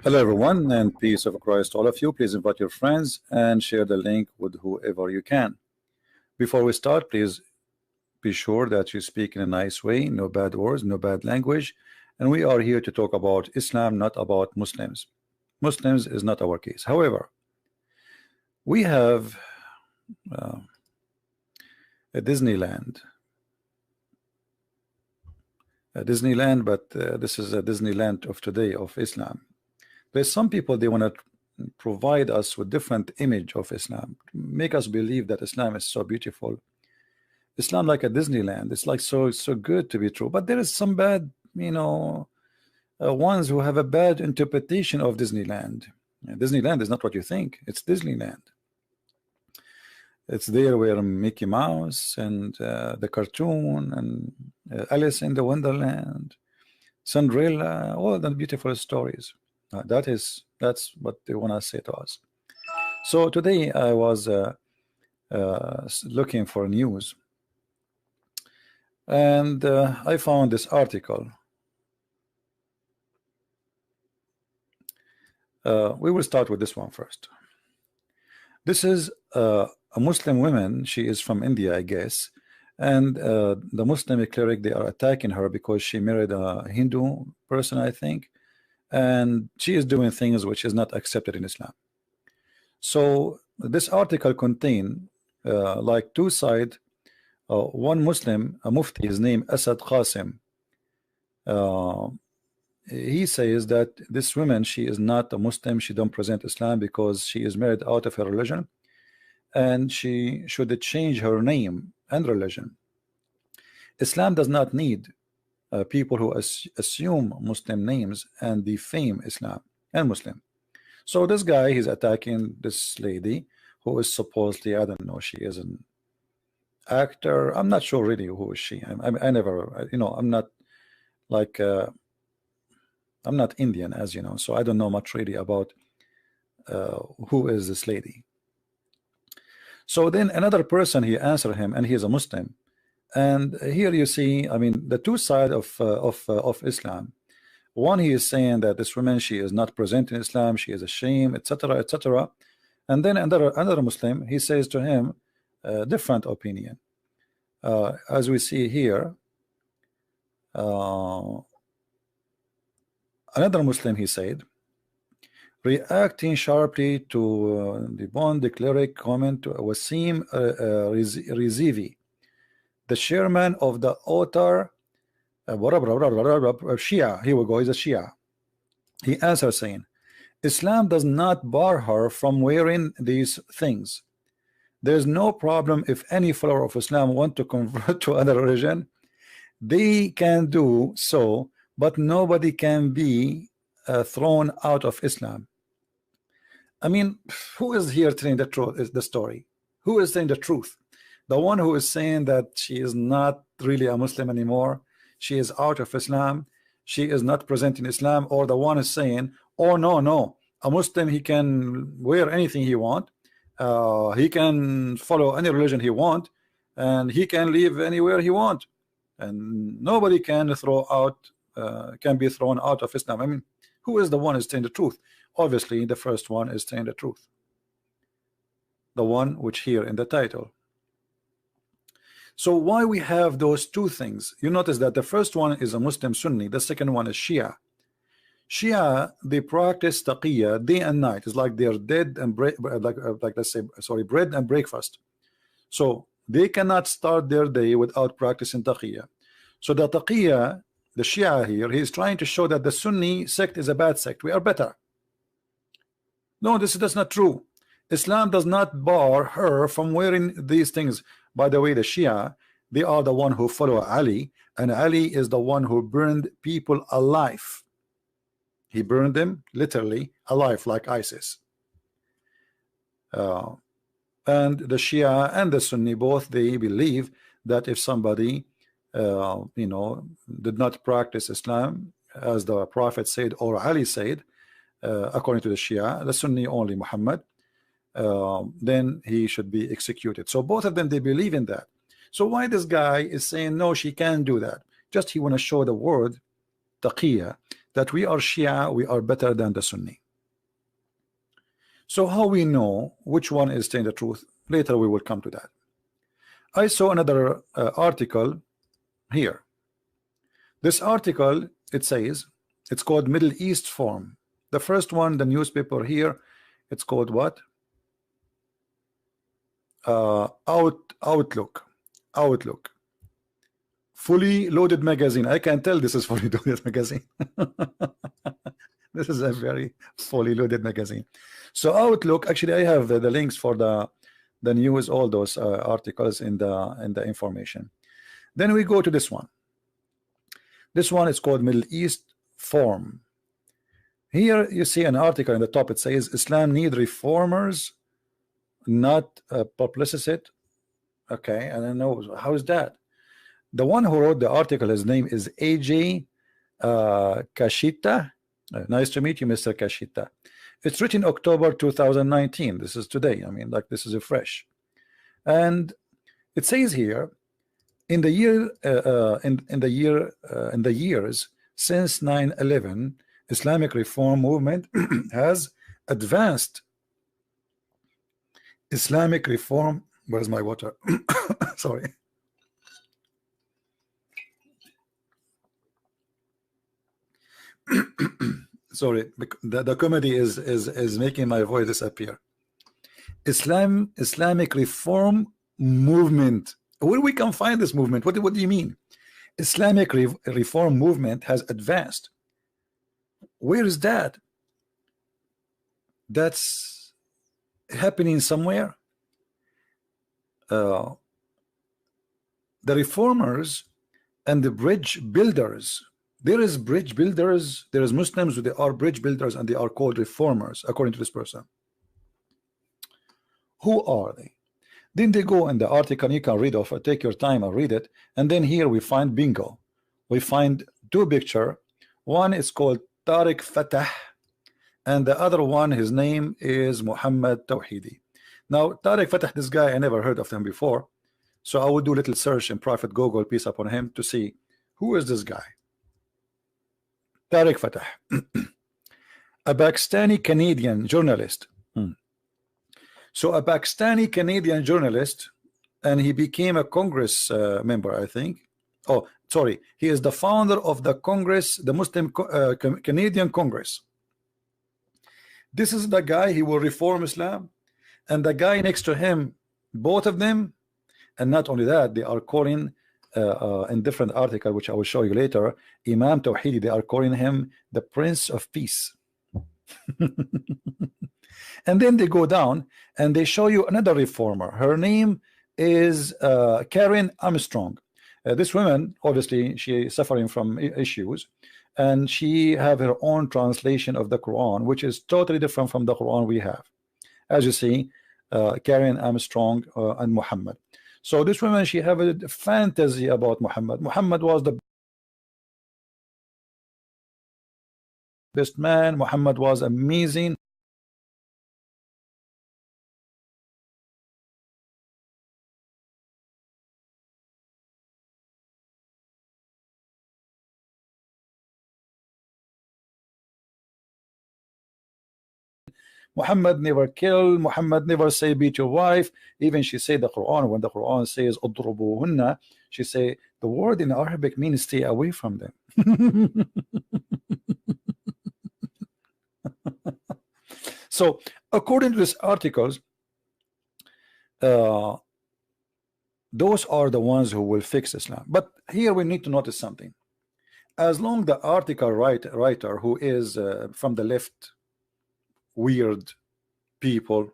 Hello everyone, and peace of Christ to all of you. Please invite your friends and share the link with whoever you can. Before we start, please be sure that you speak in a nice way, no bad words, no bad language, and we are here to talk about Islam, not about Muslims. Muslims is not our case. However, we have a Disneyland, but this is a Disneyland of today of Islam. There's some people, they want to provide us with different image of Islam, make us believe that Islam is so beautiful. Islam like a Disneyland, it's like so good to be true, but there is some bad, ones who have a bad interpretation of Disneyland. Disneyland is not what you think. It's Disneyland. It's there where Mickey Mouse and the cartoon and Alice in the Wonderland, Cinderella, all the beautiful stories. That's what they want to say to us. So today I was looking for news, and I found this article. We will start with this one first. This is a Muslim woman. She is from India, I guess, and the Muslim cleric, they are attacking her because she married a Hindu person, I think, and she is doing things which is not accepted in Islam. So this article contain like two sides. One Muslim, a mufti, his name Asad Qasim, he says that this woman, she is not a Muslim, she don't present Islam because she is married out of her religion, and she should change her name and religion. Islam does not need people who assume Muslim names and defame Islam and Muslim. So this guy, he's attacking this lady who is supposedly, I don't know, she is an actor. I'm not sure really who is she. I never, I'm not like I'm not Indian, as you know, so I don't know much really about who is this lady. So then another person, he answered him, and he is a Muslim. And here you see, I mean, the two sides of Islam. One, he is saying that this woman, she is not present in Islam, she is ashamed, etc., etc. And then another Muslim, he says to him a different opinion. As we see here, another Muslim, he said, reacting sharply to the Bond cleric comment to Wasim Rizivi, the chairman of the author Shia. Here we go, he's a Shia. He answered saying, Islam does not bar her from wearing these things. There's no problem if any follower of Islam want to convert to another religion, they can do so, but nobody can be thrown out of Islam. I mean, who is here telling the truth? Is the story? Who is saying the truth? The one who is saying that she is not really a Muslim anymore, she is out of Islam, she is not present in Islam, or the one is saying, oh no, a Muslim, he can wear anything he want, he can follow any religion he want, and he can live anywhere he want, and nobody can be thrown out of Islam. I mean, who is the one who is saying the truth? Obviously, the first one is saying the truth, the one which here in the title. So why we have those two things? You notice that the first one is a Muslim Sunni, the second one is Shia. Shia, they practice taqiyya day and night. It's like they're dead and like let's say, sorry, bread and breakfast. So they cannot start their day without practicing taqiyya. So the taqiyya, the Shia here, he is trying to show that the Sunni sect is a bad sect. We are better. No, that's not true. Islam does not bar her from wearing these things. By the way, the Shia, they are the one who follow Ali, and Ali is the one who burned people alive. He burned them literally alive, like ISIS. And the Shia and the Sunni, both, they believe that if somebody did not practice Islam as the Prophet said or Ali said, according to the Shia, the Sunni only Muhammad, then he should be executed. So both of them, they believe in that. So why this guy is saying no, she can't do that? Just he want to show the word taqiyya, that we are Shia, we are better than the Sunni. So how we know which one is saying the truth? Later we will come to that. I saw another article here. This article, it says, it's called Middle East Forum. The first one, the newspaper here, it's called what? Outlook. Fully loaded magazine. I can tell this is fully loaded magazine. This is a very fully loaded magazine. So Outlook, actually I have the links for the news, all those articles in the information. Then we go to this one. This one is called Middle East Forum. Here you see an article in the top. It says Islam need reformers, not publicists. Okay, and I know how is that? The one who wrote the article, his name is AJ Kashita. Nice to meet you, Mr. Kashita. It's written October 2019. This is today. I mean, like, this is a fresh. And it says here, in the years since 9/11, Islamic reform movement has advanced. Islamic reform. Where's my water? Sorry. Sorry, the comedy is making my voice disappear. Islamic reform movement. Where we can find this movement? What do you mean? Islamic reform movement has advanced. Where is that? That's happening somewhere. The reformers and the bridge builders. There is bridge builders. There is Muslims who they are bridge builders, and they are called reformers, according to this person. Who are they? Then they go in the article. You can read off. Take your time and read it. And then here we find bingo. We find two pictures. One is called Tariq Fatah, and the other one, his name is Mohammed Tawhidi. Now Tariq Fatah, this guy, I never heard of him before, so I will do a little search in private Google, peace upon him, to see who is this guy. Tariq Fatah, a Pakistani Canadian journalist. So a Pakistani Canadian journalist, and he became a Congress member, I think. Oh, sorry, he is the founder of the Congress, the Muslim Canadian Congress. This is the guy. He will reform Islam, and the guy next to him, both of them, and not only that, they are calling in different article, which I will show you later, Imam Tawhidi, they are calling him the Prince of Peace. And then they go down and they show you another reformer. Her name is Karen Armstrong. This woman, obviously, she is suffering from issues, and she have her own translation of the Quran, which is totally different from the Quran we have. As you see, Karen Armstrong and Muhammad. So this woman, she have a fantasy about Muhammad. Muhammad was the best man. Muhammad was amazing. Muhammad never kill. Muhammad never say beat your wife. Even she say the Quran, when the Quran says udrubuhunna, she say the word in Arabic means stay away from them. So according to these articles, those are the ones who will fix Islam. But here we need to notice something. As long the article writer who is from the left, weird people,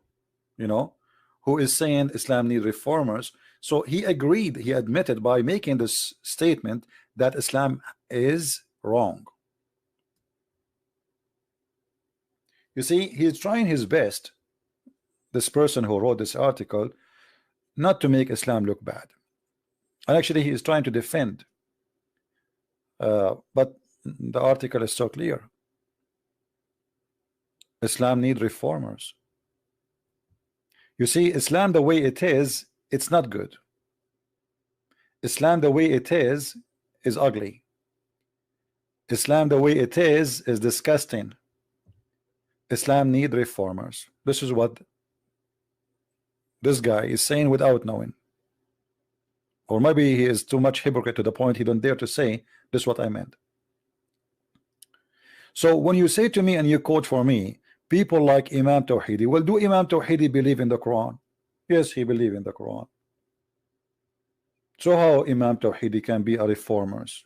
you know, who is saying Islam need reformers, so he agreed, he admitted by making this statement that Islam is wrong. You see, he's trying his best, this person who wrote this article, not to make Islam look bad, and actually he is trying to defend, but the article is so clear. Islam need reformers. You see, Islam the way it is, it's not good. Islam the way it is ugly. Islam the way it is disgusting. Islam need reformers. This is what this guy is saying without knowing. Or maybe he is too much hypocrite to the point he don't dare to say this is what I meant. So when you say to me and you quote for me people like Imam Tawhidi, well, do Imam Tawhidi believe in the Quran? Yes, he believe in the Quran. So how Imam Tawhidi can be a reformers?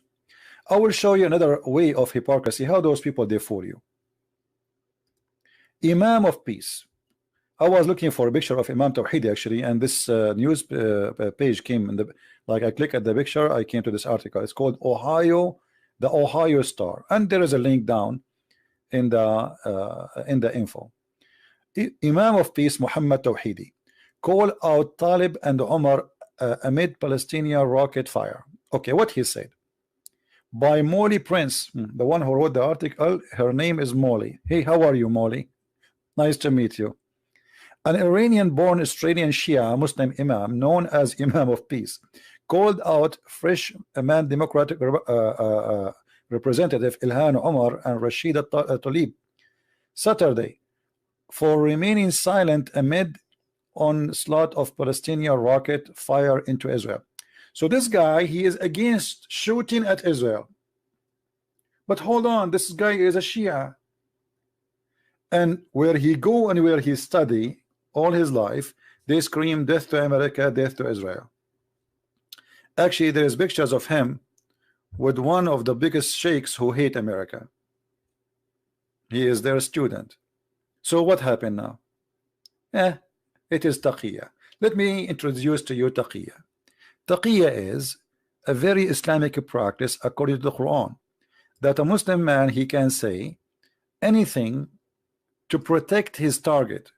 I will show you another way of hypocrisy, how those people they fool you. Imam of peace. I was looking for a picture of Imam Tawhidi actually, and this news page came in the, like I click at the picture, I came to this article. It's called Ohio, the Ohio Star, and there is a link down in the info. Imam of peace Muhammad Tawhidi call out Talib and Umar amid Palestinian rocket fire. Okay, what he said by Molly Prince, the one who wrote the article. Her name is Molly. Hey, how are you, Molly? Nice to meet you. An Iranian-born Australian Shia Muslim imam known as Imam of Peace called out fresh man Democratic Representative Ilhan Omar and Rashida Tlaib Saturday for remaining silent amid onslaught of Palestinian rocket fire into Israel. So this guy, he is against shooting at Israel. But hold on, this guy is a Shia. And where he go and where he study all his life, they scream death to America, death to Israel. Actually, there is pictures of him with one of the biggest sheikhs who hate America. He is their student. So what happened now? It is taqiyya. Let me introduce to you taqiyya. Taqiyya is a very Islamic practice according to the Quran, that a Muslim man, he can say anything to protect his target.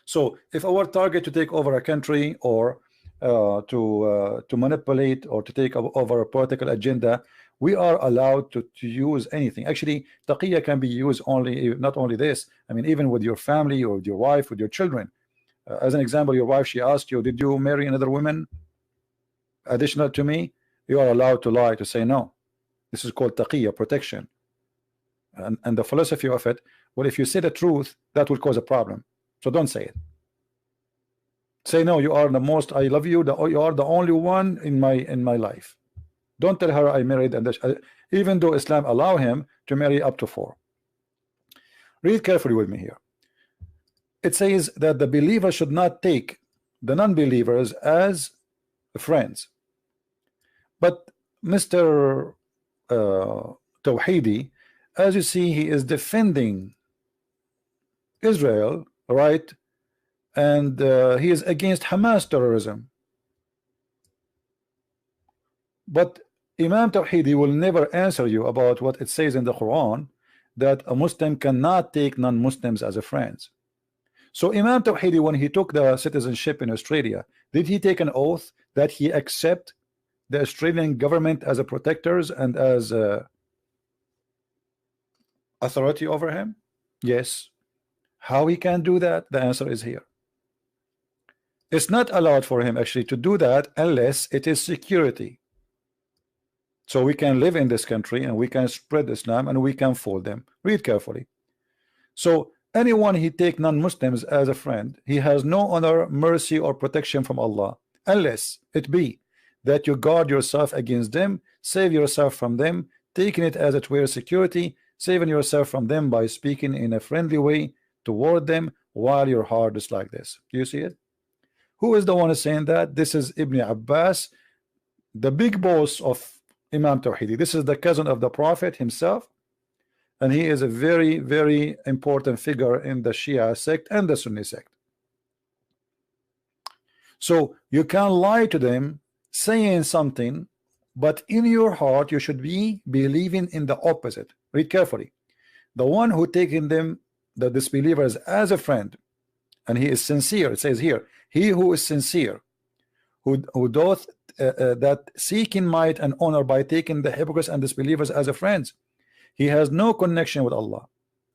So if our target to take over a country or to manipulate or to take over a political agenda, we are allowed to use anything. Actually, taqiyya can be used only, not only this, I mean even with your family or with your wife, with your children. As an example, your wife, she asked you, did you marry another woman additional to me? You are allowed to lie, to say no. This is called taqiyya, protection. And the philosophy of it, well, if you say the truth, that will cause a problem. So don't say it. Say no, you are the most, I love you, you are the only one in my life. Don't tell her I married, and even though Islam allow him to marry up to 4. Read carefully with me here. It says that the believer should not take the non-believers as friends. But Mr. Tawhidi, as you see, he is defending Israel, right? And he is against Hamas terrorism. But Imam Tawhidi will never answer you about what it says in the Quran, that a Muslim cannot take non-Muslims as a friends. So Imam Tawhidi, when he took the citizenship in Australia, did he take an oath that he accept the Australian government as a protectors and as a authority over him? Yes. How he can do that? The answer is here. It's not allowed for him actually to do that unless it is security. So we can live in this country and we can spread Islam and we can fool them. Read carefully. So anyone he take non-Muslims as a friend, he has no honor, mercy, or protection from Allah, unless it be that you guard yourself against them, save yourself from them, taking it as it were security, saving yourself from them by speaking in a friendly way toward them while your heart is like this. Do you see it? Who is the one saying that? This is Ibn Abbas, the big boss of Imam Tawhidi. This is the cousin of the Prophet himself, and he is a very, very important figure in the Shia sect and the Sunni sect. So you can lie to them saying something, but in your heart you should be believing in the opposite. Read carefully. The one who taking them, the disbelievers, as a friend, and he is sincere, it says here, he who is sincere, who doth that seeking might and honor by taking the hypocrites and disbelievers as a friends, he has no connection with Allah.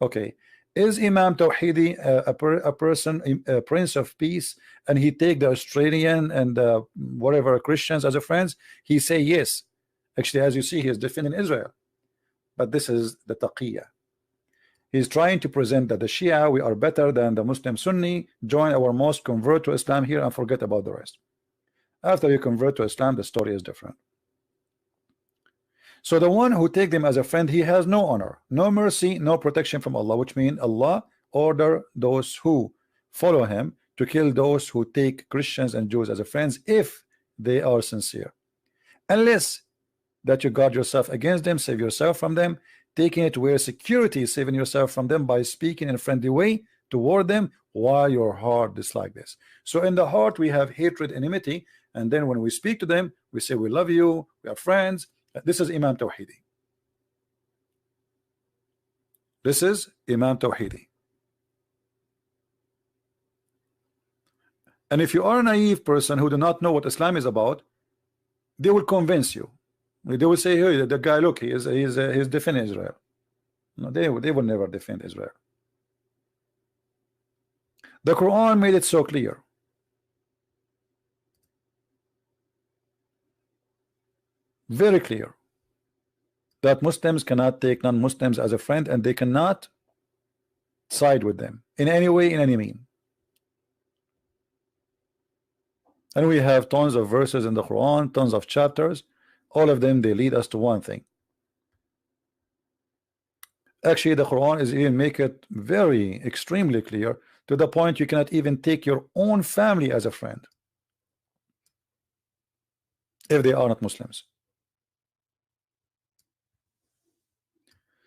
Okay, is Imam Tawhidi a person, a prince of peace, and he take the Australian and whatever Christians as a friends? He say yes. Actually, as you see, he is defending Israel. but this is the taqiyya. He's trying to present that the Shia, we are better than the Muslim Sunni. Join our mosque, convert to Islam here, and forget about the rest. After you convert to Islam, the story is different. So the one who take them as a friend, he has no honor, no mercy, no protection from Allah, which means Allah order those who follow him to kill those who take Christians and Jews as a friends if they are sincere. Unless that you guard yourself against them, save yourself from them, taking it where security is saving yourself from them by speaking in a friendly way toward them while your heart dislike this. So in the heart we have hatred, enmity, and then when we speak to them, we say we love you, we are friends. This is Imam Tawhidi. This is Imam Tawhidi. And if you are a naive person who do not know what Islam is about, they will convince you. They will say, hey, the guy, look, he's defending Israel. No, they will never defend Israel. The Quran made it so clear. Very clear. That Muslims cannot take non-Muslims as a friend, and they cannot side with them in any way, in any mean. And we have tons of verses in the Quran, tons of chapters. All of them, they lead us to one thing. Actually, the Quran is even make it very extremely clear to the point you cannot even take your own family as a friend if they are not Muslims.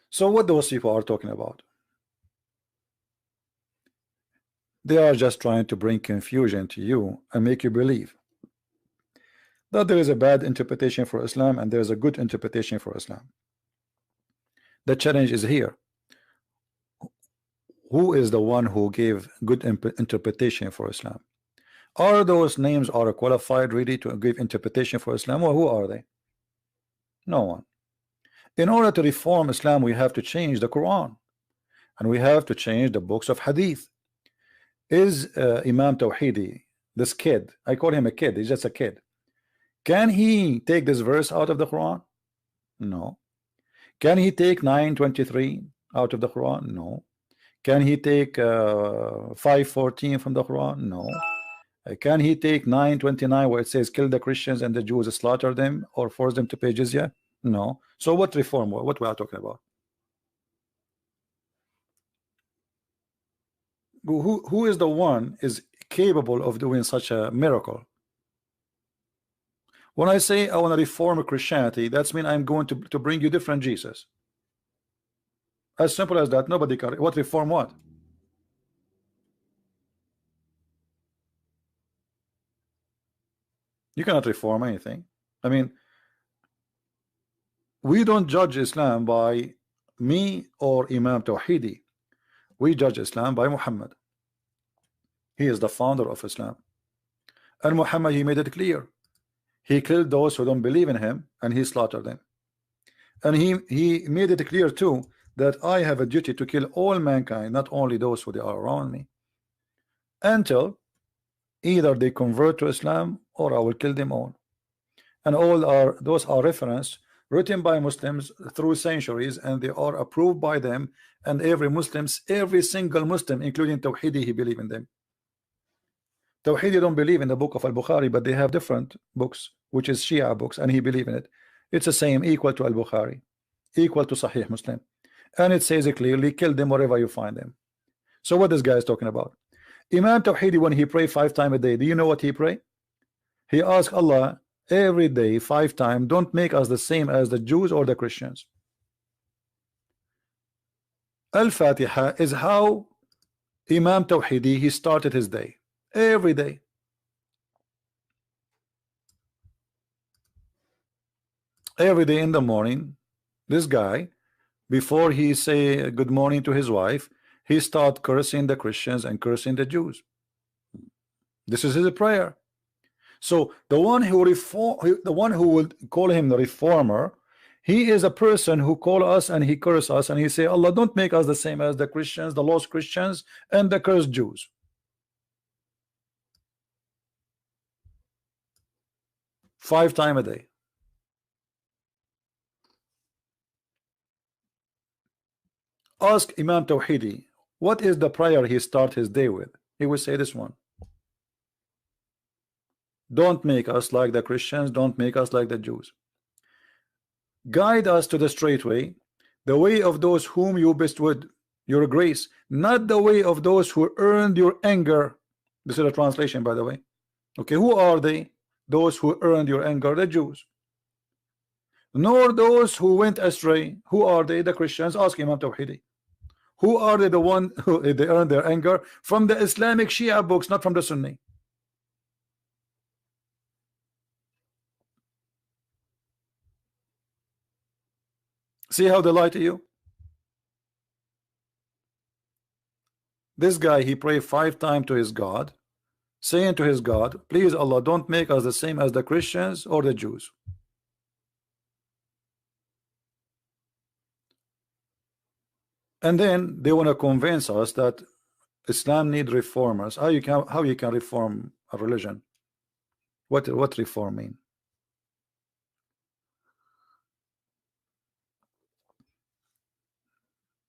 So what those people are talking about? They are just trying to bring confusion to you and make you believe that there is a bad interpretation for Islam and there is a good interpretation for Islam. The challenge is here. Who is the one who gave good interpretation for Islam? Are those names are qualified really to give interpretation for Islam, or who are they? No one. In order to reform Islam, we have to change the Quran, and we have to change the books of Hadith. Is Imam Tawhidi, this kid, I call him a kid, he's just a kid, can he take this verse out of the Quran? No. Can he take 9:23 out of the Quran? No. Can he take 5:14 from the Quran? No. Can he take 9:29 where it says kill the Christians and the Jews, slaughter them or force them to pay jizya? No. So what reform? What we are talking about? Who is the one is capable of doing such a miracle? When I say I want to reform Christianity, that's mean I'm going to bring you different Jesus. As simple as that. Nobody can. What reform? What? You cannot reform anything. I mean, we don't judge Islam by me or Imam Tawhidi. We judge Islam by Muhammad. He is the founder of Islam. And Muhammad, he made it clear. He killed those who don't believe in him, and he slaughtered them. And he made it clear too that I have a duty to kill all mankind, not only those who they are around me, until either they convert to Islam or I will kill them all. And those are references written by Muslims through centuries, and they are approved by them. And every single Muslim, including Tawhidi, he believe in them. Tawhidi don't believe in the book of Al-Bukhari, but they have different books, which is Shia books, and he believe in it. It's the same, equal to Al-Bukhari, equal to Sahih Muslim, and it says it clearly, kill them wherever you find them. So what this guy is talking about? Imam Tawhidi, when he pray 5 times a day, do you know what he pray? He asks Allah every day 5 times, don't make us the same as the Jews or the Christians. Al-Fatiha is how Imam Tawhidi he started his day. Every day. Every day in the morning, this guy, before he say good morning to his wife, he start cursing the Christians and cursing the Jews. This is his prayer. So the one who will call him the reformer, he is a person who call us and he curse us and he say, Allah, don't make us the same as the Christians, the lost Christians and the cursed Jews. 5 times a day. Ask Imam Tawhidi, what is the prayer he start his day with? He will say this one. Don't make us like the Christians, don't make us like the Jews. Guide us to the straight way, the way of those whom you bestowed your grace, not the way of those who earned your anger. This is a translation, by the way. Okay, who are they? Those who earned your anger, the Jews. Nor those who went astray. Who are they? The Christians. Ask Imam Tawhidi. Who are they? The one who they earned their anger from the Islamic Shia books, not from the Sunni. See how they lie to you? This guy, he prayed 5 times to his God, saying to his God, please Allah, don't make us the same as the Christians or the Jews. And then they want to convince us that Islam need reformers. How you can reform a religion? What reform mean?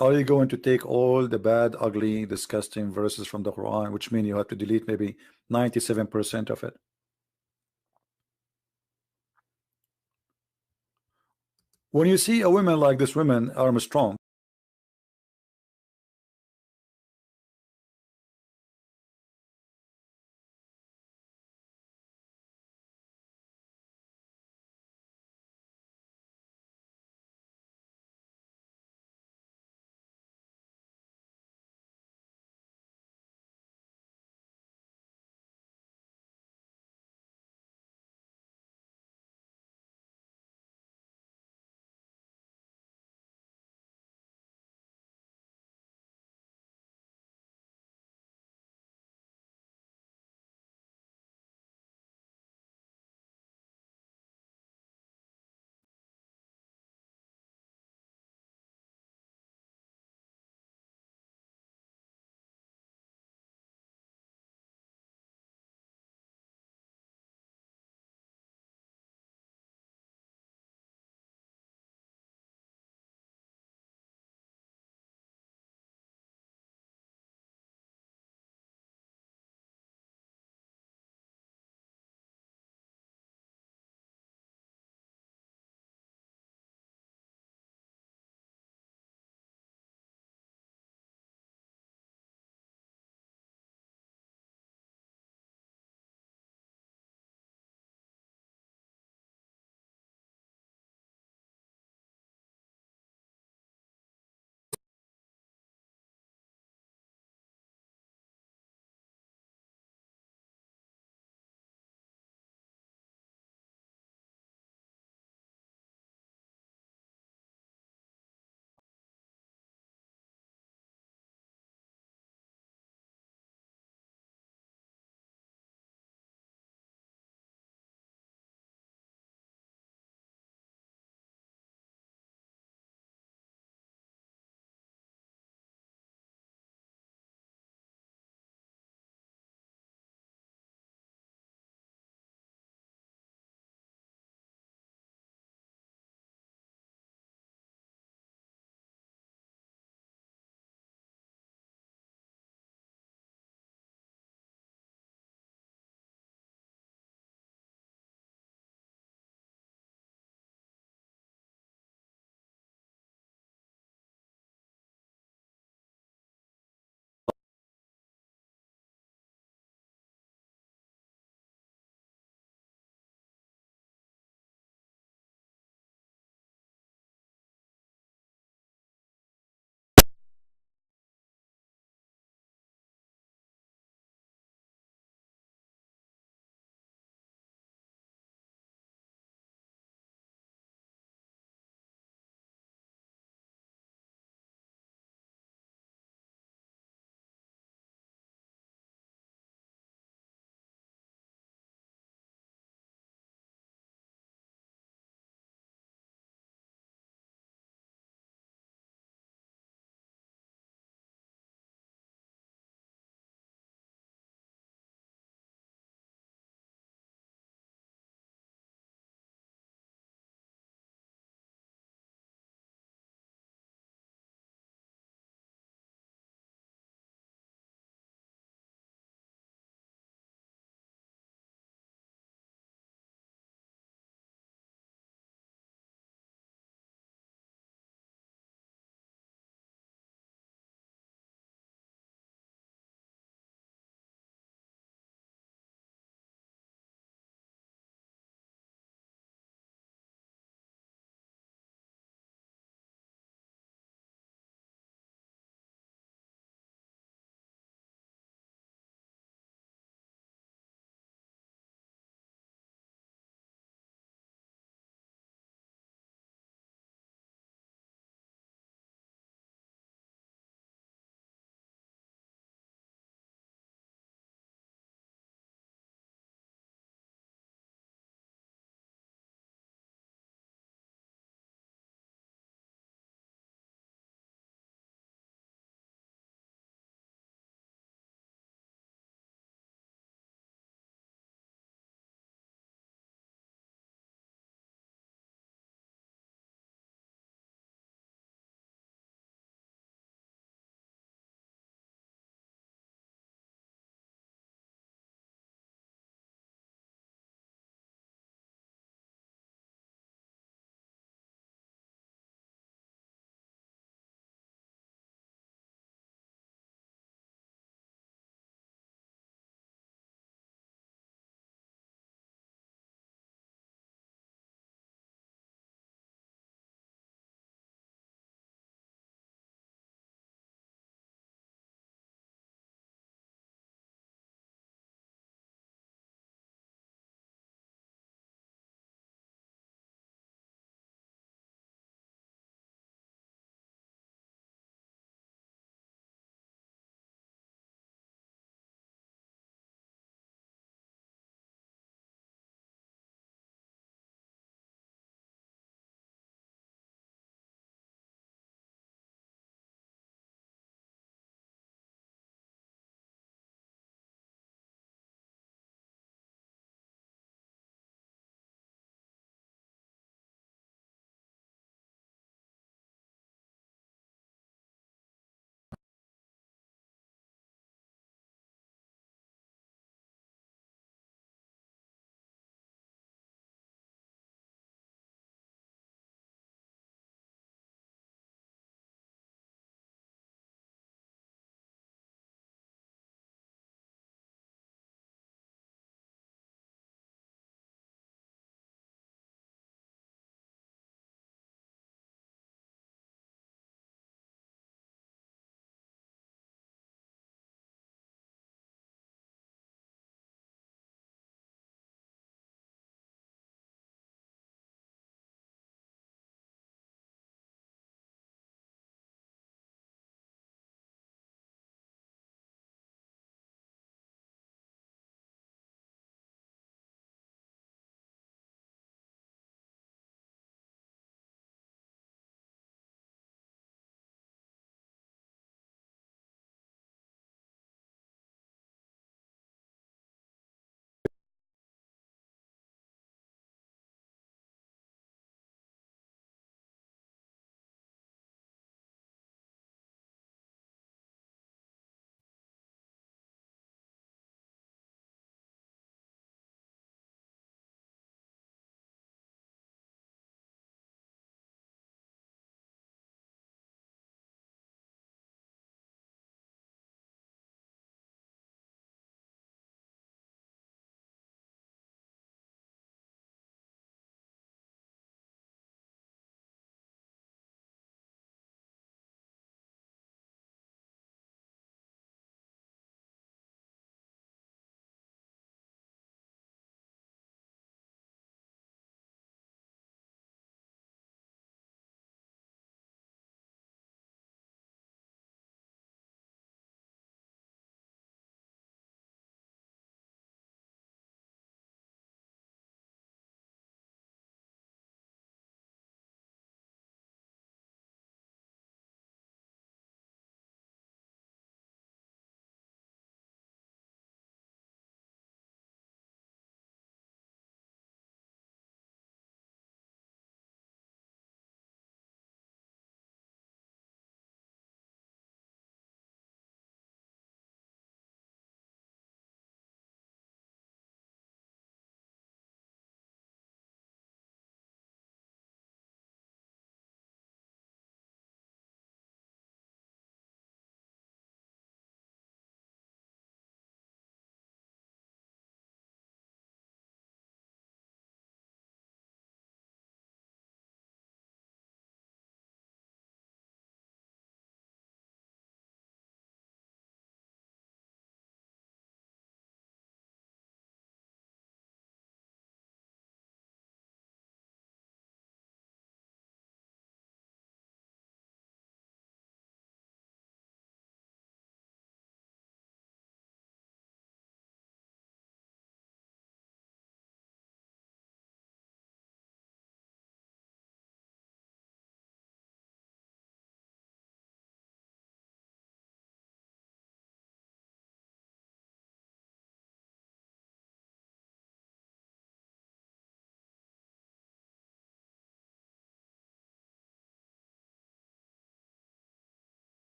Are you going to take all the bad, ugly, disgusting verses from the Quran, which mean you have to delete maybe 97% of it? When you see a woman like this woman, Armstrong,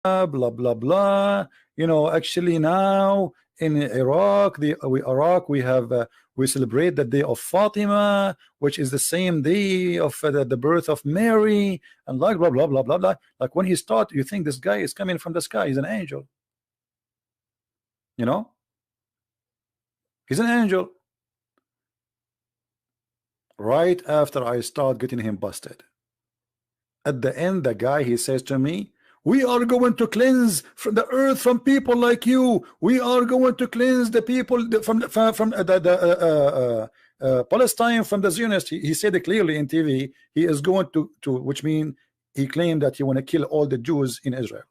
blah blah blah. You know, actually now in Iraq, we have we celebrate the day of Fatima, which is the same day of the birth of Mary, and like blah blah blah blah blah. Like when he start, you think this guy is coming from the sky. He's an angel. You know, he's an angel. Right after I start getting him busted, at the end, the guy, he says to me, we are going to cleanse from the earth from people like you. We are going to cleanse the people from Palestine from the Zionists. He said it clearly in TV. He is going to which means he claimed that he want to kill all the Jews in Israel.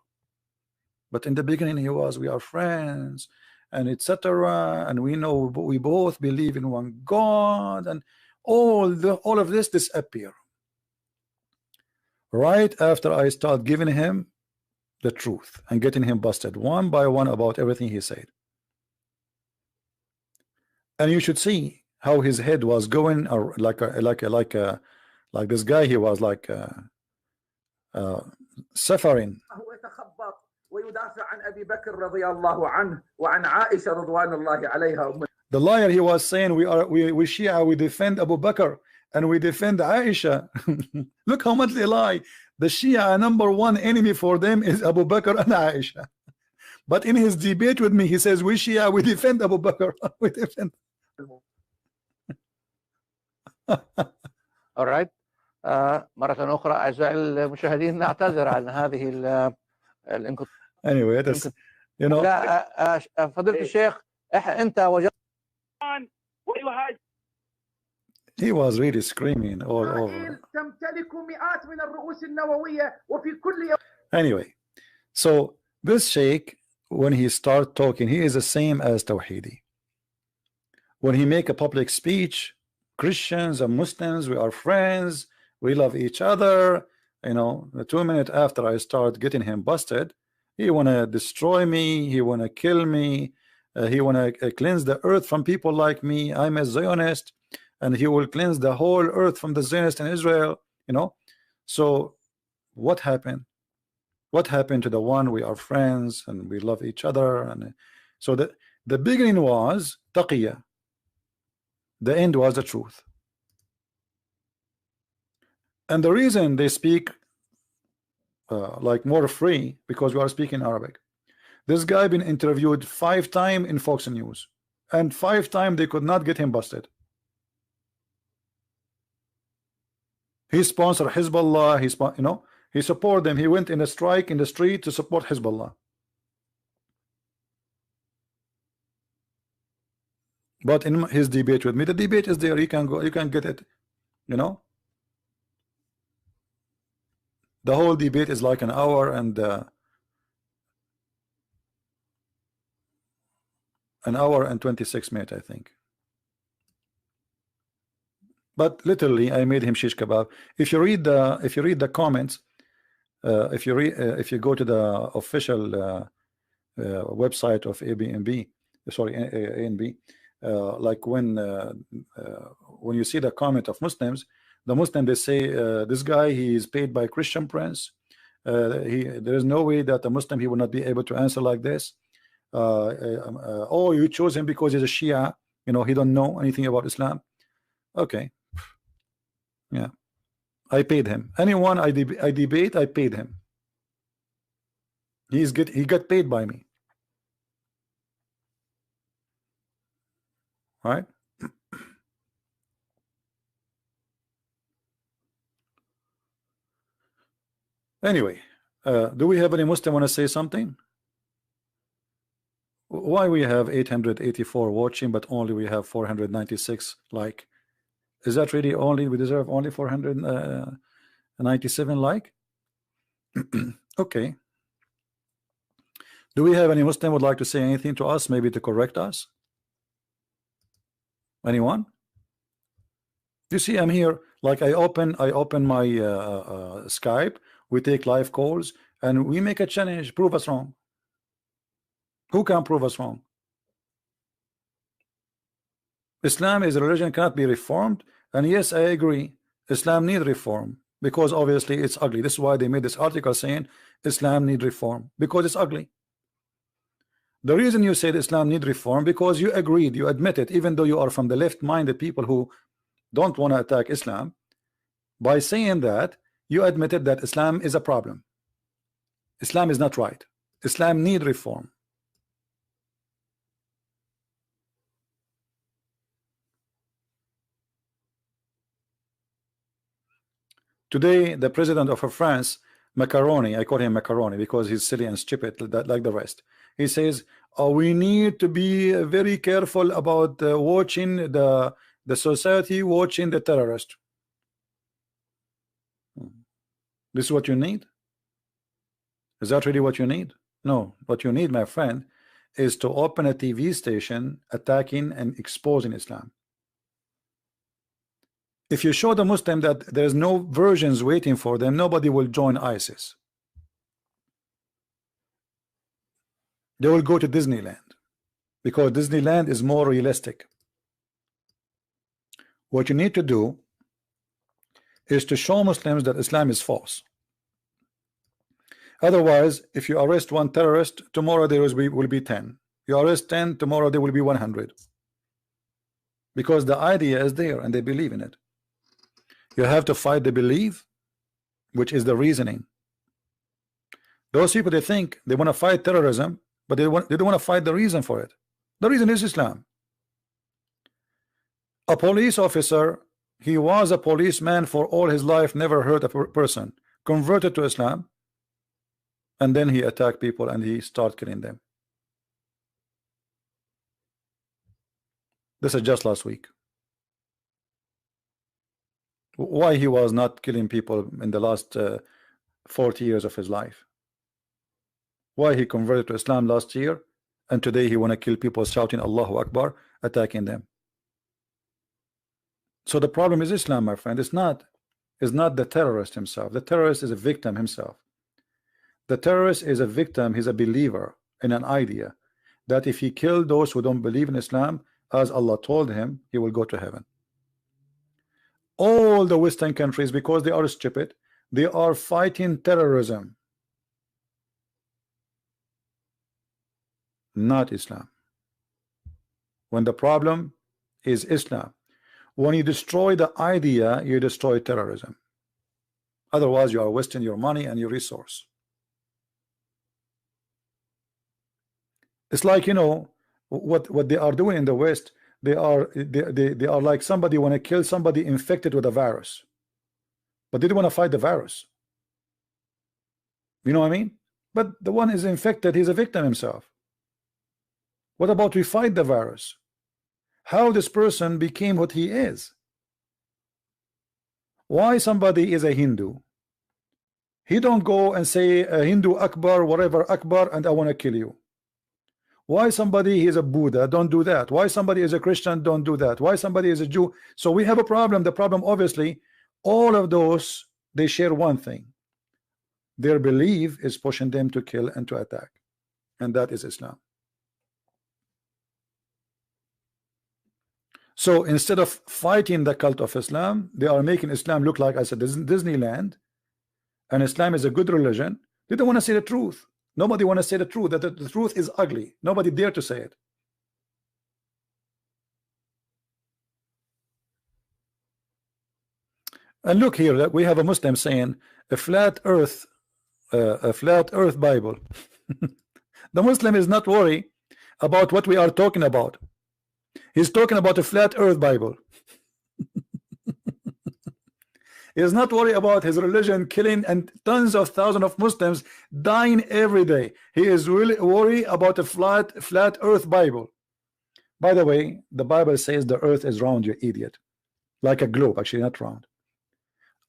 But in the beginning, he was, we are friends, and etc. And we know we both believe in one God, and all of this disappear. Right after I start giving him the truth and getting him busted one by one about everything he said. And you should see how his head was going, or like this guy, he was like suffering. The liar, he was saying, we Shia, we defend Abu Bakr and we defend Aisha. Look how much they lie. The Shia number one enemy for them is Abu Bakr and Aisha. But in his debate with me, he says, we Shia, we defend Abu Bakr. We defend. All right. مرة أخرى أعزائي المشاهدين نعتذر عن هذه الانقطاع. Anyway, that's, you know. لا فضيلة الشيخ أنت وجدت He was really screaming all over. Anyway, so this sheikh, when he start talking, he is the same as Tawhidi. When he make a public speech, Christians and Muslims, we are friends, we love each other. You know, 2 minutes after I start getting him busted, he wanna destroy me, he wanna kill me, he wanna cleanse the earth from people like me. I'm a Zionist, and he will cleanse the whole earth from the Zionists in Israel. You know, so what happened? What happened to the one, we are friends and we love each other? And so the beginning was taqiyya, the end was the truth. And the reason they speak like more free, because we are speaking Arabic. This guy been interviewed 5 times in Fox News, and 5 times they could not get him busted. He sponsored Hezbollah. You know, he support them. He went in a strike in the street to support Hezbollah. But in his debate with me, the debate is there. You can go, you can get it. You know, the whole debate is like an hour and an hour and 26 minutes, I think. But literally, I made him shish kebab. If you read the comments, if you go to the official website of ABNB, sorry, ANB, like when you see the comment of Muslims, the Muslim, they say this guy, he is paid by Christian prince. There is no way that a Muslim, he will not be able to answer like this. Oh, you chose him because he's a Shia. You know, he don't know anything about Islam. Okay. Yeah, I paid him. Anyone I debate, I paid him. He got paid by me. Right? Anyway, do we have any Muslim want to say something? Why we have 884 watching, but only we have 496 like? Is that really only, we deserve only 497 like? Okay. Do we have any Muslim would like to say anything to us, maybe to correct us? Anyone? You see, I'm here, like I open my Skype, we take live calls, and we make a challenge, prove us wrong. Who can prove us wrong? Islam is a religion, cannot be reformed, and yes, I agree, Islam needs reform. because obviously it's ugly. This is why they made this article saying Islam need reform, because it's ugly. The reason you said Islam need reform, because you agreed, you admit it, even though you are from the left-minded people who don't want to attack Islam. By saying that, you admitted that Islam is a problem. Islam is not right. Islam need reform. Today, the president of France, Macaroni, I call him Macaroni because he's silly and stupid like the rest. He says, oh, we need to be very careful about watching the society watching the terrorist. This is what you need? Is that really what you need? No, what you need, my friend, is to open a TV station attacking and exposing Islam. If you show the Muslim that there's no versions waiting for them, nobody will join ISIS. They will go to Disneyland because Disneyland is more realistic. What you need to do is to show Muslims that Islam is false. Otherwise, if you arrest one terrorist, tomorrow there will be 10. You arrest 10, tomorrow there will be 100. Because the idea is there and they believe in it. You have to fight the belief, which is the reasoning. Those people, they think they want to fight terrorism, but they don't want to fight the reason for it. The reason is Islam. A police officer, he was a policeman for all his life, never hurt a person, converted to Islam, and then he attacked people and he started killing them. This is just last week. Why he was not killing people in the last 40 years of his life? Why he converted to Islam last year and today he want to kill people shouting Allahu Akbar, attacking them? So the problem is Islam, my friend. It's not the terrorist himself. The terrorist is a victim himself. The terrorist is a victim. He's a believer in an idea that if he killed those who don't believe in Islam, as Allah told him, he will go to heaven. All the Western countries, because they are stupid, they are fighting terrorism, not Islam. When the problem is Islam, when you destroy the idea, you destroy terrorism. Otherwise, you are wasting your money and your resource. It's like, you know, what they are doing in the West. They are like somebody want to kill somebody infected with a virus, but they don't want to fight the virus. You know what I mean? But the one is infected, he's a victim himself. What about we fight the virus? How this person became what he is? Why somebody is a Hindu? He don't go and say a Hindu Akbar, whatever Akbar, and I want to kill you. Why somebody is a Buddha? Don't do that. Why somebody is a Christian? Don't do that. Why somebody is a Jew? So we have a problem. The problem, obviously, all of those, they share one thing. Their belief is pushing them to kill and to attack, and that is Islam. So instead of fighting the cult of Islam, they are making Islam look like, I said, Disneyland, and Islam is a good religion. They don't want to say the truth. Nobody want to say the truth, that the truth is ugly. Nobody dare to say it. And look here, that we have a Muslim saying a flat earth Bible. The Muslim is not worried about what we are talking about. He's talking about a flat earth Bible. He is not worried about his religion killing and tons of thousands of Muslims dying every day. He is really worried about a flat earth Bible. By the way, the Bible says the earth is round, you idiot. Like a globe, actually not round.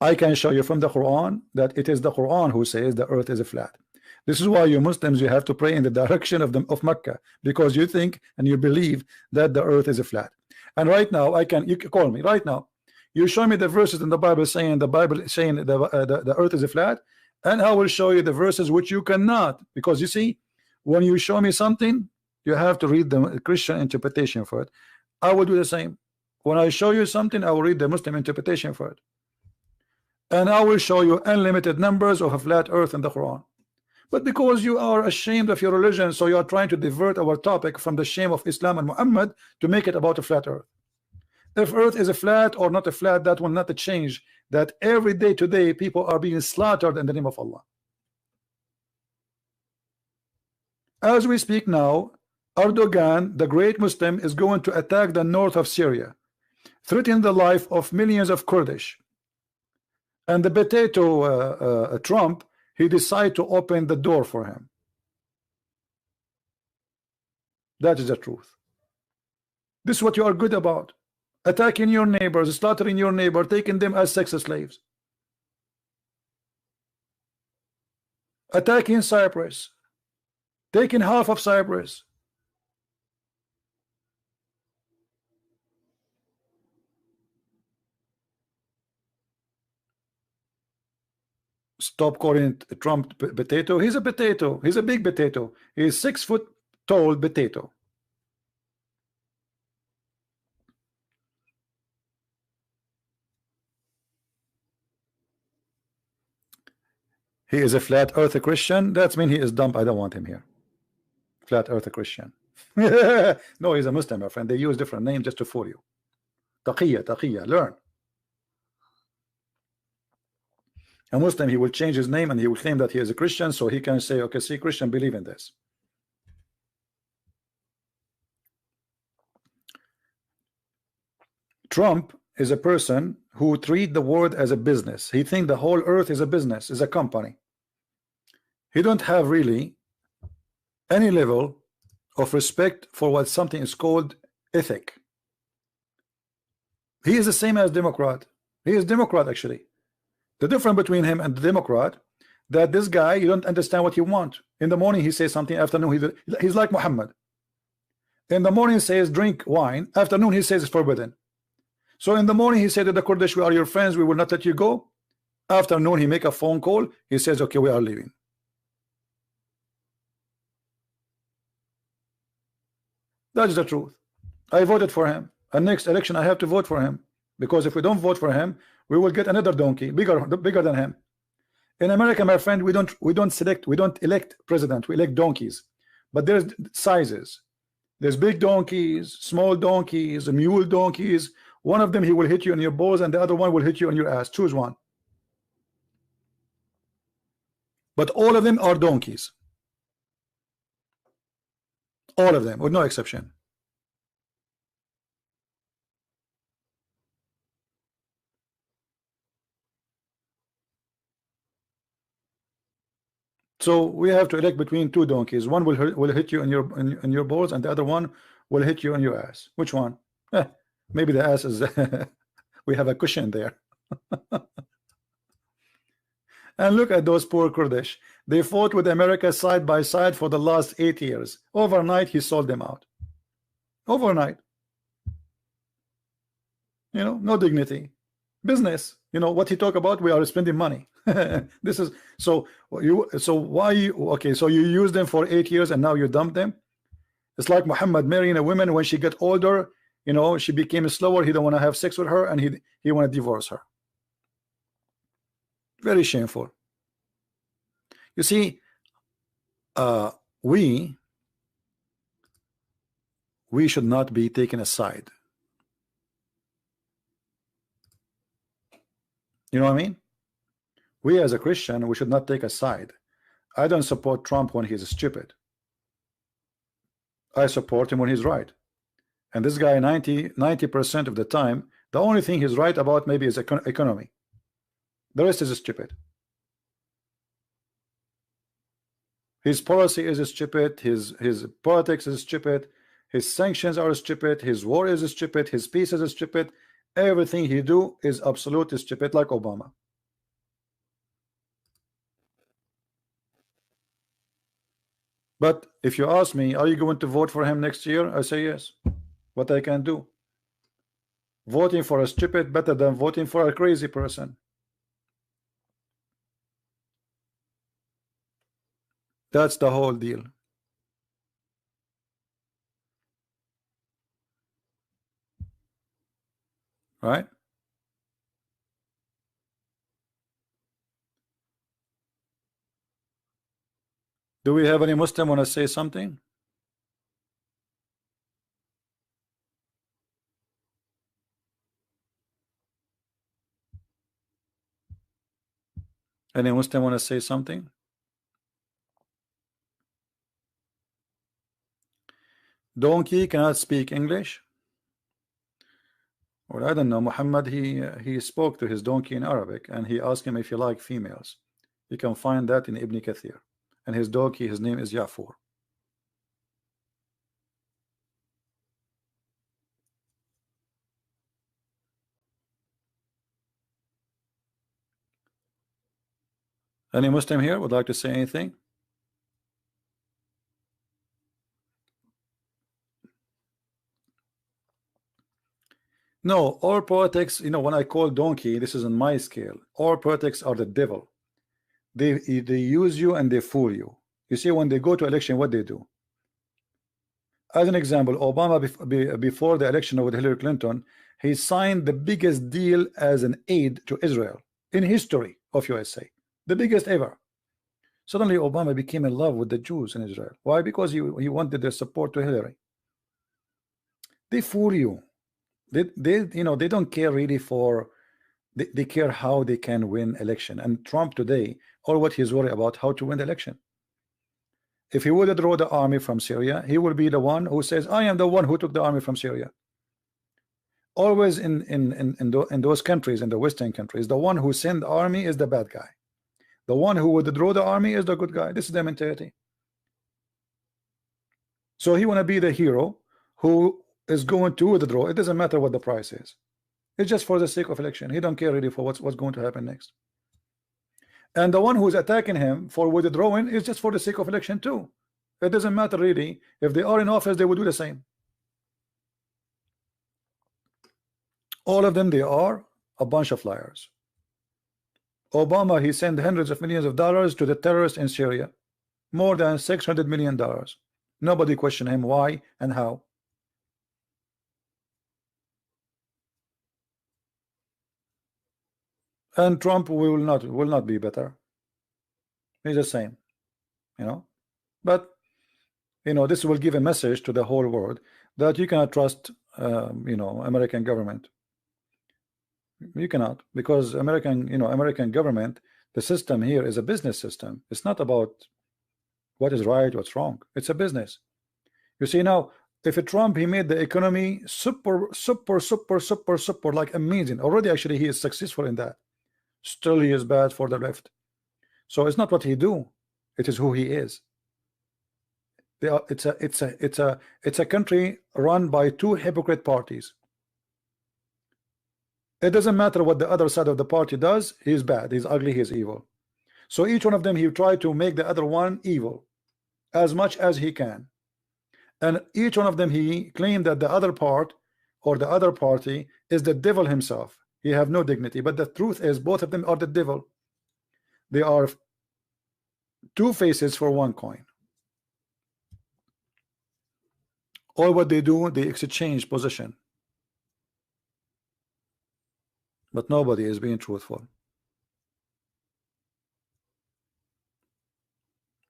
I can show you from the Quran that it is the Quran who says the earth is a flat. This is why you Muslims, you have to pray in the direction of Mecca, because you think and you believe that the earth is a flat. And right now, you can call me right now. You show me the verses in the Bible saying the earth is a flat, and I will show you the verses which you cannot, because you see, when you show me something, you have to read the Christian interpretation for it. I will do the same. When I show you something, I will read the Muslim interpretation for it. And I will show you unlimited numbers of a flat earth in the Quran. But because you are ashamed of your religion, so you are trying to divert our topic from the shame of Islam and Muhammad to make it about a flat earth. If earth is a flat or not a flat, that will not change that every day today people are being slaughtered in the name of Allah. As we speak now, Erdogan, the great Muslim, is going to attack the north of Syria, threatening the life of millions of Kurdish. And the potato Trump, he decided to open the door for him. That is the truth. This is what you are good about. Attacking your neighbors, slaughtering your neighbor, taking them as sex slaves. Attacking Cyprus, taking half of Cyprus. Stop calling Trump potato. He's a potato. He's a big potato. He's 6 foot tall potato. He is a flat earth Christian. That means he is dumb. I don't want him here. Flat earth Christian. No, he's a Muslim, my friend. They use different names just to fool you. Taqiyya, taqiyya. Learn. A Muslim, he will change his name and he will claim that he is a Christian, so he can say, okay, see, Christian believe in this. Trump is a person who treat the world as a business. He think the whole earth is a business, is a company. He don't have really any level of respect for what something is called ethic. He is the same as Democrat. He is Democrat actually. The difference between him and the Democrat, that this guy, you don't understand what he want. In the morning he says something, afternoon he's like Mohammed. In the morning he says drink wine, afternoon he says it's forbidden. So in the morning he said to the Kurdish, we are your friends, we will not let you go. Afternoon he make a phone call, he says okay, we are leaving. That is the truth. I voted for him, and next election I have to vote for him, because if we don't vote for him, we will get another donkey bigger than him. In America, my friend, we don't elect president, we elect donkeys. But there's sizes. There's big donkeys, small donkeys, mule donkeys. One of them he will hit you in your balls, and the other one will hit you on your ass. Choose one. But all of them are donkeys. All of them, with no exception. So we have to elect between two donkeys. One will hit you in your balls, and the other one will hit you in your ass. Which one? Maybe the ass is we have a cushion there. And look at those poor Kurdish. They fought with America side by side for the last 8 years. Overnight he sold them out. Overnight. You know, no dignity. Business. You know what he talk about? We are spending money. This is so why you okay, so you use them for 8 years and now you dump them. It's like Muhammad marrying a woman. When she get older, you know, she became slower, he don't want to have sex with her, and he want to divorce her. Very shameful. You see, we should not be taken aside. You know what I mean? We as a Christian, we should not take a side. I don't support Trump when he's stupid. I support him when he's right. And this guy 90% of the time, the only thing he's right about maybe is economy. The rest is stupid. His policy is stupid, his politics is stupid, his sanctions are stupid, his war is stupid, his peace is stupid. Everything he do is absolutely stupid, like Obama. But if you ask me, are you going to vote for him next year? I say yes. What I can do? Voting for a stupid better than voting for a crazy person. That's the whole deal. Right? Do we have any Muslim want to say something? Any Muslim want to say something? Donkey cannot speak English. Well, I don't know. Muhammad, he spoke to his donkey in Arabic, and he asked him if he liked females. You can find that in Ibn Kathir. And his donkey, his name is Yafur. Any Muslim here would like to say anything? No, all politics, you know, when I call donkey, this is on my scale. All politics are the devil. They use you and they fool you. You see, when they go to election, what they do? As an example, Obama before the election with Hillary Clinton, he signed the biggest deal as an aid to Israel in history of USA, the biggest ever. Suddenly Obama became in love with the Jews in Israel. Why? Because he wanted their support to Hillary. They fool you. They you know, they don't care really for, they care how they can win election. And Trump today, all what he's worried about, how to win the election. If he would withdraw the army from Syria, he will be the one who says, I am the one who took the army from Syria. Always in those countries, in the Western countries, the one who sent the army is the bad guy. The one who would withdraw the army is the good guy. This is their mentality. So he want to be the hero who is going to withdraw. It doesn't matter what the price is. It's just for the sake of election. He don't care really for what's going to happen next. And the one who is attacking him for withdrawing is just for the sake of election too. It doesn't matter really. If they are in office, they will do the same. All of them, they are a bunch of liars. Obama, he sent hundreds of millions of dollars to the terrorists in Syria, more than $600 million. Nobody questioned him why and how. And Trump will not be better. He's the same, you know. But you know, this will give a message to the whole world that you cannot trust, you know, American government. You cannot, because American government, the system here is a business system. It's not about what is right, what's wrong. It's a business. You see now, if a Trump, he made the economy super like amazing. Already, actually, he is successful in that. Still, he is bad for the left. So it's not what he do; it is who he is. It's a country run by two hypocrite parties. It doesn't matter what the other side of the party does. He's bad. He's ugly. He's evil. So each one of them, he try to make the other one evil as much as he can. And each one of them, he claimed that the other part or the other party is the devil himself. He have no dignity. But the truth is, both of them are the devil. They are two faces for one coin. All what they do, they exchange position. But nobody is being truthful.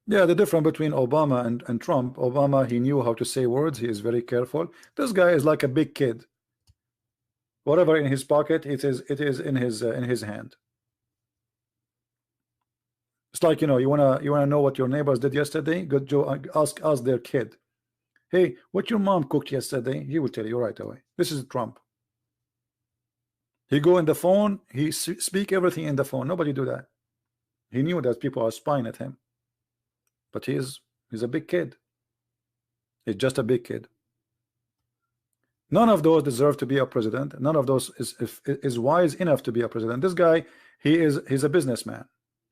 Yeah, the difference between Obama and Trump, Obama, he knew how to say words. He is very careful. This guy is like a big kid. Whatever in his pocket, it is in his hand. It's like, you know, you wanna know what your neighbors did yesterday. Good Joe, ask their kid. Hey, what your mom cooked yesterday? He will tell you right away. This is Trump. He go in the phone. He speak everything in the phone. Nobody do that. He knew that people are spying at him. But he's a big kid. He's just a big kid. None of those deserve to be a president. None of those is wise enough to be a president. This guy, he's a businessman.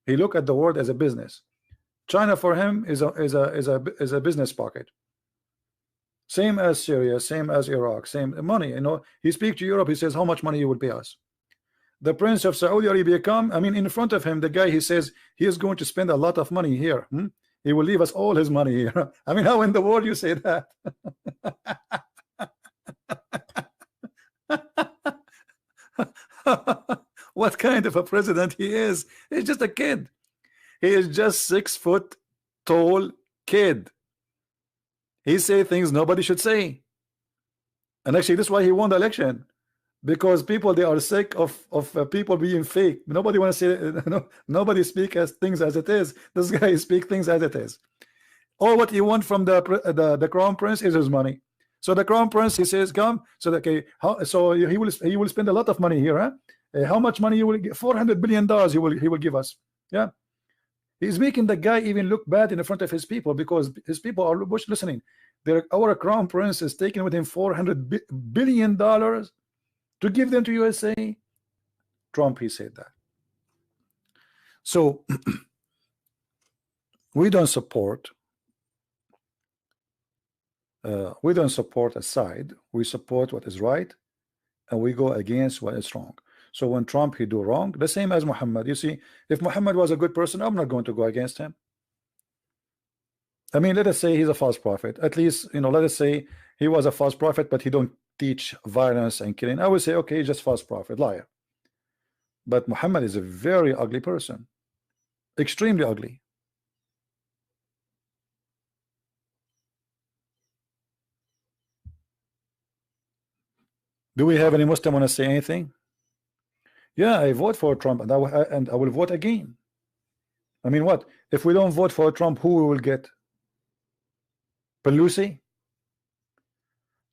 He look at the world as a business. China for him is a business pocket. Same as Syria, same as Iraq, same money. You know, he speaks to Europe. He says, how much money you will pay us? The Prince of Saudi Arabia come. I mean, in front of him, the guy, he says he is going to spend a lot of money here. He will leave us all his money here. I mean, how in the world you say that? What kind of a president he is? He's just a kid. He is just 6 foot tall kid. He say things nobody should say. And actually, this is why he won the election, because people, they are sick of people being fake. Nobody want to say nobody speak as things as it is. This guy speak things as it is. All what he want from the crown prince is his money. So the crown prince, he says, come. So okay, so he will spend a lot of money here. Huh? How much money you will get? $400 billion he will give us. Yeah, he's making the guy even look bad in the front of his people, because his people are listening. Our crown prince is taking with him $400 billion to give them to USA. Trump, he said that. So we don't support a side. We support what is right, and we go against what is wrong. So when Trump, he do wrong, the same as Muhammad. You see, if Muhammad was a good person, I'm not going to go against him. I mean, let us say he's a false prophet. At least, let us say he was a false prophet, but he don't teach violence and killing. I would say, okay, he's just false prophet, liar. But Muhammad is a very ugly person, extremely ugly. Do we have any Muslim want to say anything? Yeah, I vote for Trump, and I will vote again. I mean, what if we don't vote for Trump? Who we will get? Pelosi,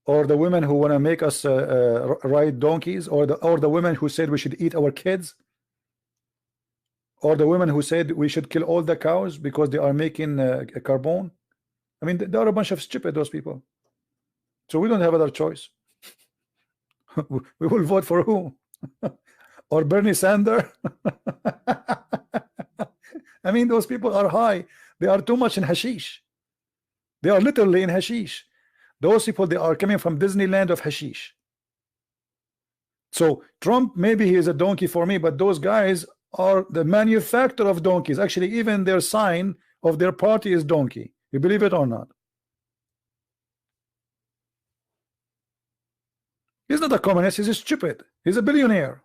or the women who want to make us ride donkeys, or the women who said we should eat our kids, or the women who said we should kill all the cows because they are making carbon. I mean, they are a bunch of stupid, those people. So we don't have other choice. We will vote for who? Or Bernie Sanders? I mean, those people are high. They are too much in hashish. They are literally in hashish. Those people, they are coming from Disneyland of hashish. So Trump, maybe he is a donkey for me, but those guys are the manufacturer of donkeys. Actually, even their sign of their party is donkey. You believe it or not? He's not a communist. He's a stupid. He's a millionaire.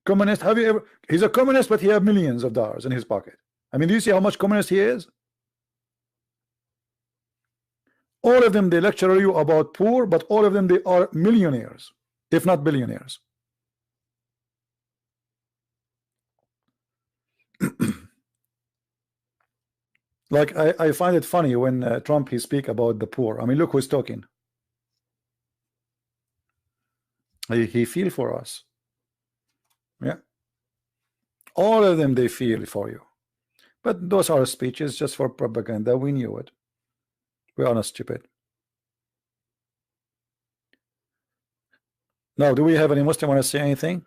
Communist. Have you ever? He's a communist, but he has millions of dollars in his pocket. I mean, do you see how much communist he is? All of them, they lecture you about poor, but all of them, they are millionaires, if not billionaires. Like, I find it funny when Trump, he speak about the poor. I mean, look who's talking. He feel for us. Yeah. All of them, they feel for you. But those are speeches just for propaganda. We knew it. We are not stupid. Now, do we have any Muslim want to say anything?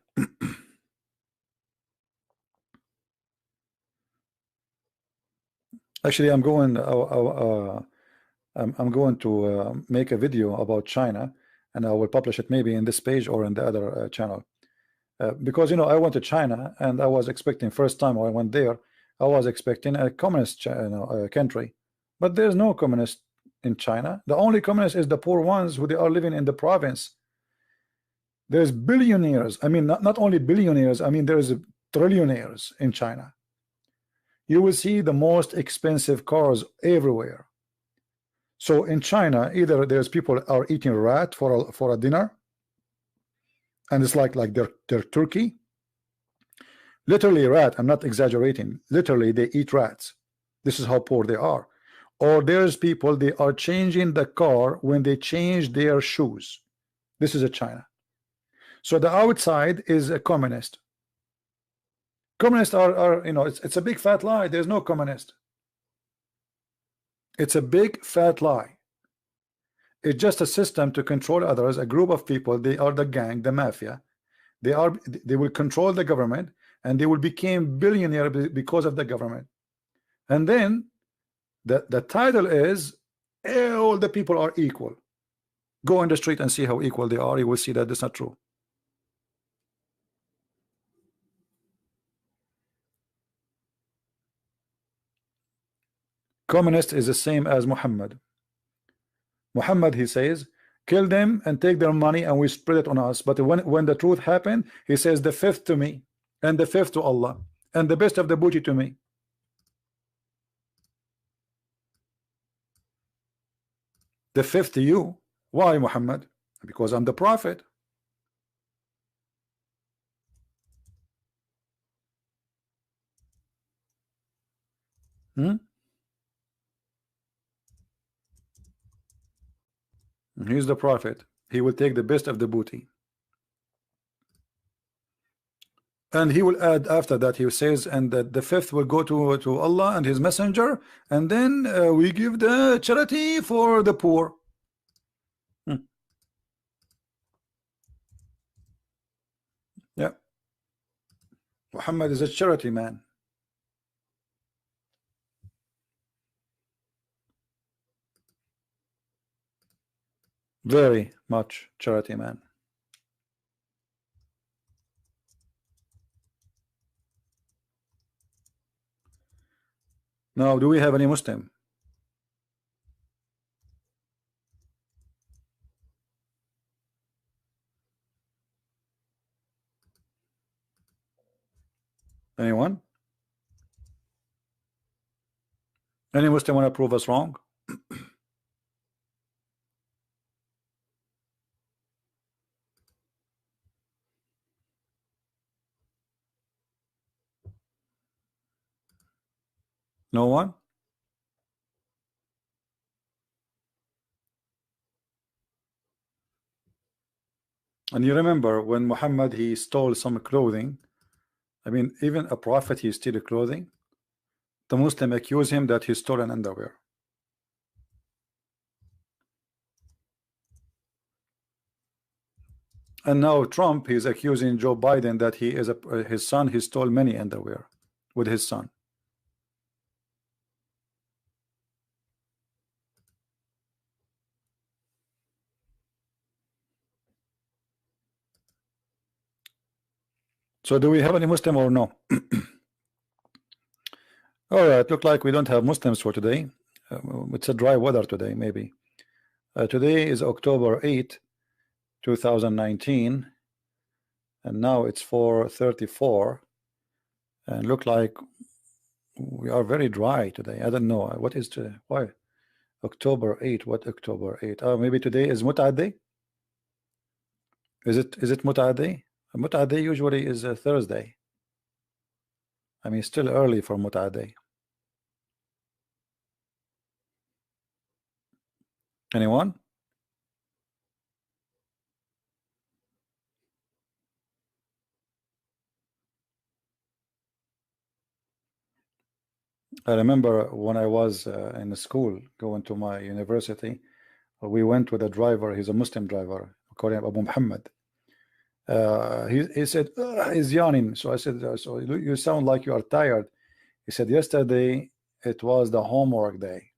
Actually, I'm going to make a video about China, and I will publish it maybe in this page or in the other channel, because I went to China, and I was expecting, first time I went there, I was expecting a communist country, but there's no communist in China. The only communist is the poor ones who they are living in the province. There's billionaires. I mean, not only billionaires. I mean, there's trillionaires in China. You will see the most expensive cars everywhere. So in China, either there's people are eating rat for a dinner, and it's like their turkey. Literally rat. I'm not exaggerating. Literally, they eat rats. This is how poor they are. Or there's people, they are changing the car when they change their shoes. This is a China. So the outside is a communist. Communists are it's a big fat lie. There's no communist. It's a big fat lie. It's just a system to control others, a group of people. They are the gang, the mafia. They will control the government, and they will become billionaire because of the government. And then the title is all the people are equal. Go on the street and see how equal they are. You will see that that's not true. Communist is the same as Muhammad. Muhammad, he says, kill them and take their money and we spread it on us. But when the truth happened, he says the fifth to me and the fifth to Allah and the best of the booty to me. The fifth you. Why, Muhammad? Because I'm the prophet. He's the prophet. He will take the best of the booty. And he will add after that, he says, and that the fifth will go to Allah and his messenger, and then we give the charity for the poor. Yeah. Muhammad is a charity man. Very much charity man. Now, do we have any Muslim? Anyone? Any Muslim want to prove us wrong? No one? And you remember when Muhammad, he stole some clothing. I mean, even a prophet, he steal clothing. The Muslim accuse him that he stole an underwear. And now Trump, he's accusing Joe Biden that he is his son, he stole many underwear with his son. So do we have any Muslim or no? All right, look like we don't have Muslims for today. It's a dry weather today, maybe. Today is October 8, 2019, and now it's 4:34, and look like we are very dry today. I don't know what is today. Why October 8? What October 8? Oh, maybe today is Mut'ad Day. Is it Mut'ad Day? Mut'ad Day usually is a Thursday. I mean, still early for Mut'ad Day. Anyone? I remember when I was in school going to my university, we went with a driver. He's a Muslim driver, according to Abu Muhammad. He said he's yawning. So I said, so you sound like you are tired. He said, yesterday it was the homework day.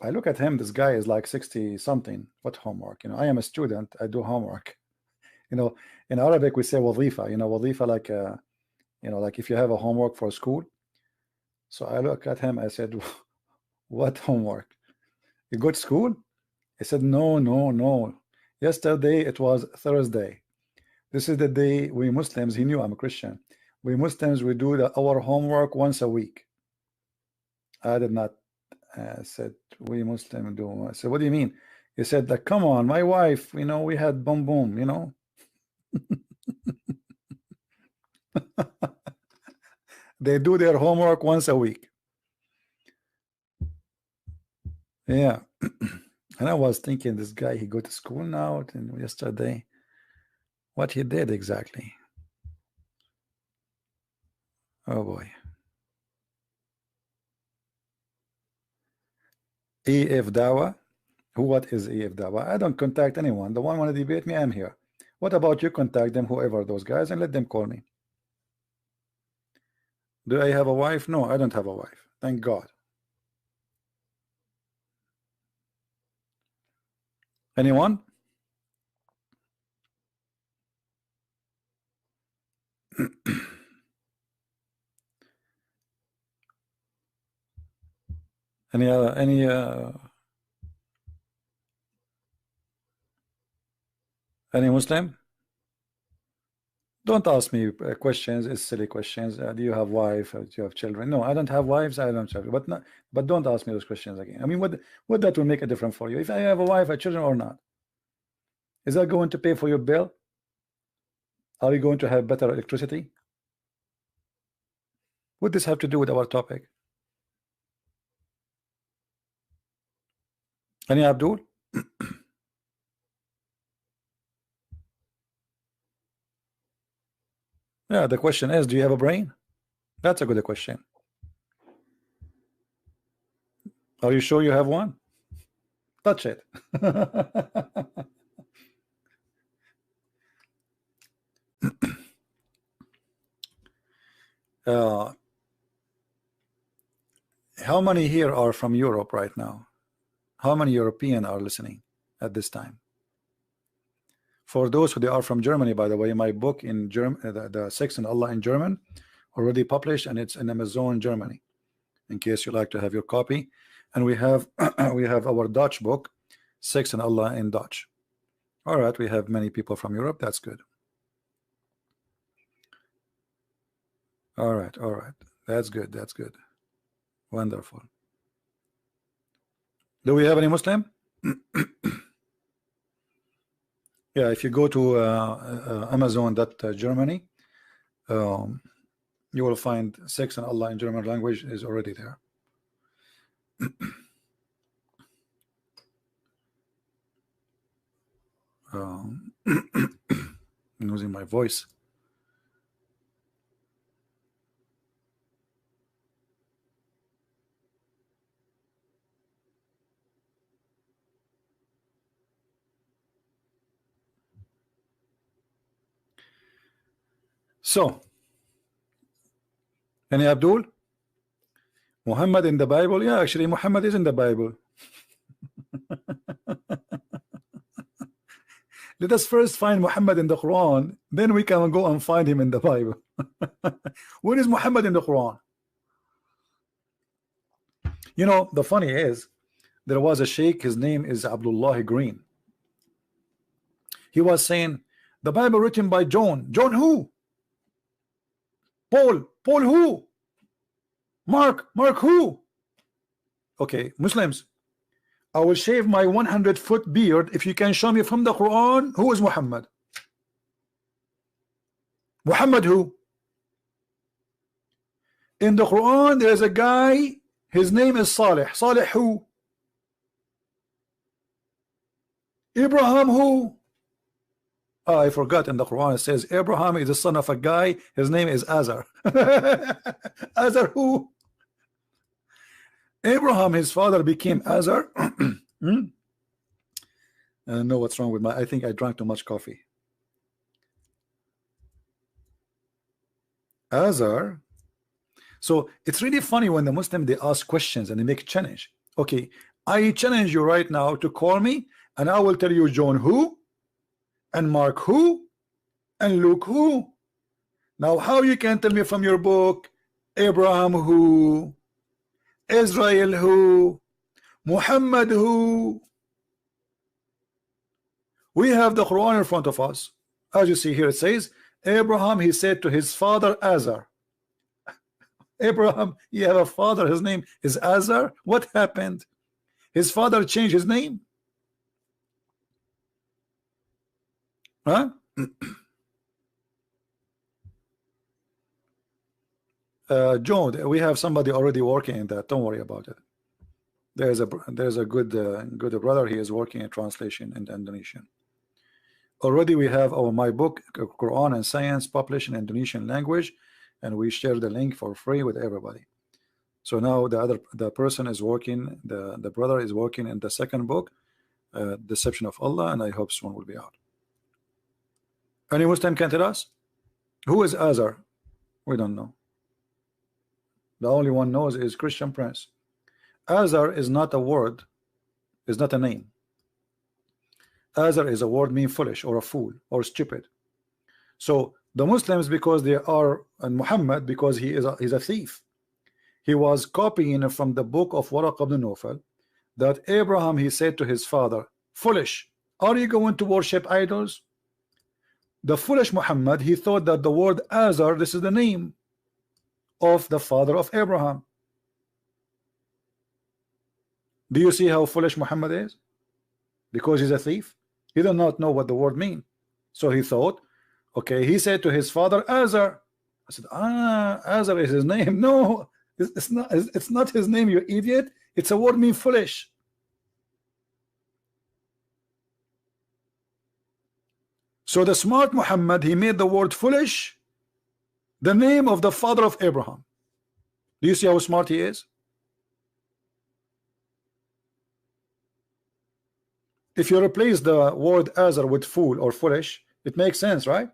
I look at him, this guy is like 60 something. What homework? You know, I am a student, I do homework. You know, in Arabic we say wazifa, you know, wazifa, like you know, like if you have a homework for school. So I look at him, I said, what homework? You go to school? He said, no. Yesterday it was Thursday. This is the day we Muslims, he knew I'm a Christian. We Muslims, we do our homework once a week. I did not. Said, we Muslim do. I said, what do you mean? He said, like, come on, my wife, you know, we had boom boom, you know. They do their homework once a week. Yeah. And I was thinking, this guy, he go to school now, and yesterday, what he did exactly. Oh boy. EF Dawah. What is EF Dawah? I don't contact anyone. The one want to debate me, I'm here. What about you? Contact them, whoever those guys, and let them call me. Do I have a wife? No, I don't have a wife. Thank God. Anyone? Any Muslim? Don't ask me questions. It's silly questions. Do you have wife? Do you have children? No, I don't have wives. I don't have children. But not, but don't ask me those questions again. I mean, what that will make a difference for you? If I have a wife, a children, or not? Is that going to pay for your bill? Are you going to have better electricity? What does this have to do with our topic? Any Abdul? Yeah, the question is, do you have a brain? That's a good question. Are you sure you have one? Touch it. How many here are from Europe right now? How many European are listening at this time? For those who are from Germany, by the way, my book in German, the Sex and Allah in German, already published, and it's in Amazon Germany, in case you like to have your copy. And we have we have our Dutch book, Sex and Allah in Dutch. All right, we have many people from Europe. That's good. All right, that's good. That's good. Wonderful. Do we have any Muslim? Yeah, if you go to Amazon.Germany, you will find Sex and Allah in German language is already there. I'm losing my voice. So, any Abdul? Muhammad in the Bible? Yeah, actually, Muhammad is in the Bible. Let us first find Muhammad in the Quran, then we can go and find him in the Bible. Where is Muhammad in the Quran? You know, the funny is, there was a sheikh, his name is Abdullah Green. He was saying, the Bible written by John. John who? Paul who? Mark who? Okay, Muslims, I will shave my 100-foot beard if you can show me from the Quran who is Muhammad. Muhammad who? In the Quran there is a guy, his name is Salih. Salih who? Abraham who? Oh, I forgot, in the Quran it says Abraham is the son of a guy, his name is Azar. Azar who? Abraham, his father became Azar. I don't know what's wrong with my, I think I drank too much coffee. Azar. So it's really funny when the Muslim, they ask questions and they make challenge. Okay, I challenge you right now to call me and I will tell you John who, and Mark who, and Luke who. Now how you can tell me from your book Abraham who, Israel who, Muhammad who? We have the Quran in front of us. As you see here, it says Abraham, he said to his father Azar. Abraham, you have a father, his name is Azar. What happened? His father changed his name? Huh? John, we have somebody already working in that. Don't worry about it. There's a good brother. He is working in translation in Indonesian. Already we have my book Quran and Science published in Indonesian language, and we share the link for free with everybody. So now the person is working, the brother is working in the second book, Deception of Allah, and I hope soon will be out. Any Muslim can tell us who is Azar? We don't know. The only one knows is Christian Prince. Azar is not a word, is not a name. Azar is a word mean foolish or a fool or stupid. So the Muslims, because they are, and Muhammad, because he's a thief. He was copying from the book of Waraq ibn Nawfal that Abraham, he said to his father, foolish, are you going to worship idols? The foolish Muhammad, he thought that the word Azar, this is the name of the father of Abraham. Do you see how foolish Muhammad is? Because he's a thief. He did not know what the word mean. So he thought, okay, he said to his father Azar. I said, Azar is his name. No, it's not his name, you idiot. It's a word mean foolish. So the smart Muhammad, he made the word foolish the name of the father of Abraham. Do you see how smart he is? If you replace the word Azar with fool or foolish, it makes sense, right?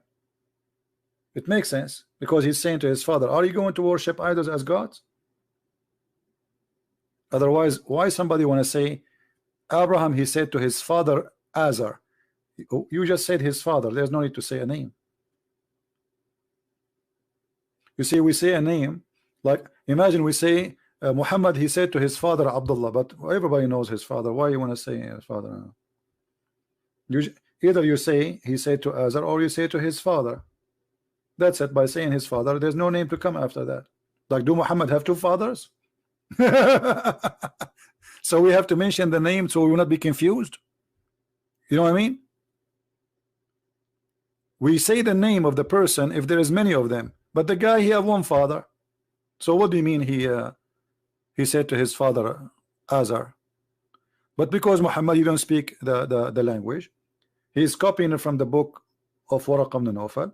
It makes sense, because he's saying to his father, are you going to worship idols as gods? Otherwise, why somebody want to say Abraham, he said to his father Azar? You just said his father. There's no need to say a name. You see, we say a name, like imagine we say Muhammad, he said to his father Abdullah, but everybody knows his father. Why you want to say his father? Either you say he said to Azar, or you say to his father. That's it. By saying his father, there's no name to come after that. Like, do Muhammad have two fathers? So we have to mention the name so we will not be confused. You know what I mean? We say the name of the person if there is many of them, but the guy, he have one father. So what do you mean he said to his father Azar? But because Muhammad, you don't speak the language, he is copying it from the book of Waraq ibn Nawfal,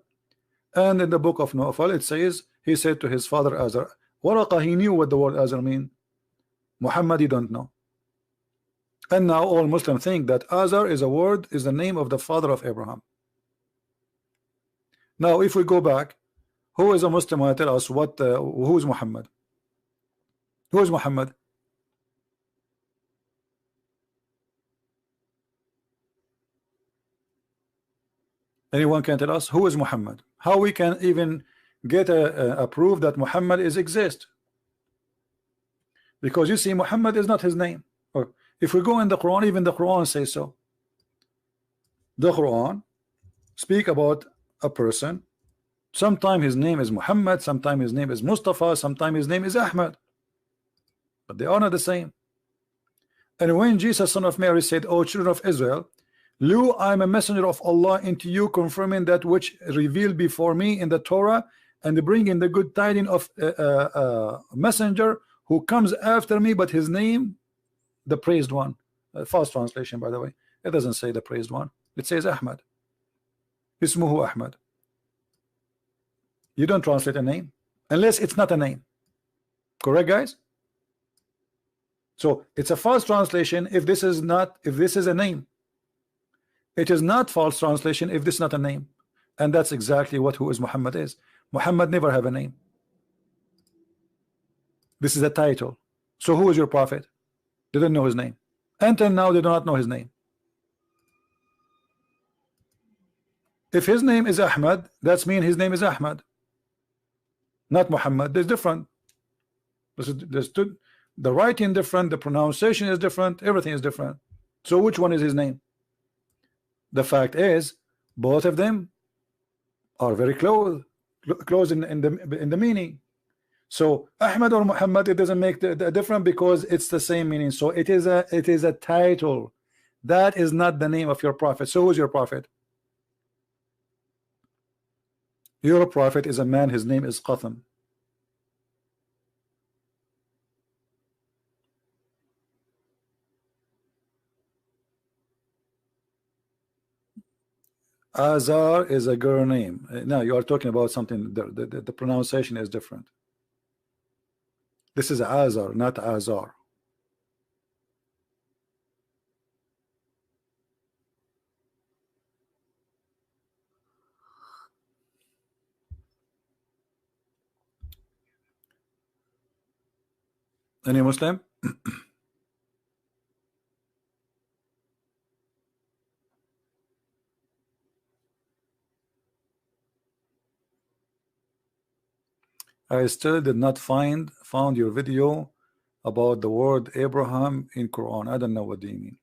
and in the book of Nawfal it says he said to his father Azar. Waraq, he knew what the word Azar mean. Muhammad, he don't know. And now all Muslims think that Azar is the name of the father of Abraham. Now if we go back, who is a Muslim who tell us what who is Muhammad? Who is Muhammad? Anyone can tell us who is Muhammad? How we can even get a proof that Muhammad is exist? Because you see, Muhammad is not his name. Or if we go in the Quran, even the Quran says so. The Quran speak about a person. Sometimes his name is Muhammad, sometimes his name is Mustafa, sometimes his name is Ahmad, but they are not the same. And when Jesus, son of Mary, said, O children of Israel, lo, I am a messenger of Allah into you, confirming that which revealed before me in the Torah, and bringing the good tidings of a messenger who comes after me, but his name, the praised one. False translation, by the way. It doesn't say the praised one. It says Ahmad. Ismuhu Ahmad. You don't translate a name unless it's not a name. Correct, guys? So it's a false translation if this is a name. It is not false translation if this is not a name. And that's exactly what who is Muhammad is. Muhammad never have a name. This is a title. So who is your prophet? They didn't know his name. Until now they do not know his name. If his name is Ahmad, that's mean his name is Ahmad, not Muhammad. There's different. The writing different, the pronunciation is different, everything is different. So which one is his name? The fact is, both of them are very close in the meaning. So Ahmad or Muhammad, it doesn't make the difference because it's the same meaning. So it is a title. That is not the name of your prophet. So who is your prophet? Your prophet is a man, his name is Qatham. Azar is a girl name. Now you are talking about something, the pronunciation is different. This is Azar, not Azar. Any Muslim? I still did not found your video about the word Abraham in Quran. I don't know what do you mean.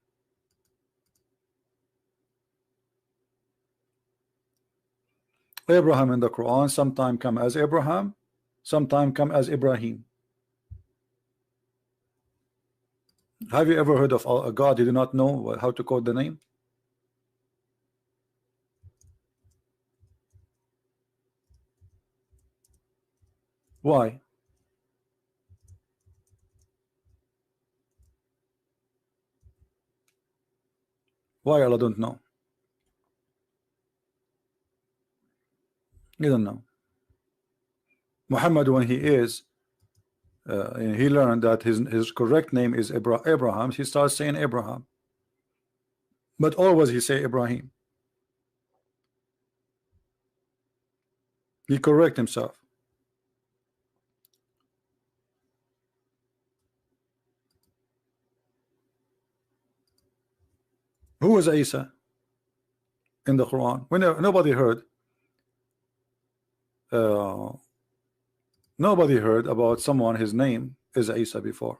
Abraham in the Quran sometime come as Abraham, sometime come as Ibrahim. Have you ever heard of a God you do not know how to code the name? Why? Why Allah don't know? You don't know. Muhammad, when he learned that his correct name is Abraham, he starts saying Abraham, but always he say Ibrahim. He correct himself. Who is Isa in the Quran? Nobody heard. Nobody heard about someone his name is Isa before.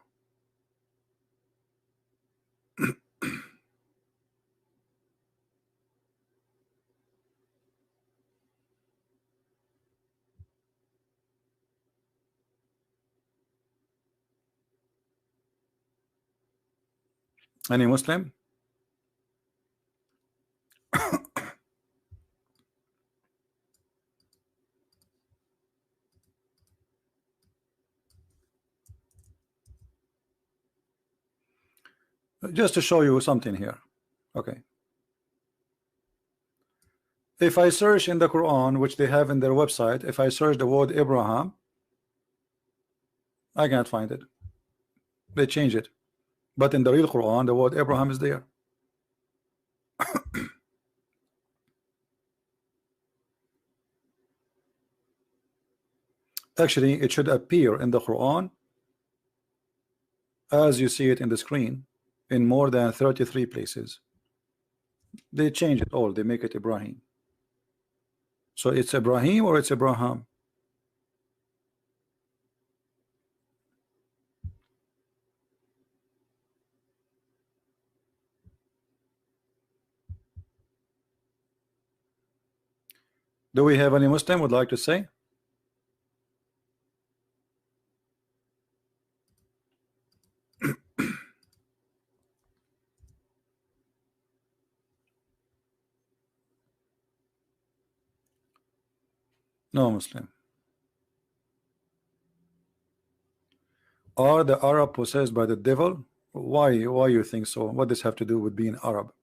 Any Muslim? Just to show you something here. Okay. If I search in the Quran, which they have in their website, if I search the word Abraham, I can't find it. They change it. But in the real Quran, the word Abraham is there. Actually, it should appear in the Quran as you see it in the screen in more than 33 places. They change it all. They make it Ibrahim. So it's Ibrahim or it's Abraham? Do we have any Muslim would like to say? No Muslim. Are the Arab possessed by the devil? Why you think so? What does have to do with being Arab?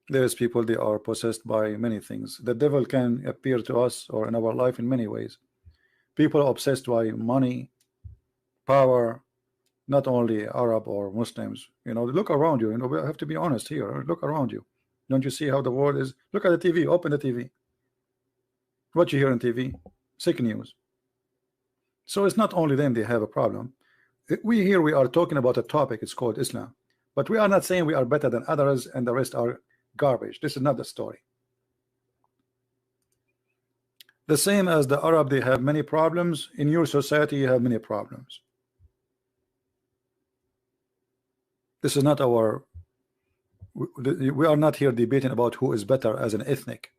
There's people, they are possessed by many things. The devil can appear to us or in our life in many ways. People are obsessed by money, power, not only Arab or Muslims. You know, look around you. You know, we have to be honest here. Look around you. Don't you see how the world is? Look at the TV. Open the TV. What you hear on TV? Sick news. So it's not only them they have a problem. We are talking about a topic. It's called Islam, but we are not saying we are better than others and the rest are garbage. This is not the story. The same as the Arab, they have many problems. In your society, you have many problems. This is not our. We are not here debating about who is better as an ethnic.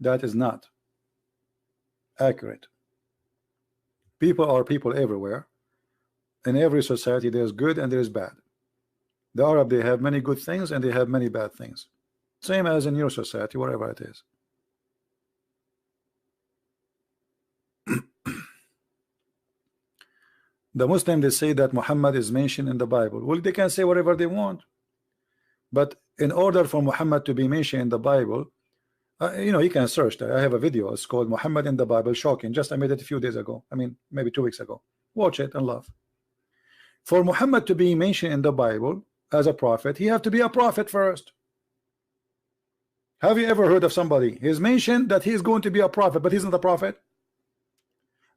That is not accurate. People are people everywhere. In every society, there's good and there's bad. The Arab, they have many good things and they have many bad things. Same as in your society, wherever it is. The Muslim, they say that Muhammad is mentioned in the Bible. Well, they can say whatever they want, but in order for Muhammad to be mentioned in the Bible, you know, you can search that. I have a video. It's called Muhammad in the Bible. Shocking. Just I made it a few days ago. I mean, maybe 2 weeks ago. Watch it and laugh. For Muhammad to be mentioned in the Bible as a prophet, he have to be a prophet first. Have you ever heard of somebody? He's mentioned that he's going to be a prophet, but he's not a prophet.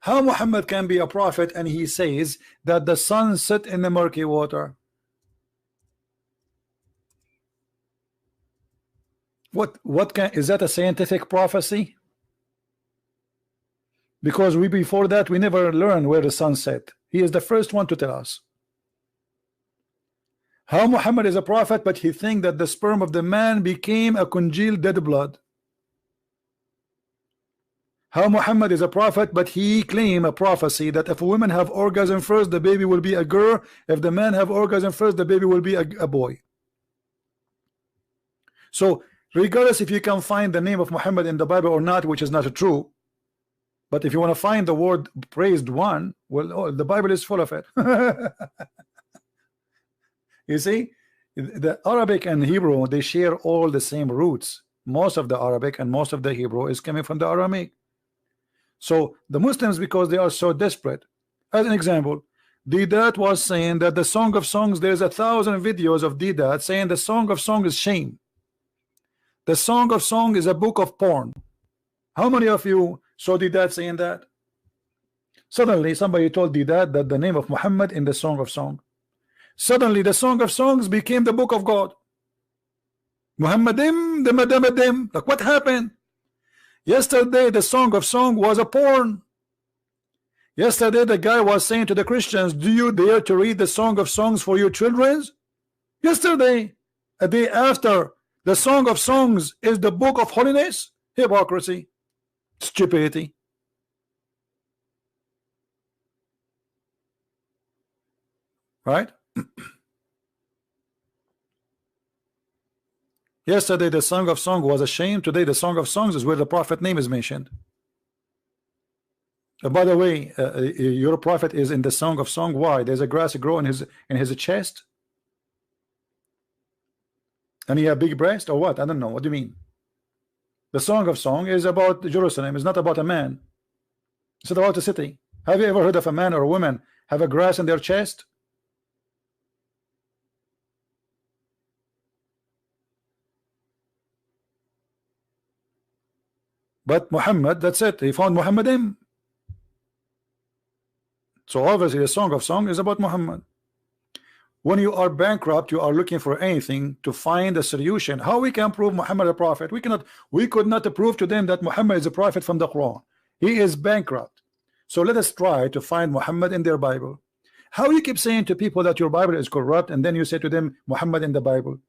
How Muhammad can be a prophet and he says that the sun set in the murky water? Is that a scientific prophecy? Because before that we never learned where the sun set. He is the first one to tell us. How Muhammad is a prophet, but he thinks that the sperm of the man became a congealed dead blood. how Muhammad is a prophet, but he claimed a prophecy that if women have orgasm first, the baby will be a girl. If the men have orgasm first, the baby will be a boy. So regardless if you can find the name of Muhammad in the Bible or not, which is not true, but if you want to find the word praised one, well, oh, the Bible is full of it. You see, the Arabic and Hebrew, they share all the same roots. Most of the Arabic and most of the Hebrew is coming from the Aramaic. So the Muslims, because they are so desperate, as an example, Didat was saying that the Song of Songs, there's 1,000 videos of Didat saying the Song of Songs is shame. The Song of Song is a book of porn. How many of you saw Didat saying that? Suddenly somebody told Didat that the name of Muhammad in the Song of Song. Suddenly the Song of Songs became the book of God. Muhammadim, the Madamadim. Like, what happened? Yesterday the Song of Song was a porn. Yesterday the guy was saying to the Christians, do you dare to read the Song of Songs for your children? Yesterday, a day after, the Song of Songs is the book of holiness. Hypocrisy, stupidity. Right? Yesterday the Song of Song was a shame. Today the Song of Songs is where the prophet name is mentioned. By the way, your prophet is in the Song of Song. Why? There's a grass grow in his chest, and he have big breast or what? I don't know. What do you mean? The Song of Song is about Jerusalem. It's not about a man. It's not about a city. Have you ever heard of a man or a woman have a grass in their chest? But Muhammad, that's it. He found Muhammadim. So obviously the Song of Song is about Muhammad. When you are bankrupt, you are looking for anything to find a solution. How we can prove Muhammad a prophet? We could not prove to them that Muhammad is a prophet from the Quran. He is bankrupt. So let us try to find Muhammad in their Bible. How you keep saying to people that your Bible is corrupt, and then you say to them Muhammad in the Bible?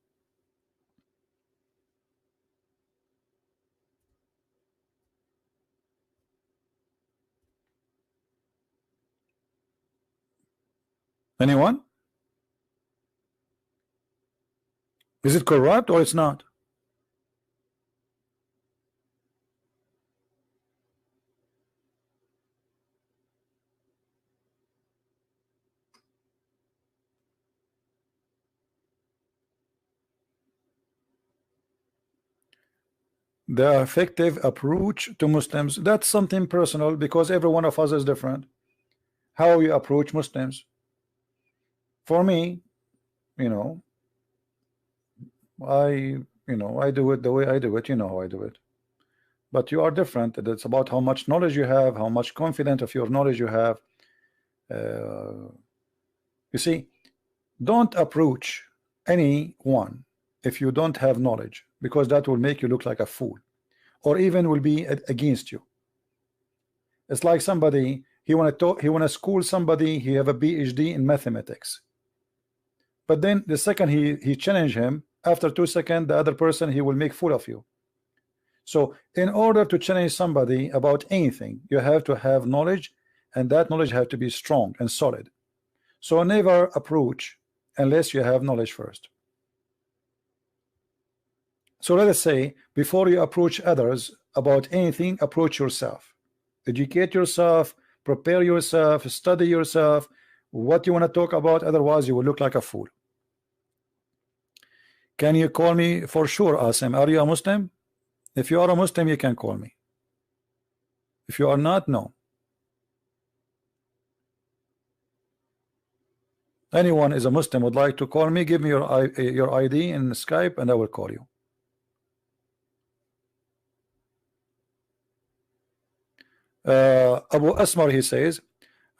Anyone? Is it corrupt or it's not? The effective approach to Muslims, that's something personal, because every one of us is different. How you approach Muslims. For me, you know, I do it the way I do it. You know how I do it. But you are different. It's about how much knowledge you have, how much confidence of your knowledge you have. You see, don't approach anyone if you don't have knowledge, because that will make you look like a fool, or even will be against you. It's like somebody, he want to school somebody, he have a PhD in mathematics, but then the second he challenge him, after 2 seconds the other person, he will make fool of you. So in order to challenge somebody about anything, you have to have knowledge, and that knowledge have to be strong and solid. So never approach unless you have knowledge first. So let us say, before you approach others about anything, approach yourself. Educate yourself, prepare yourself, study yourself, what you want to talk about, otherwise you will look like a fool. Can you call me? For sure, Asim. Are you a Muslim? If you are a Muslim, you can call me. If you are not, no. Anyone is a Muslim would like to call me, give me your ID in Skype and I will call you. Abu Asmar, he says,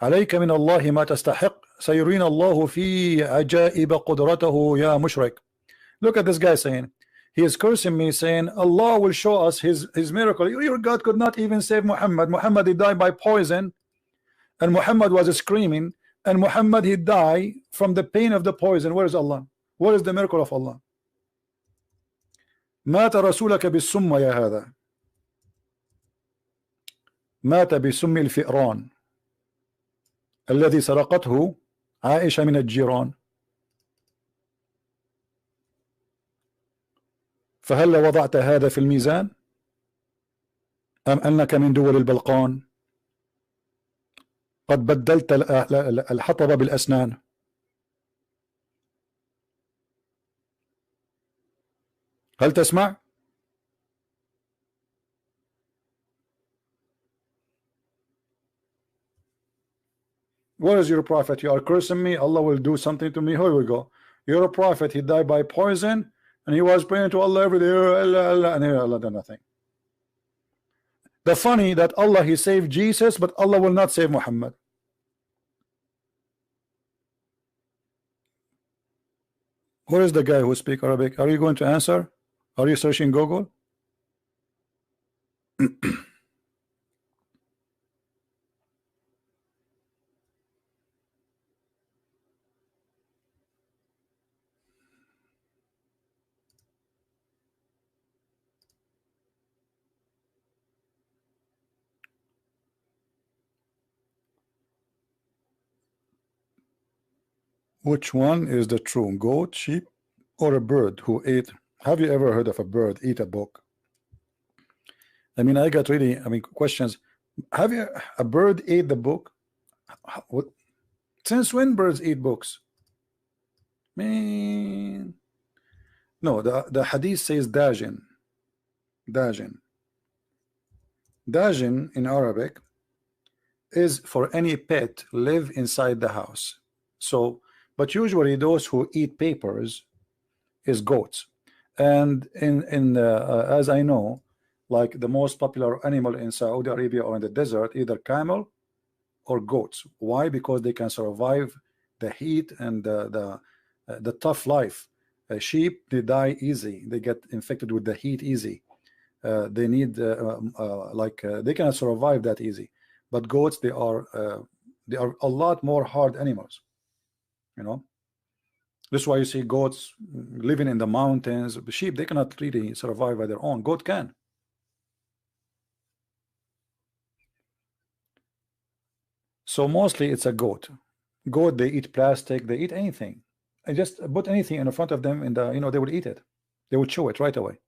عليك من الله ما تستحق سيرين الله في عجائب قدرته يا مشرك. Look at this guy saying, he is cursing me, saying Allah will show us his miracle. Your God could not even save Muhammad. Muhammad, he died by poison, and Muhammad was screaming, and Muhammad, he died from the pain of the poison. Where is Allah? Where is the miracle of Allah? مات رسولك بالسم يا هذا. مات بسم الفئران الذي سرقته عائشة من الجيران، فهل وضعت هذا في الميزان أم أنك من دول البلقان قد بدلت الحطب بالأسنان؟ هل تسمع؟ What is your prophet? You are cursing me. Allah will do something to me. Here we go. You're a prophet. He died by poison, and he was praying to Allah every day. Allah, Allah, and Allah did nothing. The funny that Allah, he saved Jesus, but Allah will not save Muhammad. Who is the guy who speaks Arabic? Are you going to answer? Are you searching Google? Which one is the true goat, sheep, or a bird who ate? Have you ever heard of a bird eat a book? I mean, I got really, questions. Have you, a bird ate the book? What? Since when birds eat books? Man, no. The hadith says dajin. Dajin in Arabic is for any pet live inside the house. So, but usually those who eat papers is goats. And as I know, like the most popular animal in Saudi Arabia or in the desert, either camel or goats. Why? Because they can survive the heat and the tough life. Sheep, they die easy. They get infected with the heat easy. They need they cannot survive that easy. But goats, they are a lot more hard animals. You know, this is why you see goats living in the mountains. Sheep, they cannot really survive by their own. Goat can. So mostly it's a goat. Goat, they eat plastic, they eat anything. I just put anything in front of them and they would eat it. They would chew it right away.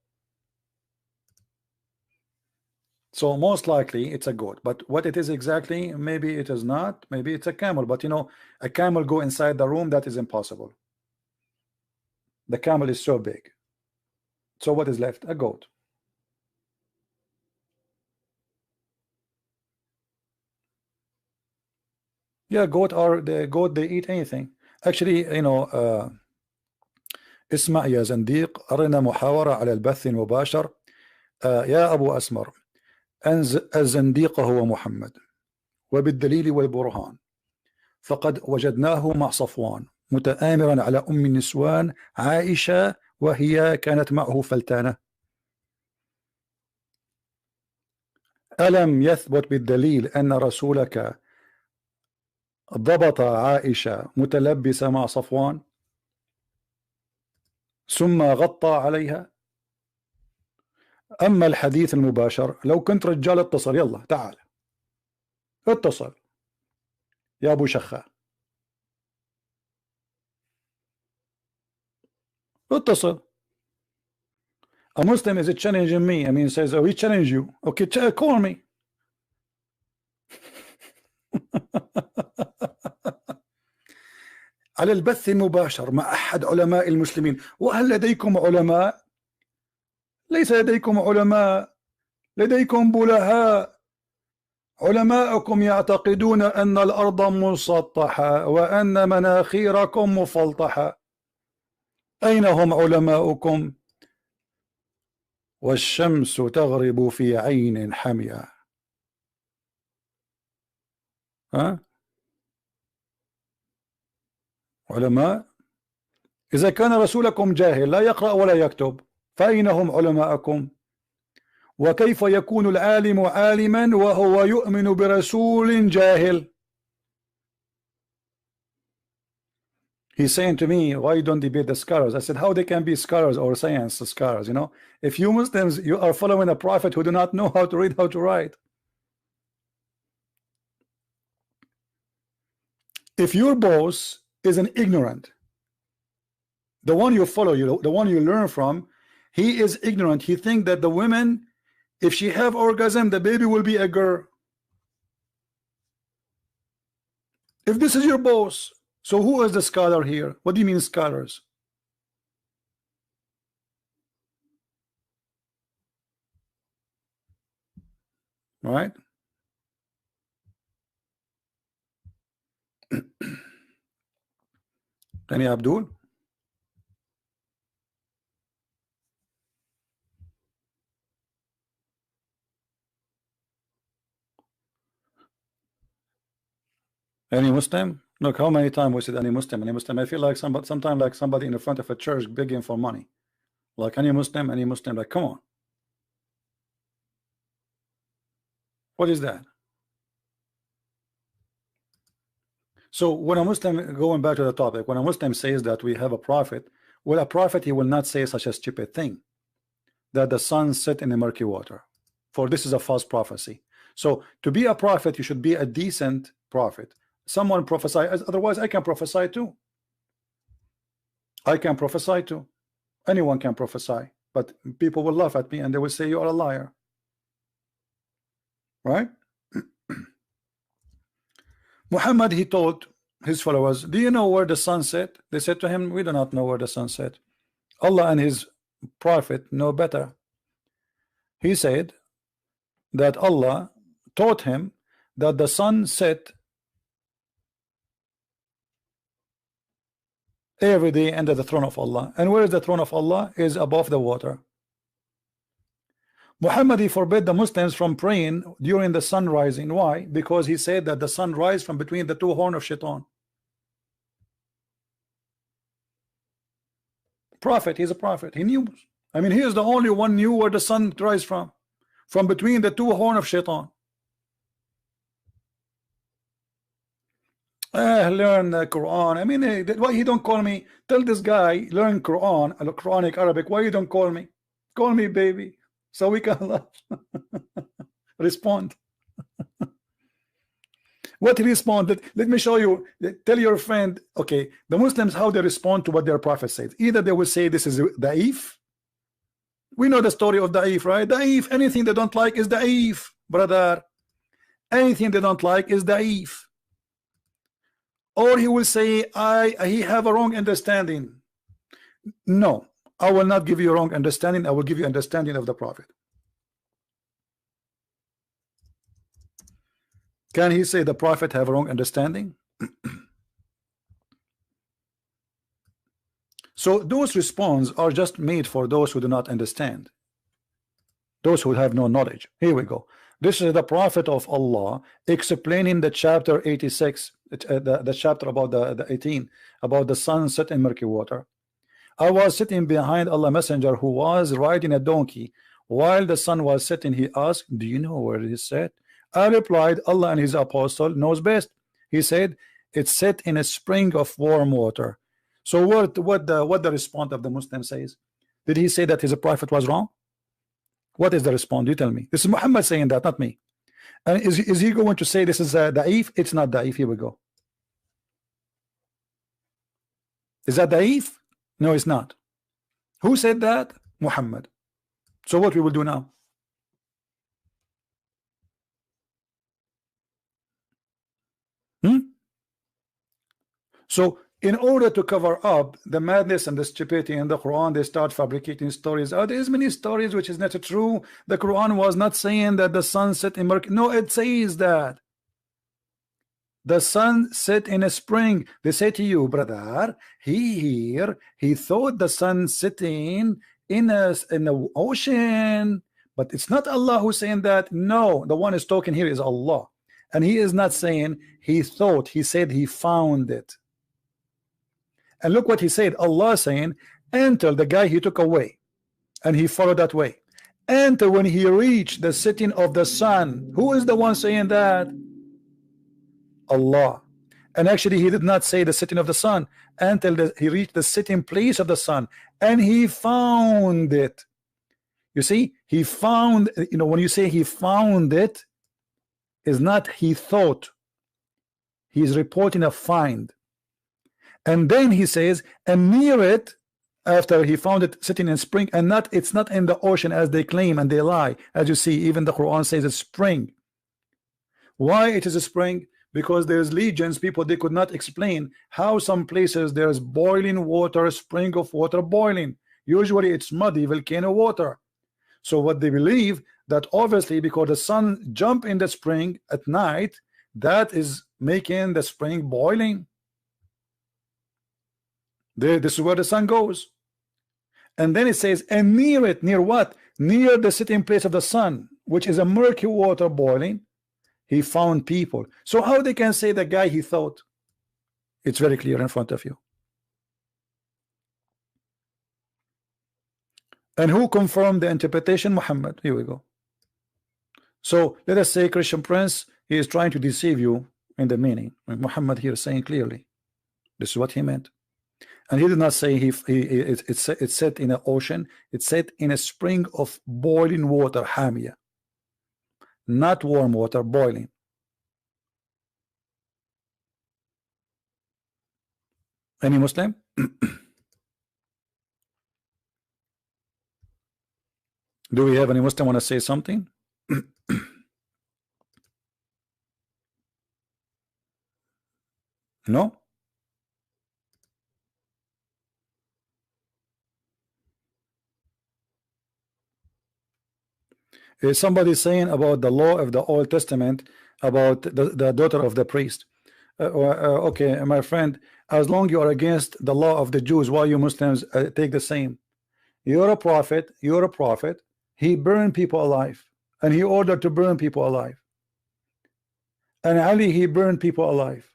So most likely it's a goat, but what it is exactly, maybe it is not, maybe it's a camel. But a camel go inside the room, that is impossible. The camel is so big. So what is left? A goat. Yeah, goat, they eat anything. Actually, اسمع يا زنديق، أرنا محاورة على البث المباشر. يا أبو أسمر، الزنديق هو محمد، وبالدليل والبرهان، فقد وجدناه مع صفوان متآمرا على أم النسوان عائشة، وهي كانت معه فلتانة. ألم يثبت بالدليل أن رسولك ضبط عائشة متلبسة مع صفوان ثم غطى عليها؟ أما الحديث المباشر، لو كنت رجال اتصل، يلا تعال اتصل يا أبو شخة، اتصل. A Muslim is challenging me. I mean, says, oh, we challenge you. Okay, call me. على البث المباشر مع أحد علماء المسلمين. وهل لديكم علماء؟ ليس لديكم علماء، لديكم بلهاء. علماءكم يعتقدون أن الأرض مسطحة وأن مناخيركم مفلطحة. أين هم علماؤكم؟ والشمس تغرب في عين حمية. ها؟ علماء؟ إذا كان رسولكم جاهل لا يقرأ ولا يكتب، فأين هم علماءكم؟ وكيف يكون العالم عالما وهو يؤمن برسول جاهل؟ He's saying to me, why don't they be the scholars? I said, how they can be scholars or science scholars? If you Muslims, you are following a prophet who do not know how to read, how to write. If your boss is an ignorant, the one you follow, the one you learn from, he is ignorant. He think that the women, if she have orgasm, the baby will be a girl. If this is your boss, so who is the scholar here? What do you mean scholars? Right? Any Abdul? Any Muslim? Look, how many times we said any Muslim, any Muslim. I feel like sometimes like somebody in the front of a church begging for money. Like any Muslim, like come on. What is that? So when a Muslim, going back to the topic, when a Muslim says that we have a prophet, well, a prophet, he will not say such a stupid thing, that the sun set in the murky water, for this is a false prophecy. So to be a prophet, you should be a decent prophet. Someone prophesy, otherwise I can prophesy too. I can prophesy too. Anyone can prophesy, but people will laugh at me and they will say you are a liar. Right? Muhammad, he told his followers, do you know where the sun set? They said to him, we do not know where the sun set. Allah and his prophet know better. He said that Allah taught him that the sun set every day under the throne of Allah. And where is the throne of Allah? Is above the water. Muhammad, he forbid the Muslims from praying during the sun rising. Why? Because he said that the sun rises from between the two horns of Shaitan. Prophet, he's a prophet. He knew. I mean, he is the only one knew where the sun rises from between the two horns of Shaitan. Learn the Quran. I mean, why he don't call me? Tell this guy, learn Quran, Quranic Arabic. Why you don't call me? Call me, baby, so we can respond. What he responded, let me show you. Tell your friend, okay, the Muslims, how they respond to what their prophet says. Either they will say this is da'if. We know the story of da'if, right? Da'if, anything they don't like is da'if, brother. Anything they don't like is da'if. Or he will say, he have a wrong understanding. No, I will not give you a wrong understanding. I will give you understanding of the prophet. Can he say the prophet have a wrong understanding? So those responses are just made for those who do not understand, those who have no knowledge. Here we go. This is the prophet of Allah explaining the chapter 86, the chapter about the 18, about the sun set in murky water. I was sitting behind Allah messenger who was riding a donkey while the sun was setting. He asked, do you know where it is set? I replied, Allah and his apostle knows best. He said, it's set in a spring of warm water. So what the response of the Muslim says? Did he say that his prophet was wrong? What is the response? You tell me. This is Muhammad saying that, not me. And is he going to say this is da'if? It's not da'if. Here we go. Is that da'if? No, it's not. Who said that? Muhammad. So what we will do now? So in order to cover up the madness and the stupidity in the Quran, they start fabricating stories. Oh, there's many stories which is not true. The Quran was not saying that the sun set in murky. No, it says that the sun set in a spring. They say to you, brother, he thought the sun sitting in the ocean, but it's not Allah who's saying that. No, the one is talking here is Allah, and he is not saying he thought. He said he found it. And look what he said. Allah saying, until the guy he took away, and he followed that way, until when he reached the setting of the sun. Who is the one saying that? Allah. And actually he did not say the setting of the sun until he reached the sitting place of the sun, and he found it. You see, he found, when you say he found it, is not he thought. He's reporting a find. And then he says, and near it, after he found it sitting in spring, and it's not in the ocean as they claim and they lie. As you see, even the Quran says it's spring. Why it is a spring? Because there's legions, people, they could not explain how some places there's boiling water, spring of water boiling. Usually it's muddy volcano water. So what they believe, that obviously because the sun jump in the spring at night, that is making the spring boiling. This is where the sun goes. And then it says, and near it, near what? Near the sitting place of the sun, which is a murky water boiling, he found people. So how they can say the guy he thought? It's very clear in front of you. And who confirmed the interpretation? Muhammad. Here we go. So let us say Christian Prince, he is trying to deceive you in the meaning. Muhammad here is saying clearly, this is what he meant. And he did not say it's set in an ocean. It's set in a spring of boiling water, hamia, not warm water, boiling. Any Muslim? Do we have any Muslim want to say something? No? Is somebody saying about the law of the Old Testament about the daughter of the priest? Okay, my friend, as long you are against the law of the Jews, why you Muslims take the same? You're a prophet, he burned people alive, and he ordered to burn people alive. And Ali, he burned people alive,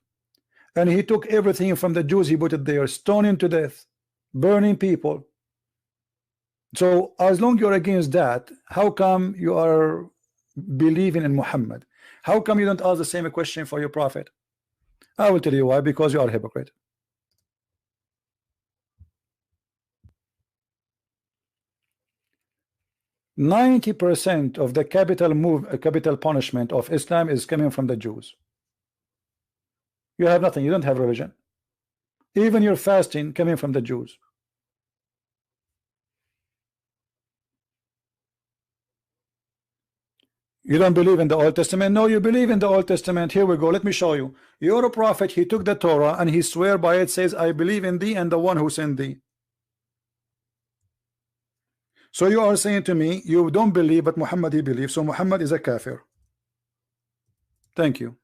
and he took everything from the Jews, he put it there, stoning to death, burning people. So as long you're against that, how come you are believing in Muhammad? How come you don't ask the same question for your prophet? I will tell you why, because you are a hypocrite. %90 of the capital punishment of Islam is coming from the Jews. You have nothing, you don't have religion. Even your fasting coming from the Jews. You don't believe in the Old Testament? No, you believe in the Old Testament. Here we go. Let me show you. You're a prophet. He took the Torah and he swear by it, says, I believe in thee and the one who sent thee. So you are saying to me, you don't believe, but Muhammad he believes. So Muhammad is a kafir. Thank you.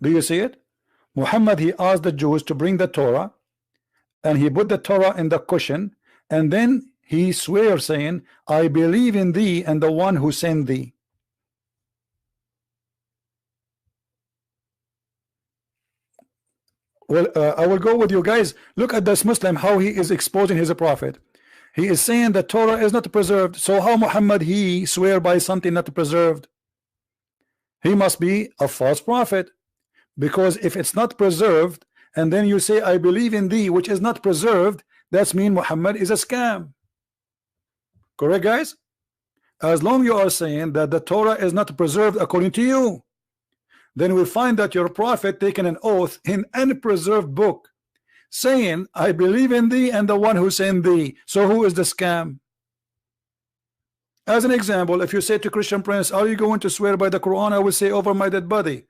Do you see it? Muhammad, he asked the Jews to bring the Torah, and he put the Torah in the cushion, and then he swears saying, I believe in thee and the one who sent thee. Well, I will go with you guys. Look at this Muslim, how he is exposing his prophet. He is saying the Torah is not preserved. So how Muhammad he swear by something not preserved? He must be a false prophet, because if it's not preserved, and then you say I believe in thee, which is not preserved, that's mean Muhammad is a scam. Correct, guys? As long you are saying that the Torah is not preserved according to you, then we find that your prophet taken an oath in unpreserved book saying I believe in thee and the one who sent thee. So who is the scam? As an example, if you say to Christian Prince, are you going to swear by the Quran? I will say, over my dead body,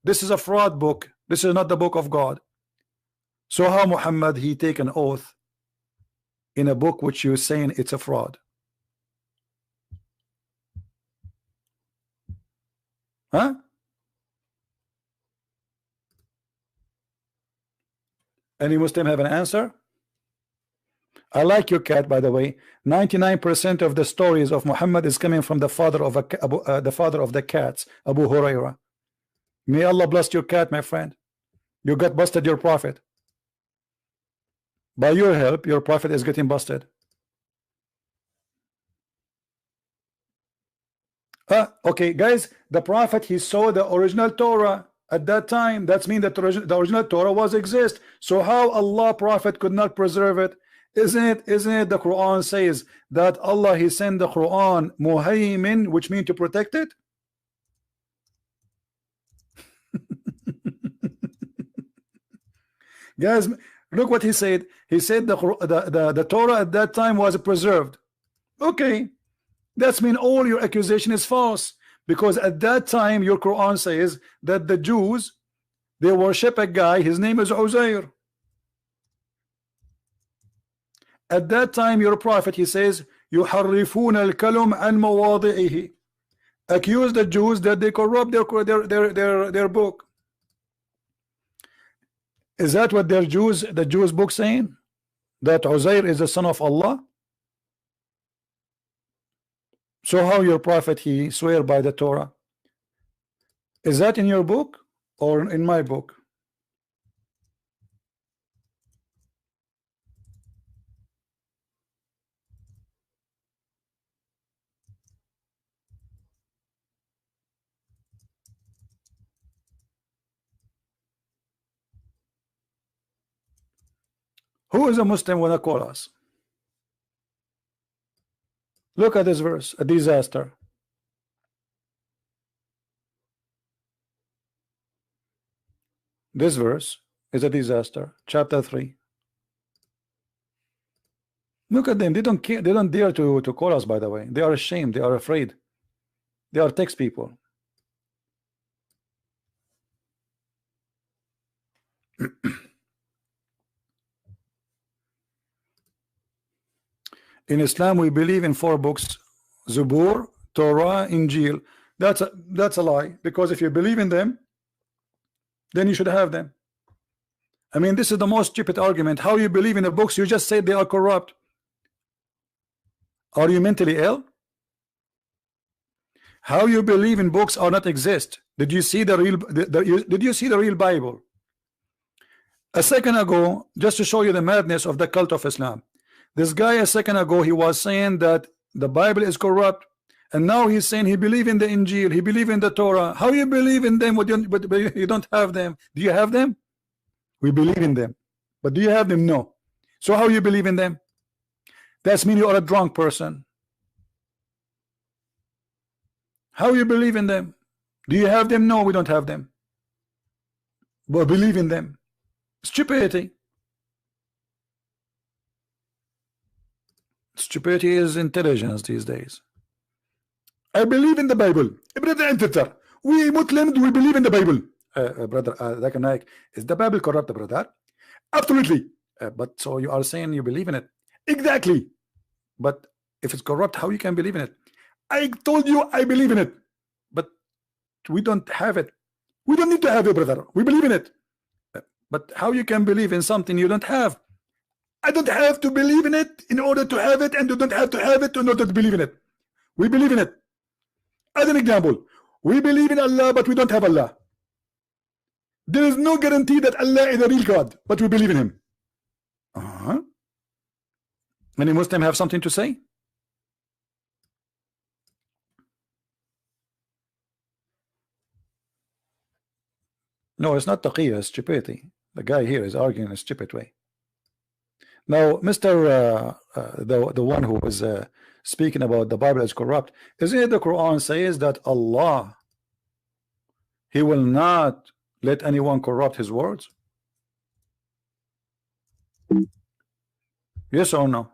this is a fraud book, this is not the book of God. So how Muhammad he take an oath in a book which you're saying it's a fraud? Huh? Any Muslim have an answer? I like your cat, by the way. 99% of the stories of Muhammad is coming from the father of the father of the cats, Abu Huraira. May Allah bless your cat, my friend. You got busted your prophet. By your help, your prophet is getting busted. Okay, guys, the prophet he saw the original Torah at that time. That's mean that the original Torah was exist. So how Allah prophet could not preserve it? Isn't it the Quran says that Allah he sent the Quran muhaymin, which means to protect it? Guys, look what he said. He said the Torah at that time was preserved. Okay, that's mean all your accusation is false, because at that time your Quran says that the Jews, they worship a guy, his name is Uzair. At that time your prophet, he says يحرفون الكلم عن مواضعه, accuse the Jews that they corrupt their book. Is that what the Jews book saying, that Uzair is the son of Allah? So how your prophet he swear by the Torah? Is that in your book or in my book? Who is a Muslim when I call us? Look at this verse, a disaster. This verse is a disaster. Chapter 3. Look at them. They don't care. They don't dare to call us, by the way. They are ashamed. They are afraid. They are text people. In Islam, we believe in 4 books: Zabur, Torah, Injil. That's a lie, because if you believe in them, then you should have them. I mean, this is the most stupid argument. How you believe in the books? You just said they are corrupt. Are you mentally ill? How you believe in books are not exist? Did you see the real? Did you see the real Bible? A second ago, just to show you the madness of the cult of Islam, this guy a second ago he was saying that the Bible is corrupt, and now he's saying he believe in the Injil, he believe in the Torah. How you believe in them but you don't have them? Do you have them? We believe in them, but do you have them? No. So how you believe in them? That's mean you are a drunk person. How you believe in them? Do you have them? No, we don't have them, but believe in them. Stupidity. Stupidity is intelligence these days. I believe in the Bible. Brother, we Muslims, we believe in the Bible. Brother Zakir Naik, is the Bible corrupt, brother? Absolutely. But so you are saying you believe in it? Exactly. But if it's corrupt, how you can believe in it? I told you I believe in it, but we don't have it. We don't need to have it, brother. We believe in it. But how you can believe in something you don't have? I don't have to believe in it in order to have it, and you don't have to have it in order to believe in it. We believe in it. As an example, we believe in Allah, but we don't have Allah. There is no guarantee that Allah is a real God, but we believe in him. Any Muslim have something to say? No, it's not taqiyya, it's stupidity. The guy here is arguing in a stupid way. Now, Mr. The one who was speaking about the Bible is corrupt, isn't it the Quran says that Allah, he will not let anyone corrupt his words? Yes or no?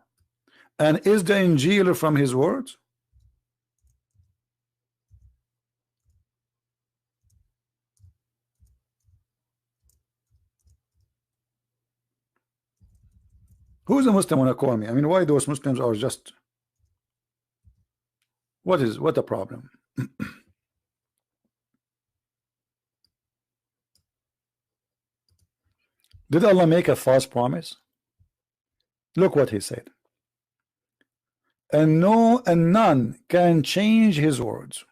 And is the Injil from his words? Who's a Muslim wanna call me? I mean, why those Muslims are just, what the problem? Did Allah make a false promise? Look what he said. And none can change his words.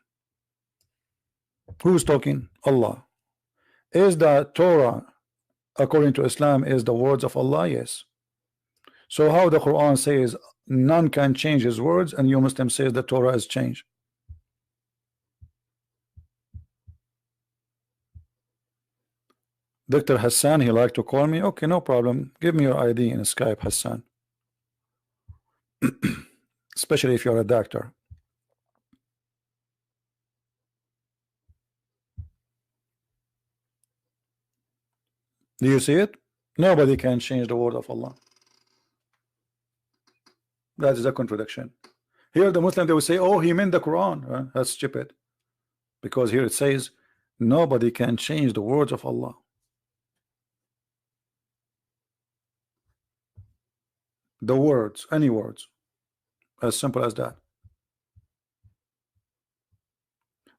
Who's talking? Allah. Is the Torah, according to Islam, is the words of Allah? Yes. So how the Quran says none can change his words, and you Muslim says the Torah is changed? Dr. Hassan, he like to call me. Okay, no problem. Give me your ID in Skype, Hassan. especially if you're a doctor. Do you see it? Nobody can change the word of Allah. That is a contradiction. Here the Muslim, they will say, oh, he meant the Quran. That's stupid, because here it says nobody can change the words of Allah. The words, any words, as simple as that.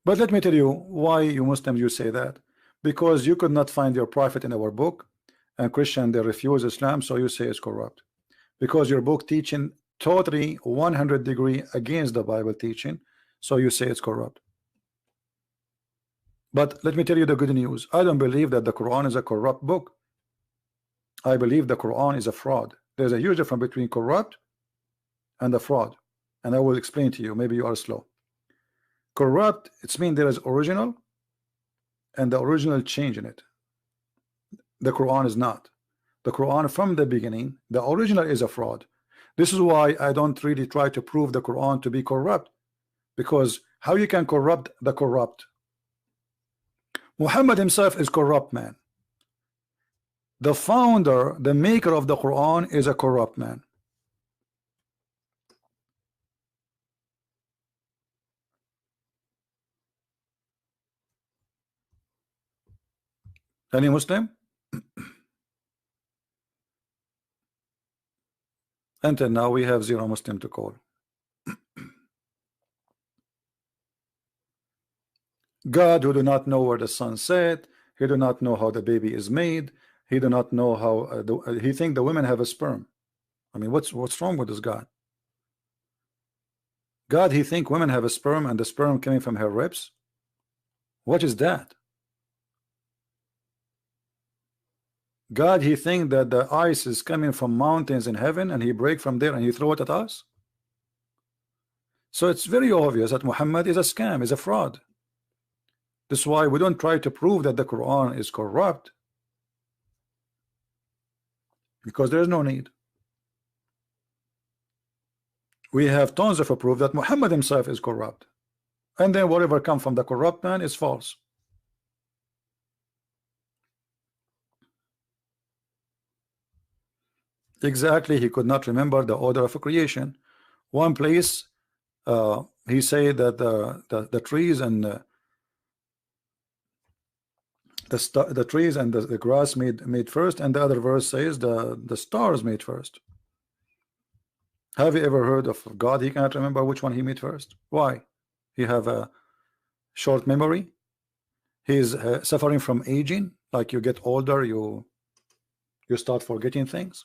But let me tell you why you Muslims you say that. Because you could not find your prophet in our book, and Christian they refuse Islam, so you say it's corrupt. Because your book teaching totally 100-degree against the Bible teaching, so you say it's corrupt. But let me tell you the good news. I don't believe that the Quran is a corrupt book. I believe the Quran is a fraud. There's a huge difference between corrupt and a fraud, and I will explain to you. Maybe you are slow. Corrupt, it's mean there is original, and the original change in it. The Quran is not. The Quran from the beginning, the original is a fraud. This is why I don't really try to prove the Quran to be corrupt, because how you can corrupt the corrupt? Muhammad himself is corrupt man. The founder, the maker of the Quran is a corrupt man. Any Muslim? Until now we have 0 Muslim to call. God who do not know where the sun set, he do not know how the baby is made, he do not know how he think the women have a sperm. I mean, what's wrong with this God? God, he think women have a sperm and the sperm coming from her ribs? What is that? God, he think that the ice is coming from mountains in heaven and he break from there and he throw it at us? So it's very obvious that Muhammad is a scam, is a fraud. This is why we don't try to prove that the Quran is corrupt, because there is no need. We have tons of proof that Muhammad himself is corrupt, and then whatever comes from the corrupt man is false. Exactly, he could not remember the order of creation. One place he said that the trees and the trees and the grass made first, and the other verse says the stars made first. Have you ever heard of God? He cannot remember which one he made first. Why? He have a short memory. He is suffering from aging. Like you get older, you start forgetting things.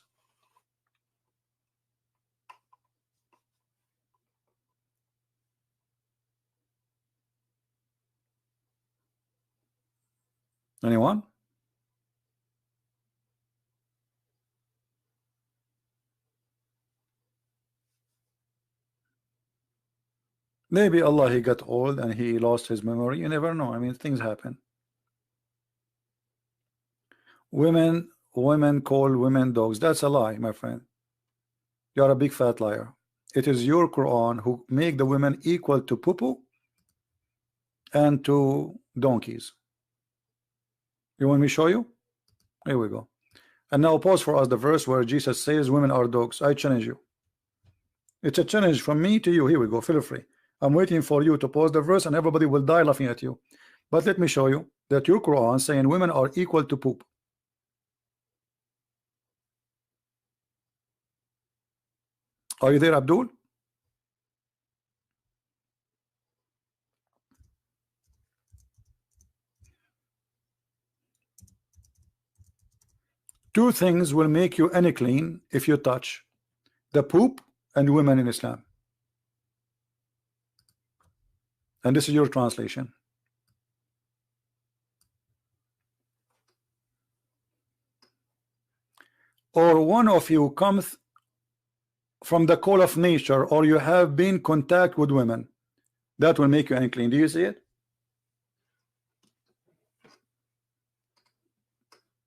Anyone? Maybe Allah, he got old and he lost his memory. You never know. I mean, things happen. Women call women dogs. That's a lie, my friend. You are a big fat liar. It is your Quran who make the women equal to poo-poo and to donkeys. You want me to show you? Here we go. And now pause for us the verse where Jesus says women are dogs. I challenge you. It's a challenge from me to you. Here we go. Feel free. I'm waiting for you to pause the verse and everybody will die laughing at you. But let me show you that your Quran saying women are equal to poop. Are you there, Abdul? Two things will make you unclean if you touch: the poop and women in Islam. And this is your translation. Or one of you comes from the call of nature, or you have been in contact with women, that will make you unclean. Do you see it?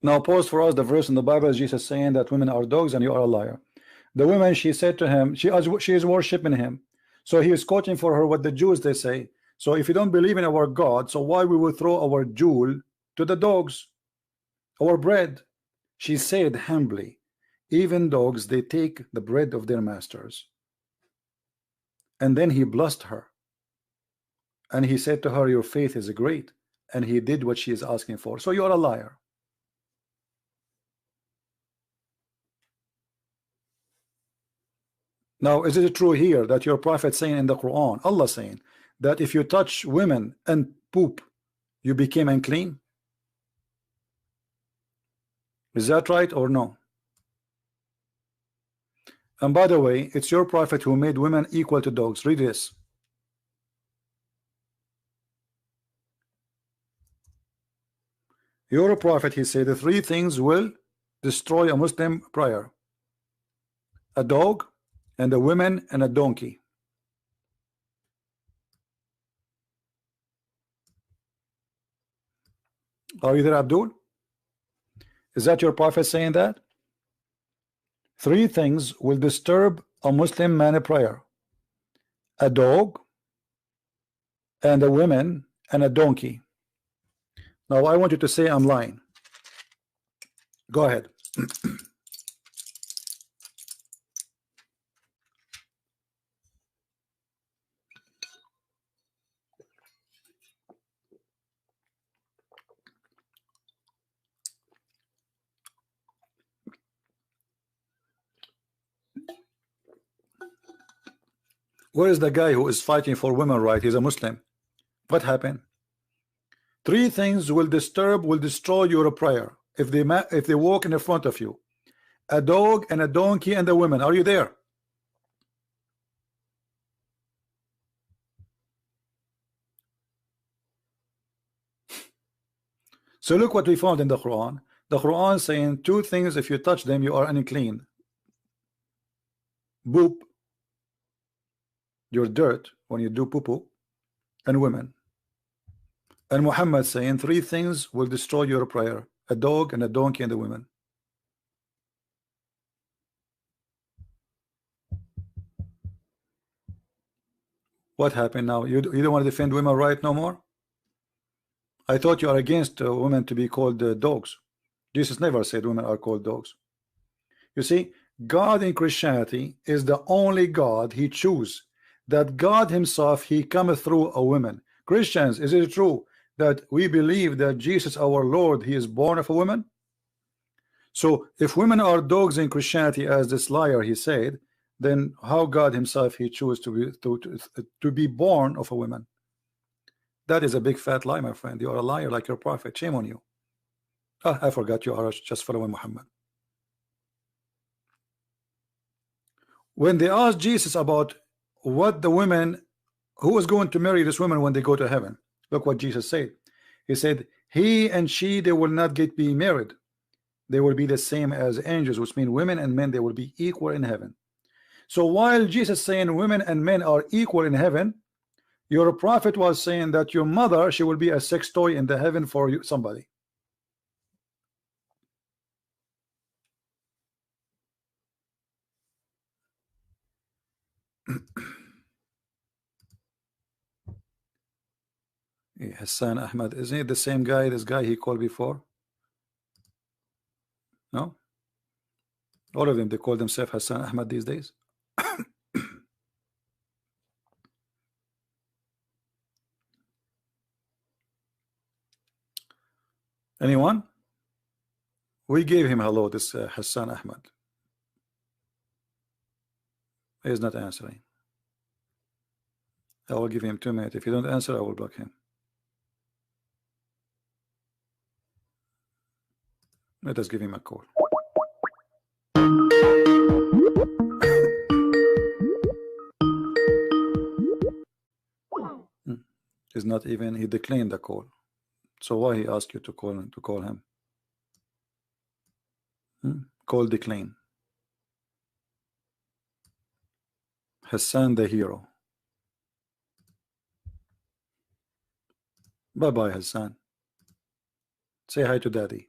Now pause for us the verse in the Bible, Jesus saying that women are dogs and you are a liar. The woman, she said to him, she is worshiping him. So he is quoting for her what the Jews they say. So if you don't believe in our God, so why we will throw our jewel to the dogs, our bread? She said humbly, even dogs, they take the bread of their masters. And then he blessed her. And he said to her, your faith is great. And he did what she is asking for. So you are a liar. Now, is it true here that your prophet saying in the Quran, Allah saying, that if you touch women and poop, you became unclean? Is that right or no? And by the way, it's your prophet who made women equal to dogs. Read this. Your prophet, he said, the three things will destroy a Muslim prayer: a dog, and a woman, and a donkey. Are you there, Abdul? Is that your prophet saying that? Three things will disturb a Muslim man prayer: a dog, and a woman, and a donkey. Now I want you to say I'm lying. Go ahead. Where is the guy who is fighting for women rights? He's a Muslim. What happened? Three things will destroy your prayer if they walk in the front of you: a dog, and a donkey, and a woman. Are you there? So look what we found in the Quran. The Quran saying two things: if you touch them, you are unclean. Boop, your dirt when you do poo-poo, and women. And Muhammad saying three things will destroy your prayer: a dog, and a donkey, and a woman. What happened now? You don't want to defend women right no more? I thought you are against women to be called dogs. Jesus never said women are called dogs. You see, God in Christianity is the only God he choose. That God himself, he cometh through a woman. Christians, is it true that we believe that Jesus our Lord, he is born of a woman? So if women are dogs in Christianity, as this liar he said, then how God himself he chose to be born of a woman? That is a big fat lie, my friend. You are a liar like your prophet. Shame on you. Ah, I forgot you are just following Muhammad. When they asked Jesus about what the women, who was going to marry this woman when they go to heaven, look what Jesus said. He said, he and she, they will not be married. They will be the same as angels, which means women and men, they will be equal in heaven. So while Jesus saying women and men are equal in heaven, your prophet was saying that your mother, she will be a sex toy in the heaven for you, somebody. Hassan Ahmad, isn't it the same guy, this guy he called before? No? All of them, they call themselves Hassan Ahmad these days. Anyone? We gave him hello, this Hassan Ahmad. He is not answering. I will give him 2 minutes. If you don't answer, I will block him. Let us give him a call. He's not even, he declined the call. So why he asked you to call him? Call decline. Hassan the hero. Bye bye, Hassan. Say hi to daddy.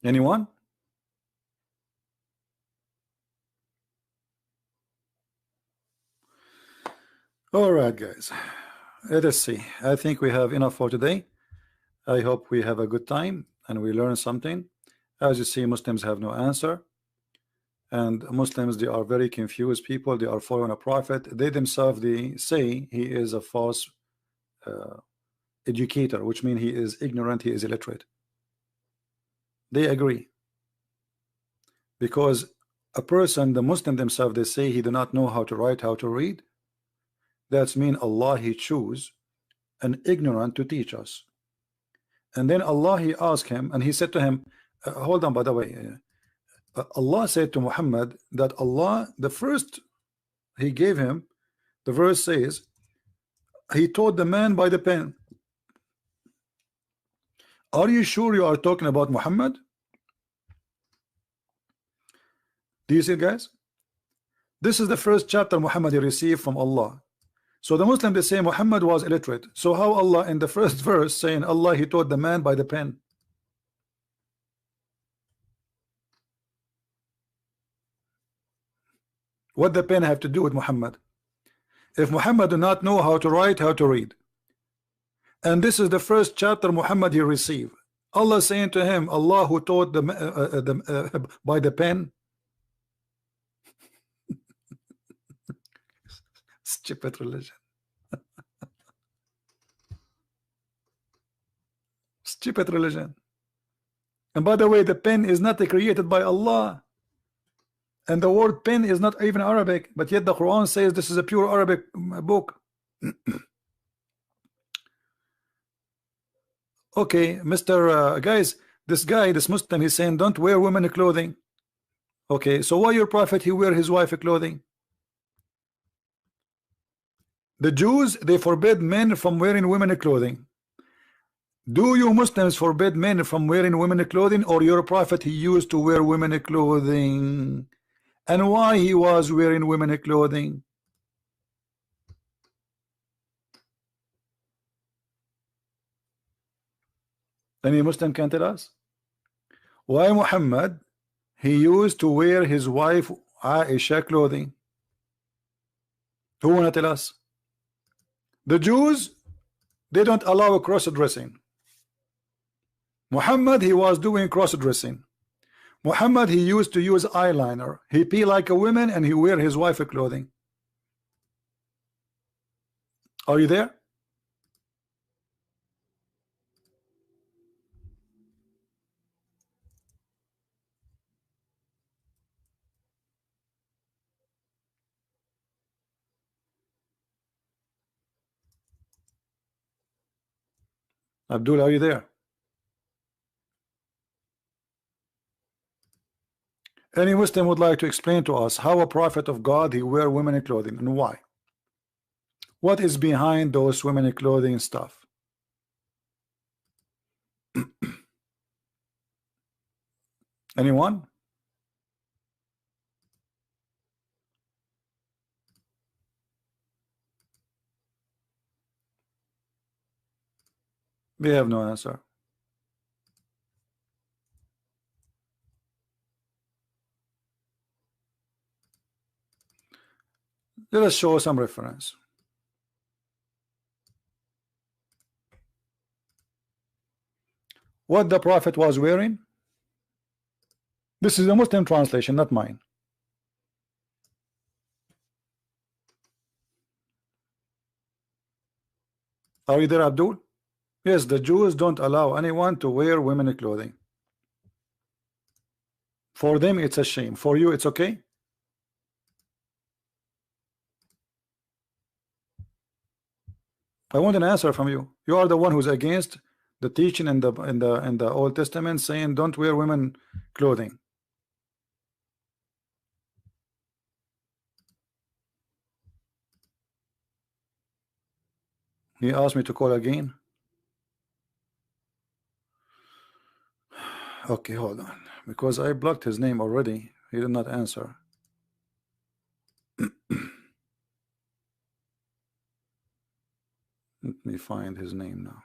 Anyone? All right, guys. Let us see. I think we have enough for today. I hope we have a good time and we learn something. As you see, Muslims have no answer. And Muslims, they are very confused people. They are following a prophet. They themselves, they say he is a false educator, which means he is ignorant, he is illiterate. They agree. Because a person, the Muslim themselves, they say he do not know how to write, how to read. That's mean Allah, he choose an ignorant to teach us. And then Allah, he asked him, and he said to him, hold on, by the way, Allah said to Muhammad that Allah, the first he gave him, the verse says, he taught the man by the pen. Are you sure you are talking about Muhammad? Do you see, guys? This is the first chapter Muhammad received from Allah. So the Muslim, they say Muhammad was illiterate. So how Allah in the first verse saying Allah, he taught the man by the pen? What the pen have to do with Muhammad? If Muhammad do not know how to write, how to read, and this is the first chapter Muhammad he received, Allah saying to him, Allah who taught by the pen. Stupid religion. Stupid religion. And by the way, the pen is not created by Allah, and the word pen is not even Arabic, but yet the Quran says this is a pure Arabic book. Okay, Mr. Guys, this guy, this Muslim, he's saying don't wear women clothing. Okay, so why your prophet he wear his wife clothing? The Jews, they forbid men from wearing women clothing. Do you Muslims forbid men from wearing women clothing, or your prophet he used to wear women clothing? And why he was wearing women clothing? Any Muslim can tell us why Muhammad he used to wear his wife Aisha clothing? Who wanna tell us? The Jews, they don't allow cross-dressing. Muhammad he was doing cross-dressing. Muhammad he used to use eyeliner. He be like a woman and he wear his wife clothing. Are you there? Abdul, are you there? Any Muslim would like to explain to us how a prophet of God he wear women clothing and why? What is behind those women clothing stuff? Anyone? We have no answer. Let us show some reference. What the prophet was wearing? This is a Muslim translation, not mine. Are you there, Abdul? Yes, the Jews don't allow anyone to wear women clothing. For them, it's a shame. For you, it's okay. I want an answer from you. You are the one who's against the teaching in the Old Testament saying don't wear women clothing. He asked me to call again. Okay, hold on, because I blocked his name already. He did not answer. Let me find his name now.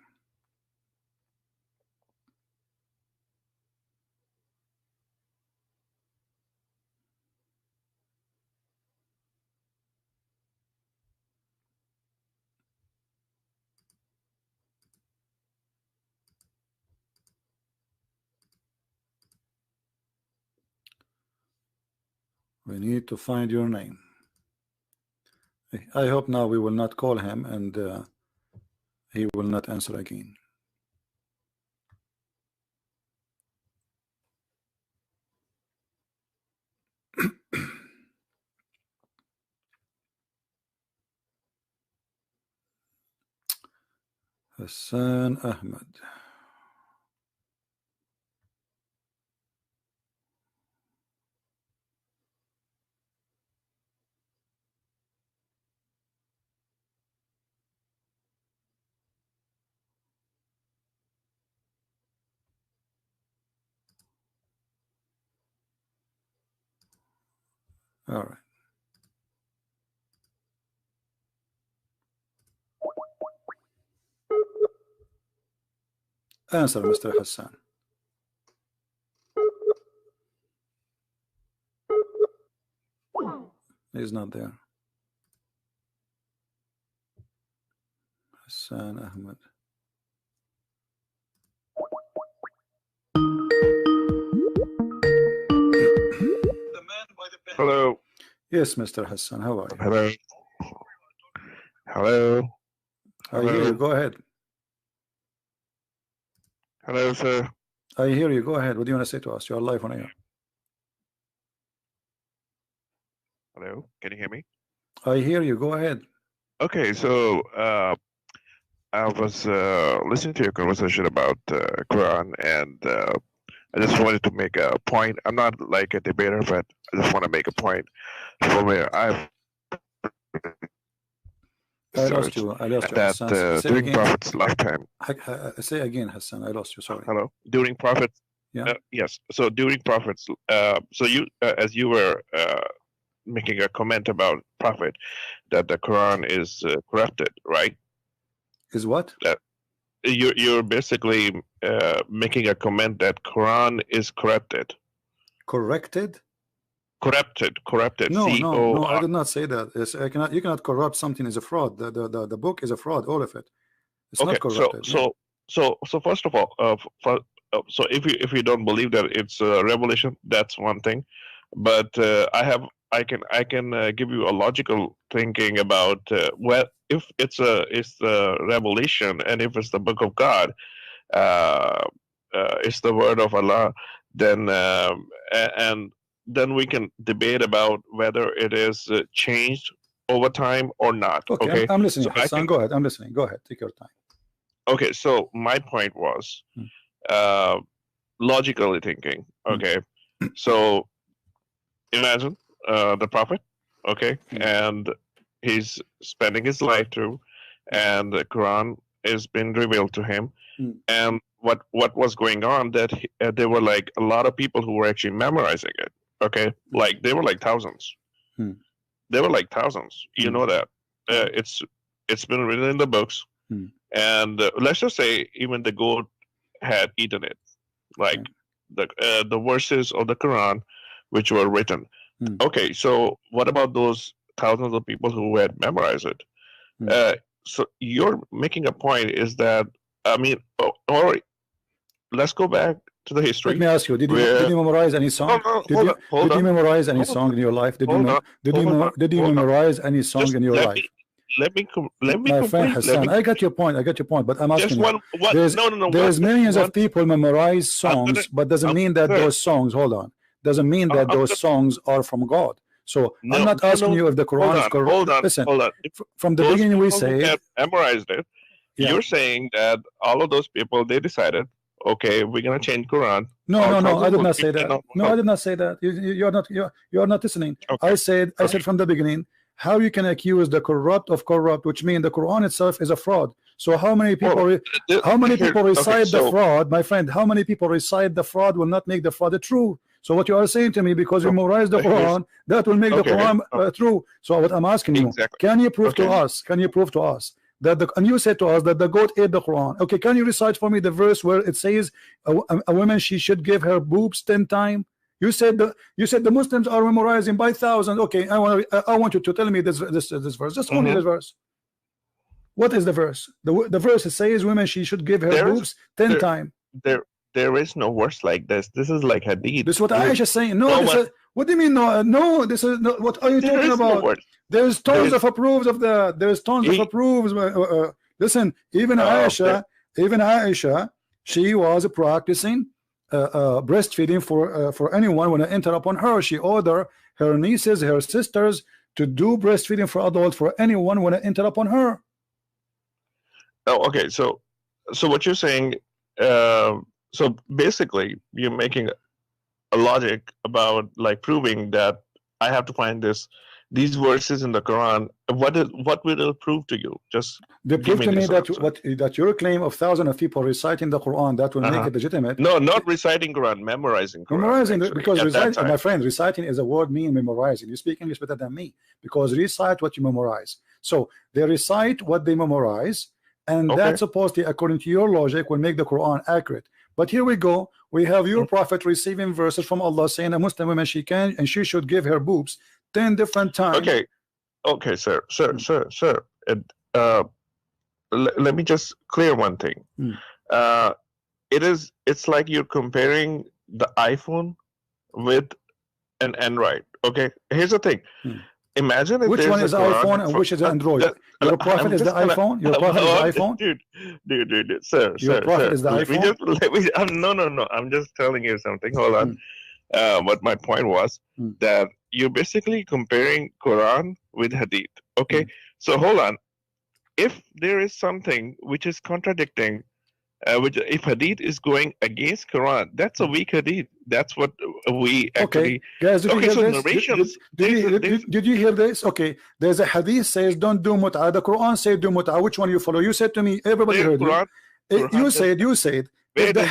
We need to find your name. I hope now we will not call him and he will not answer again. Hassan Ahmed. All right. Answer, Mr. Hassan. He's not there. Hassan Ahmed. Hello. Yes, Mr. Hassan. How are you? Hello. Hello. I hear you. Go ahead. Hello, sir. I hear you. Go ahead. What do you want to say to us? You're live on air. Hello. Can you hear me? I hear you. Go ahead. Okay, so I was listening to your conversation about Quran, and I just wanted to make a point. I'm not like a debater, but I just want to make a point from where I've I lost you. I lost you, that Hassan. Say during again. Prophet's lifetime. Say again, Hassan. I lost you. Sorry. Hello. During Prophet's. Yeah. Yes. So during Prophet's. So you, as you were making a comment about Prophet, that the Quran is corrupted, right? Is what? You're basically making a comment that Quran is corrupted. Corrected? Corrupted. No, C-O-R. I did not say that. It's, you cannot corrupt something as a fraud. The book is a fraud, all of it. It's Okay, not corrupted. so first of all, so if you don't believe that it's a revelation, that's one thing. But I can give you a logical thinking about well, if it's the revelation, and if it's the book of God, it's the word of Allah, then and then we can debate about whether it is changed over time or not. Okay, I'm listening, So Hassan. Go ahead. I'm listening. Go ahead. Take your time. Okay, so my point was logically thinking. Okay, so imagine the prophet, okay, and he's spending his life through, and the Quran is being revealed to him, and what was going on, that there were like a lot of people who were actually memorizing it. Okay, like they were like thousands. They were like thousands. You know that it's been written in the books, and let's just say even the goat had eaten it, like the verses of the Quran which were written. Okay, so what about those thousands of people who had memorized it? So you're making a point is that, I mean, or let's go back to the history. Let me ask you: Did you memorize any song? Did you memorize any song in your life? Did you memorize any song in your life? Let me My friend Hassan, I got your point. But I'm asking you. No. There's millions of people memorize songs, but doesn't mean that those songs. Hold on. Doesn't mean that those songs are from God. So I'm not asking you if the Quran is correct. Listen, from the beginning we say memorized it. Yeah. You're saying that all of those people, they decided, okay, we're gonna change Quran. No, I did not say that. No, I did not say that. You're not listening. Okay. I said from the beginning, how you can accuse the corrupt of corrupt, which means the Quran itself is a fraud. So how many people recite the fraud, my friend? How many people recite the fraud will not make the fraud true? So what you are saying to me, because you memorize the Quran, that will make the Quran true. So what I'm asking you, can you prove to us? Can you prove to us that and you said to us that the goat ate the Quran? Okay, can you recite for me the verse where it says a woman, she should give her boobs 10 times? You said the Muslims are memorizing by thousands. Okay, I want you to tell me this verse, just only this verse. What is the verse? The verse says women, she should give her boobs 10 times. There is no verse like this. This is like hadith. This is what Aisha is saying. No, What do you mean no? No, this is no, what are you talking about? There's tons of approves of the. There's tons of approves. Listen, even Aisha, she was practicing breastfeeding for anyone when I enter upon her. She ordered her nieces, her sisters to do breastfeeding for adults for anyone when I enter upon her. Oh, okay. So what you're saying? So basically, you're making a logic about like proving that I have to find these verses in the Quran. What will it prove to you? Just they prove to me that your claim of thousands of people reciting the Quran that will make it legitimate. No, not reciting Quran, memorizing Quran. Memorizing, because reciting, my friend, reciting is a word mean memorizing. You speak English better than me, because recite what you memorize. So they recite what they memorize, and that's supposedly, according to your logic, will make the Quran accurate. But here we go. We have your prophet receiving verses from Allah saying a Muslim woman she should give her boobs 10 different times. Okay, sir. Let me just clear one thing. It's like you're comparing the iPhone with an Android. Okay, here's the thing. Imagine if which one is iPhone and which is Android. Your prophet is the iPhone. Your prophet is the iPhone. Dude, sir. Your prophet is the iPhone. No. I'm just telling you something. Hold on. What my point was that you're basically comparing Quran with Hadith. Okay, so hold on. If there is something which is contradicting, if Hadith is going against Quran, that's a weak Hadith. That's what we actually. Guys, did you hear this? Did you hear this? Okay, there's a Hadith says don't do mut'ah. The Quran says do mut'ah. Which one you follow? You said to me, everybody heard you. You said. If the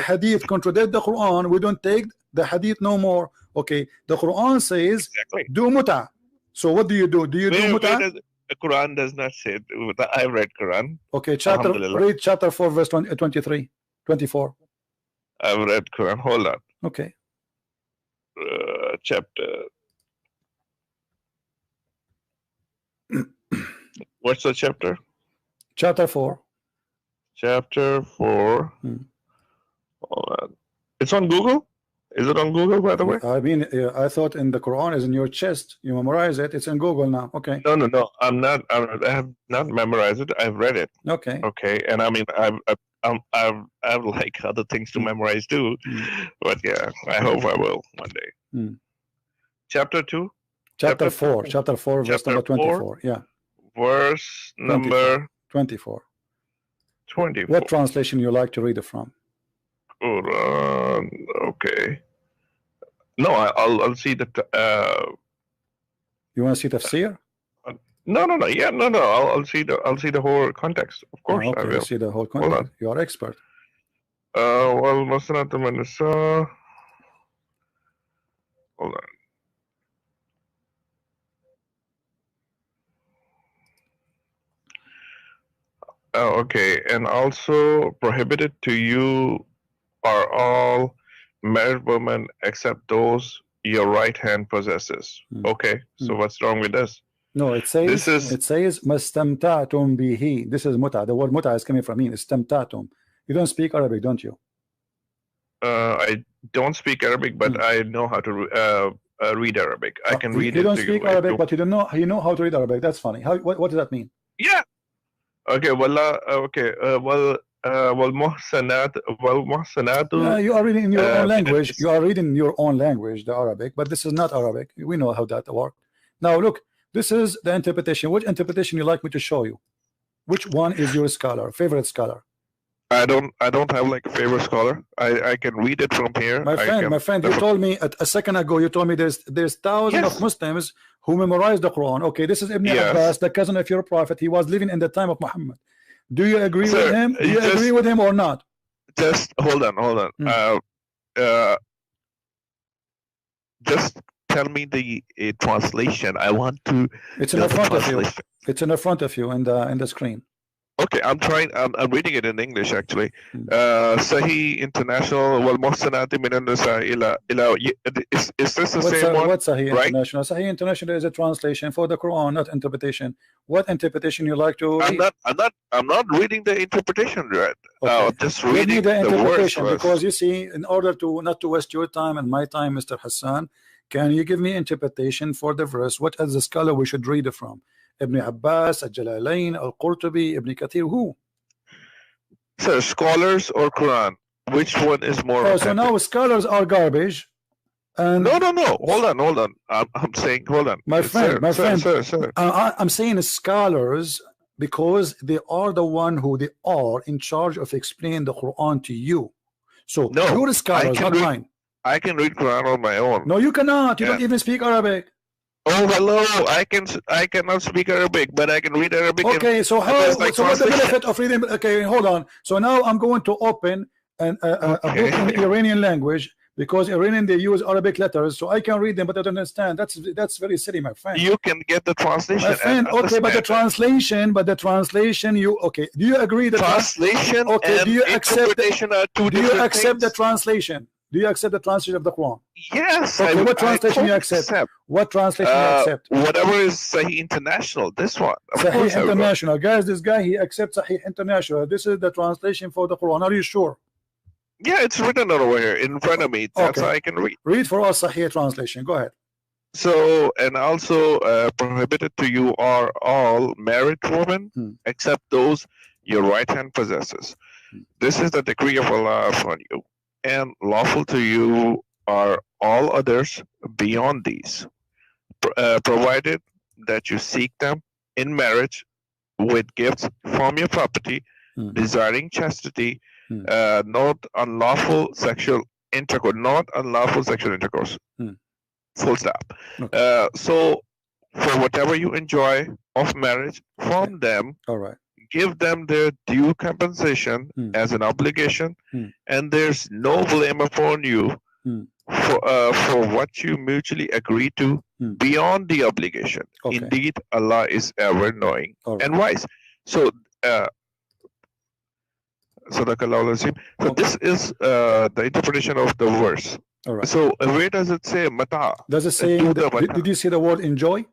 Hadith contradict the Quran, we don't take the Hadith no more. Okay, the Quran says do mut'ah. So what do you do? Do you do mut'ah? The Quran does not say. I read Quran. Okay, read chapter 4, verse 23, 24. I've read Quran. Hold on. Okay. Chapter. What's the chapter? Chapter 4. Chapter 4. Hold on. It's on Google. Is it on Google, by the way? I mean, I thought in the Quran is in your chest. You memorize it. It's in Google now. Okay. No. I'm not. I have not memorized it. I've read it. Okay. Okay. And I mean, I've like other things to memorize too. But yeah, I hope I will one day. Chapter 2. Chapter 4. Chapter 4, verse number 24. Yeah. Verse number 24. 24. What translation you like to read it from? Quran. Okay. No, I'll see that. You want to see tafsir? No. Yeah, no. I'll see the whole context. Of course, okay, I will. See the whole context. You are expert. Well, Masnat Manasa. Hold on. Okay, and also prohibited to you are all married women except those your right hand possesses. Okay, so what's wrong with this? No, it says mastamta'tum bihi. This is muta. The word muta is coming from me. Istamta'tum. You don't speak Arabic, don't you? I don't speak Arabic, but I know how to read Arabic. I can read it. You don't speak Arabic, but you know how to read Arabic. That's funny. What does that mean? Yeah. Okay. Well. Okay. والمحسنات you are reading in your own language. You are reading in your own language, the Arabic, but this is not Arabic. We know how that works. Now look, this is the interpretation. Which interpretation you like me to show you? Which one is your favorite scholar? I don't have like a favorite scholar. I can read it from here. My friend, you told me a second ago. You told me there's thousands of Muslims who memorize the Quran. Okay, this is Ibn Abbas, the cousin of your prophet. He was living in the time of Muhammad. Do you agree with him? Do you agree with him or not? Just hold on. Just tell me the translation. I want to. It's in front of you. It's in front of you in the screen. Okay, I'm trying. I'm reading it in English actually. Sahih International wal muhsanati minan nisa ila. Is this the same one? What's Sahih International? Sahih International is a translation for the Quran, not interpretation. What interpretation you like to read? I'm not reading the interpretation, right? Okay. Just reading the interpretation words because you see, in order to not to waste your time and my time, Mr. Hassan, Can you give me interpretation for the verse? What is the scholar we should read it from? Ibn Abbas, Al-Jalalain, Al-Qurtubi, Ibn Kathir, who? So scholars or Quran? Which one is more Oh, authentic? so now scholars are garbage. And No. Hold on. I'm saying, hold on. My friend, Sir. I'm saying scholars because they are the one who they are in charge of explaining the Quran to you. So No, you're scholars, not mine. I can read Quran on my own. No, you cannot. You Yeah. don't even speak Arabic. Oh, hello. I cannot speak Arabic, but I can read Arabic. Okay, so how? there's like So what's the translation. benefit of reading? Okay, hold on. So now I'm going to open a book in Iranian language because Iranian they use Arabic letters, so I can read them, but I don't understand. That's very silly, my friend. You can get the translation. My friend, and okay, but the translation, you okay? Do you agree that translation okay, and do you accept interpretation are two do you different accept the things. translation? Do you accept the translation of the Quran? Yes. Okay, what I translation you totally accept? What translation you accept? Whatever is Sahih International. This one. Of Sahih course I will. International, guys. This guy he accepts Sahih International. This is the translation for the Quran. Are you sure? Yeah, it's written over here in front of me. That's Okay. how I can read. Read for us Sahih translation. Go ahead. So, and also prohibited to you are all married women, except those your right hand possesses. This is the decree of Allah upon you, and lawful to you are all others beyond these, provided that you seek them in marriage with gifts from your property, desiring chastity, not unlawful sexual intercourse. Full stop. Okay. So for whatever you enjoy of marriage from them, All right. give them their due compensation as an obligation, and there's no blame upon you for what you mutually agree to beyond the obligation. Okay. Indeed, Allah is ever knowing All and wise. So Sadaqallahu Azim. So this is the interpretation of the verse. All right. So where does it say mata? Does it say? Did you see the word enjoy?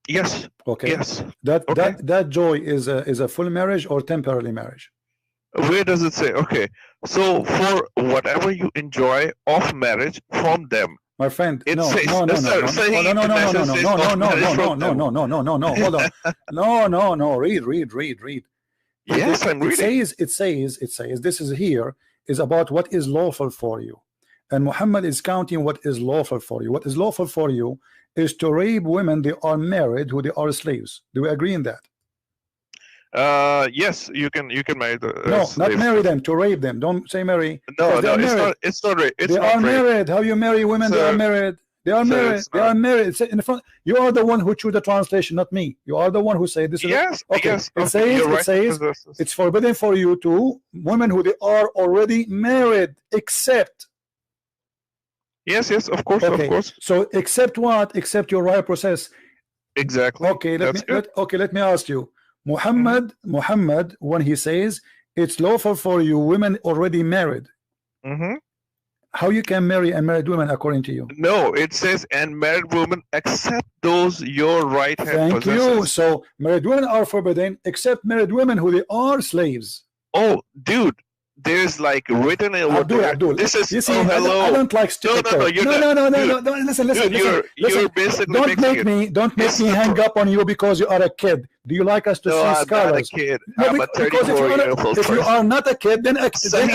Yes. Okay. Yes. That joy is a full marriage or temporary marriage? Where does it say? Okay. So for whatever you enjoy of marriage from them. My friend, it no, says, no. Hold on. No. Read. Yes, I'm reading. It says. This is here is about what is lawful for you, and Muhammad is counting what is lawful for you. What is lawful for you is to rape women they are married who they are slaves. Do we agree in that? Yes, you can marry the no, slaves. not marry them, to rape them. Don't say marry. No, it's not rape. They are married. How you marry women? They are married. They are married. They are married. It's in the front. You are the one who choose the translation, not me. You are the one who say this is okay. Yes, it says it's forbidden for you to women who they are already married, except. Yes, of course, okay. Of course. So except what? Except your right process. Exactly. Okay, let me ask you. Muhammad, when he says it's lawful for you women already married, how you can marry unmarried women according to you? No, it says and married women except those your right hand possesses. Thank you. So married women are forbidden except married women who they are slaves. Oh, dude. There's like written in Abdul. This is you see, hello. I don't like stupid No. Listen. You're basically don't make me hang up on you because you are a kid. Do you like us to see scholars? I'm not a kid. No, I'm a 34-year-old if you are not a kid, then accept.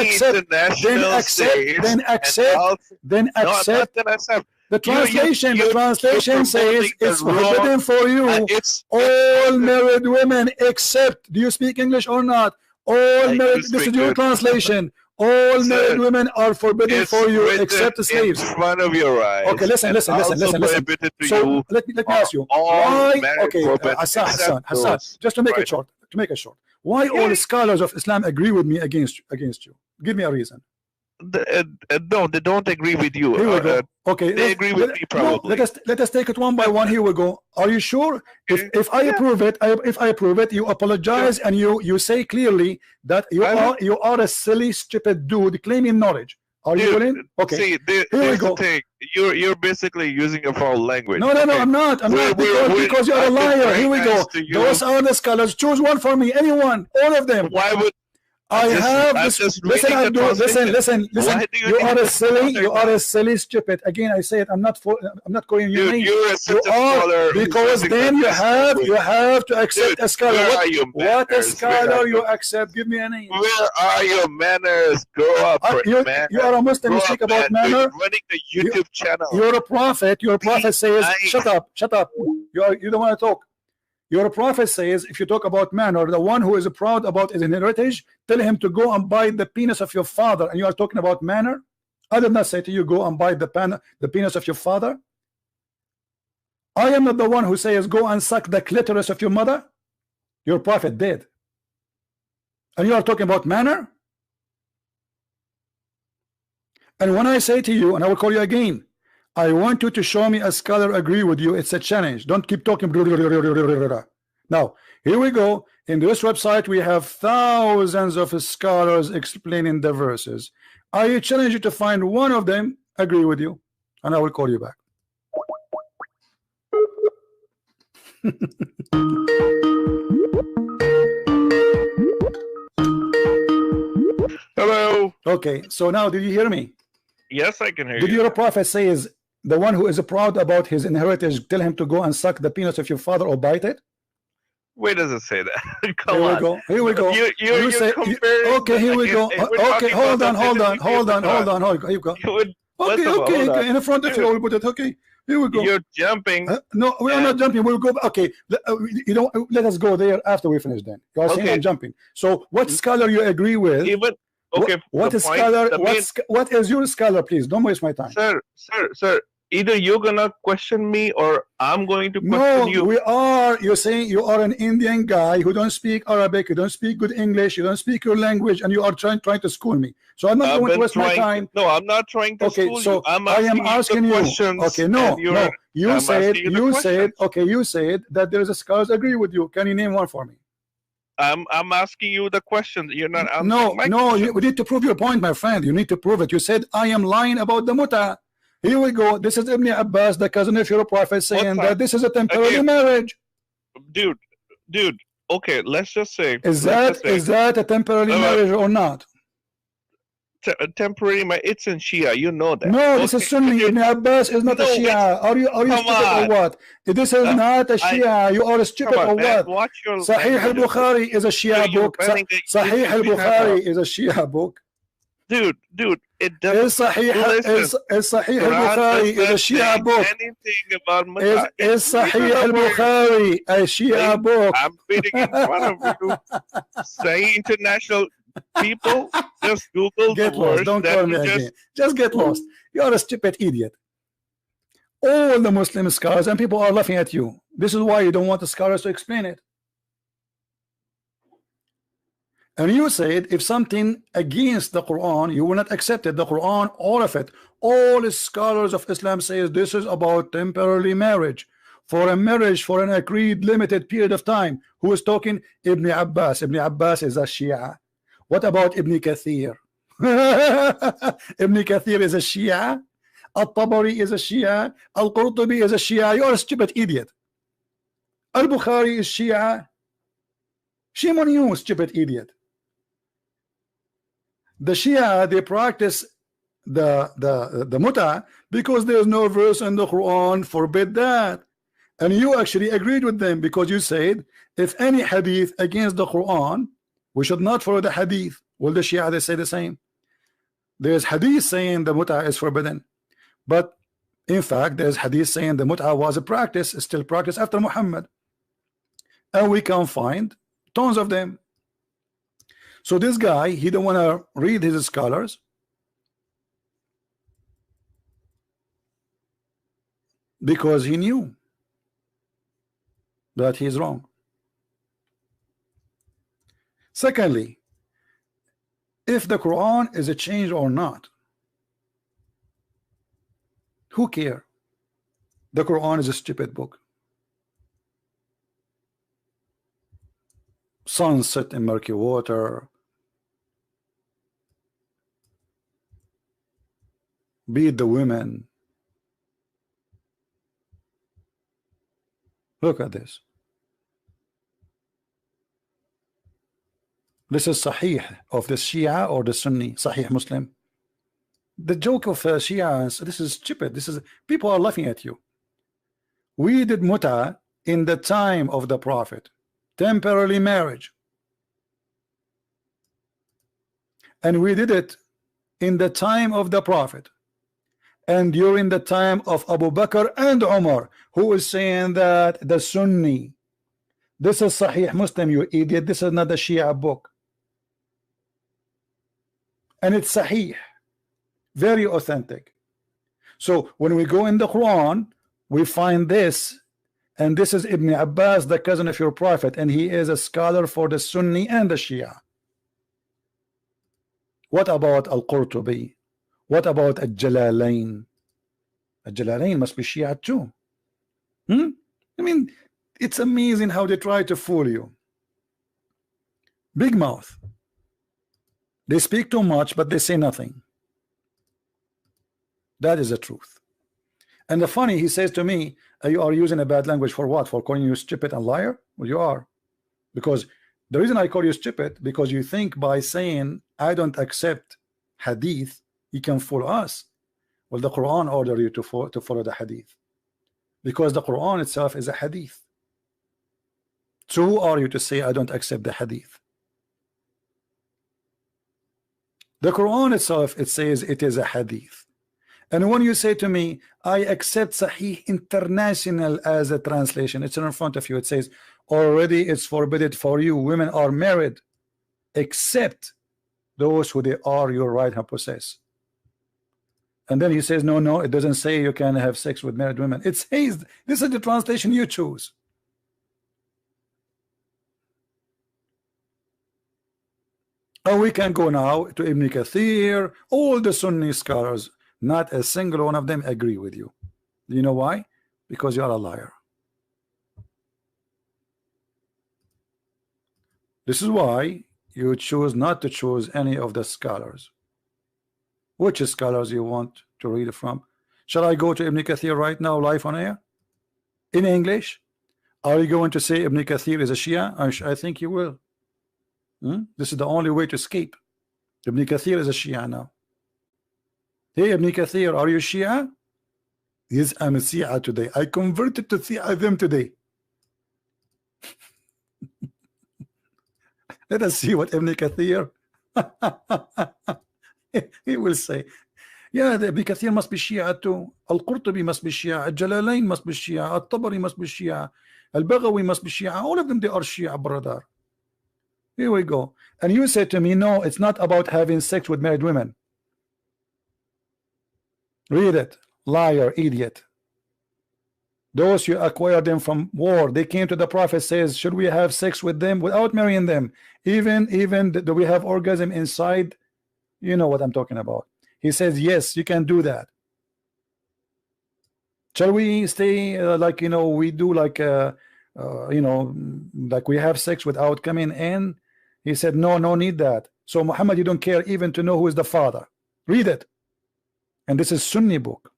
The translation says it's forbidden for you. All married women except. Do you speak English or not? All married. This is your translation. All married women are forbidden for you except the slaves. In front of your eyes. Okay, listen. So let me ask you. Why? Okay, Hassan. Just to make it short. Why all the scholars of Islam agree with me against you? Give me a reason. No, they don't agree with you. Here we go. Okay, they agree with me probably. No, let us take it one by one. Here we go. Are you sure? If I approve it, you apologize and you say clearly that you are a silly, stupid dude claiming knowledge. Are you willing? Okay. See, here we go. You're basically using a foul language. No, I'm not. Because you're a liar. Here we go. Those are the scholars. Choose one for me. Anyone. All of them. Why would I have this. Listen, listen. You are a silly. You are a silly, stupid. Again, I say it. I'm not calling you names. You are because then you have to accept a scholar. What a scholar you accept? Give me a name. Where are your manners? Grow up, man. You are a Muslim. You speak about manner. Running the YouTube channel. You're a prophet. Your prophet says, "Shut up, shut up." You don't want to talk. Your prophet says, if you talk about manner, the one who is proud about his heritage, tell him to go and bite the penis of your father. And you are talking about manner? I did not say to you, go and bite the penis of your father. I am not the one who says, go and suck the clitoris of your mother. Your prophet did. And you are talking about manner? And when I say to you, and I will call you again, I want you to show me a scholar agree with you. It's a challenge. Don't keep talking. Now, here we go. In this website, we have thousands of scholars explaining the verses. I challenge you to find one of them agree with you, and I will call you back. Hello. Okay, so now did you hear me? Yes, I can hear you. Did your prophet say is the one who is proud about his inheritance, tell him to go and suck the penis of your father or bite it? Where does it say that? Come here on. we go. Here we go. You say, okay, here we go. Okay, hold on. Here you go. Okay. In front of you, we'll put it. Okay, here we go. You're jumping. No, we are not jumping. We'll go. Okay, you don't. Let us go there after we finish. Then you are saying I'm jumping. So, what scholar you agree with? Even okay. What is scholar? What is your scholar? Please don't waste my time, sir. Either you're gonna question me or I'm going to question you. No, we are. You're saying you are an Indian guy who don't speak Arabic, you don't speak good English, you don't speak your language, and you are trying to school me. So I'm not going to waste my time. No, I'm not trying to school so you. I am asking you. Okay, no. You said that there is a scholars agree with you. Can you name one for me? I'm asking you the question. You're not answering my question. You need to prove your point, my friend. You need to prove it. You said I am lying about the muta. Here we go. This is Ibn Abbas, the cousin of your prophet, saying that this is a temporary marriage. Dude. Okay, let's just say. Is that a temporary marriage or not? Temporary marriage. It's in Shia. You know that. No, this is Sunni. Ibn Abbas is not a Shia. Are you stupid or what? This is not a Shia. You are stupid or what? Sahih al-Bukhari is a Shia book. Sahih al-Bukhari is a Shia book. Dude, it doesn't. Sahih al-Bukhari is a Shia book. Anything about is Sahih al-Bukhari a Shia book? I'm reading in front of you. Say international people, just Google get the lost. words. Don't call me again. Just get lost. You are a stupid idiot. All the Muslim scholars and people are laughing at you. This is why you don't want the scholars to explain it. And you said if something against the Quran, you will not accept it. The Quran, all of it, all the scholars of Islam says this is about temporary marriage. For a marriage for an agreed limited period of time. Who is talking? Ibn Abbas. Ibn Abbas is a Shia. What about Ibn Kathir? Ibn Kathir is a Shia. Al-Tabari is a Shia. Al-Qurtubi is a Shia. You're a stupid idiot. Al-Bukhari is Shia. Shame on you, stupid idiot. The Shia, they practice the muta because there's no verse in the Quran forbid that. And you actually agreed with them because you said if any hadith against the Quran, we should not follow the hadith. Well, the Shia, they say the same. There's hadith saying the muta is forbidden, but in fact there's hadith saying the muta was a practice, still practice after Muhammad, and we can find tons of them. So this guy, he don't want to read his scholars because he knew that he's wrong. Secondly, if the Quran is a change or not, who cares? The Quran is a stupid book. Sunset in murky water, beat the women. Look at this. This is Sahih of the Shia or the Sunni, Sahih Muslim. The joke of Shia, this is stupid. This is, people are laughing at you. We did muta in the time of the Prophet, temporary marriage, and we did it in the time of the Prophet and during the time of Abu Bakr and Umar. Who is saying that? The Sunni. This is Sahih Muslim, you idiot. This is not the Shia book, and it's Sahih, very authentic. So when we go in the Quran, we find this, and this is Ibn Abbas, the cousin of your Prophet, and he is a scholar for the Sunni and the Shia. What about Al-Qurtubi? What about Al-Jalalain? Al-Jalalain must be Shia too. I mean, it's amazing how they try to fool you. Big mouth. They speak too much, but they say nothing. That is the truth. And the funny, he says to me, you are using a bad language for what? For calling you stupid and liar? Well, you are. Because the reason I call you stupid, because you think by saying I don't accept hadith, you can fool us. Well, the Quran order you to follow the hadith, because the Quran itself is a hadith. So who are you to say I don't accept the hadith? The Quran itself, it says it is a hadith. And when you say to me, I accept Sahih International as a translation, it's in front of you. It says, already it's forbidden for you. Women are married, except those who they are your right hand possess. And then he says, no, it doesn't say you can have sex with married women. It says, this is the translation you choose. And we can go now to Ibn Kathir, all the Sunni scholars. Not a single one of them agree with you. You know why? Because you are a liar. This is why you choose not to choose any of the scholars. Which scholars you want to read from? Shall I go to Ibn Kathir right now, live on air? In English? Are you going to say Ibn Kathir is a Shia? I think you will. This is the only way to escape. Ibn Kathir is a Shia now. Hey, Ibn Kathir, are you Shia? Yes, I'm a Shia today. I converted to Shiaism today. Let us see what Ibn Kathir he will say. Yeah, the Ibn Kathir must be Shia too. Al-Qurtubi must be Shia. Al-Jalalain must be Shia. Al-Tabari must be Shia. Al-Baghawi must be Shia. All of them, they are Shia, brother. Here we go. And you say to me, no, it's not about having sex with married women. Read it. Liar, idiot. Those you acquired them from war, they came to the Prophet, says, should we have sex with them without marrying them? Even do we have orgasm inside? You know what I'm talking about. He says, yes, you can do that. Shall we stay like, you know, we do like you know, like we have sex without coming in? He said, no need that. So Muhammad, you don't care even to know who is the father. Read it. And this is Sunni book.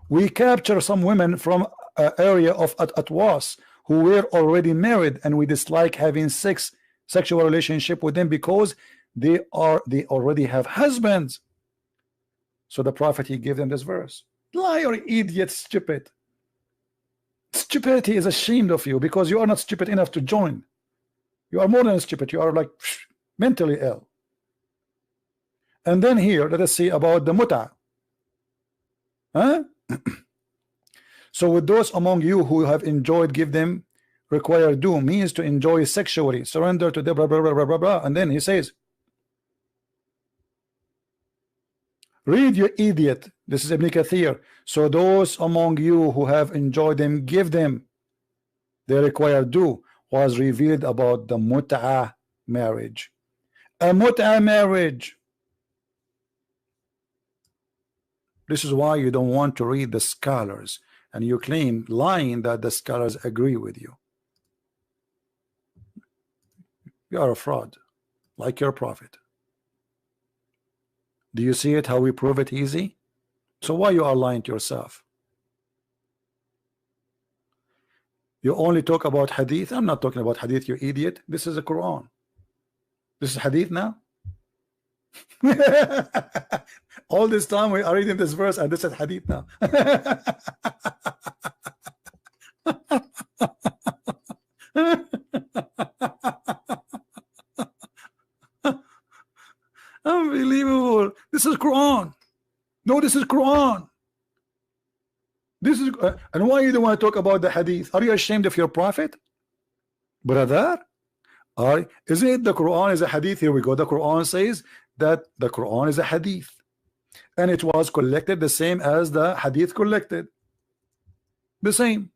We capture some women from an area of Atwas who were already married, and we dislike having sexual relationship with them because they already have husbands. So the Prophet, he gave them this verse. Liar, idiot, stupid. Stupidity is ashamed of you because you are not stupid enough to join. You are more than stupid. You are like mentally ill. And then here, let us see about the muta. So with those among you who have enjoyed, give them require do, means to enjoy sexually, surrender to the blah blah blah blah blah blah. And then he says, read, you idiot. This is Ibn Kathir. So those among you who have enjoyed them, give them. They require do, was revealed about the mut'ah marriage. A mut'ah marriage. This is why you don't want to read the scholars, and you claim, lying, that the scholars agree with you. You are a fraud, like your Prophet. Do you see it, how we prove it easy? So why you are lying to yourself? You only talk about hadith. I'm not talking about hadith, you idiot. This is the Quran. This is hadith now. All this time we are reading this verse and this is hadith now. Unbelievable. This is Quran. No, this is Quran. This is and why you don't want to talk about the hadith? Are you ashamed of your prophet, brother? Isn't it the Quran is a hadith? Here we go. The Quran says that the Quran is a hadith, and it was collected the same as the hadith collected. The same.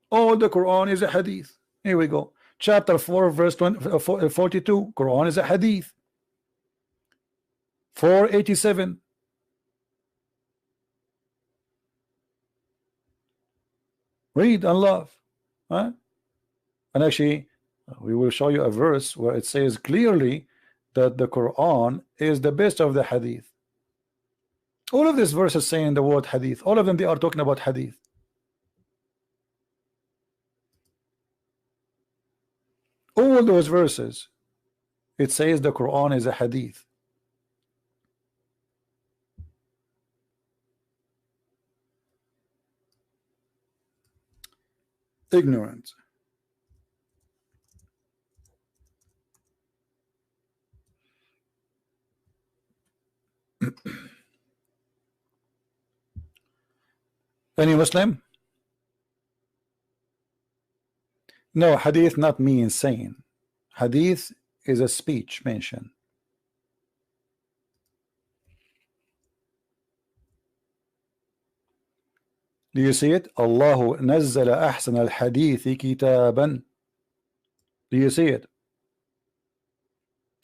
All the Quran is a hadith. Here we go. Chapter 4, verse 42. Quran is a hadith. 487. Read and love. Huh? And actually, we will show you a verse where it says clearly that the Quran is the best of the hadith. All of these verses saying the word hadith. All of them, they are talking about hadith. All those verses, it says the Quran is a hadith. Ignorant. Any Muslim? No, hadith not mean saying. Hadith is a speech mention. Do you see it? Allahu nazzala ahsan al-hadithi kitaban. Do you see it?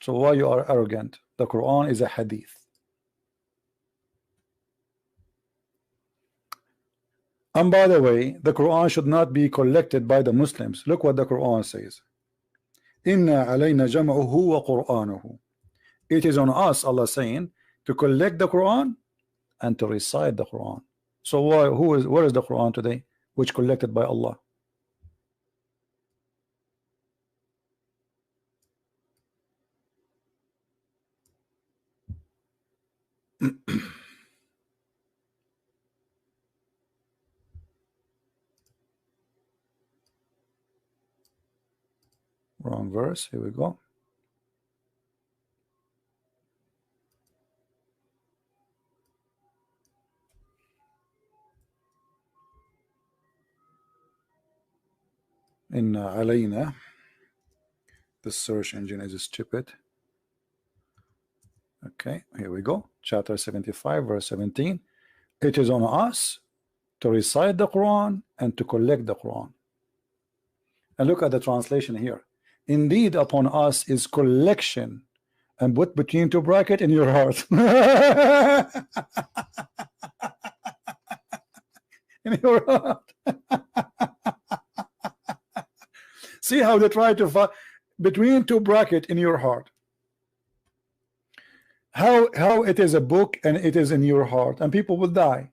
So why you are arrogant? The Quran is a hadith. And by the way, the Quran should not be collected by the Muslims. Look what the Quran says. Inna alayna jam'uhu wa qur'anuhu. It is on us, Allah saying, to collect the Quran and to recite the Quran. So where is the Quran today, which collected by Allah? Wrong verse. Here we go. Inna alayna. The search engine is stupid. Okay, here we go. Chapter 75, verse 17. It is on us to recite the Quran and to collect the Quran. And look at the translation here. Indeed, upon us is collection, and put between two brackets in your heart. In your heart. See how they try to find between two brackets in your heart. How it is a book and it is in your heart, and people will die.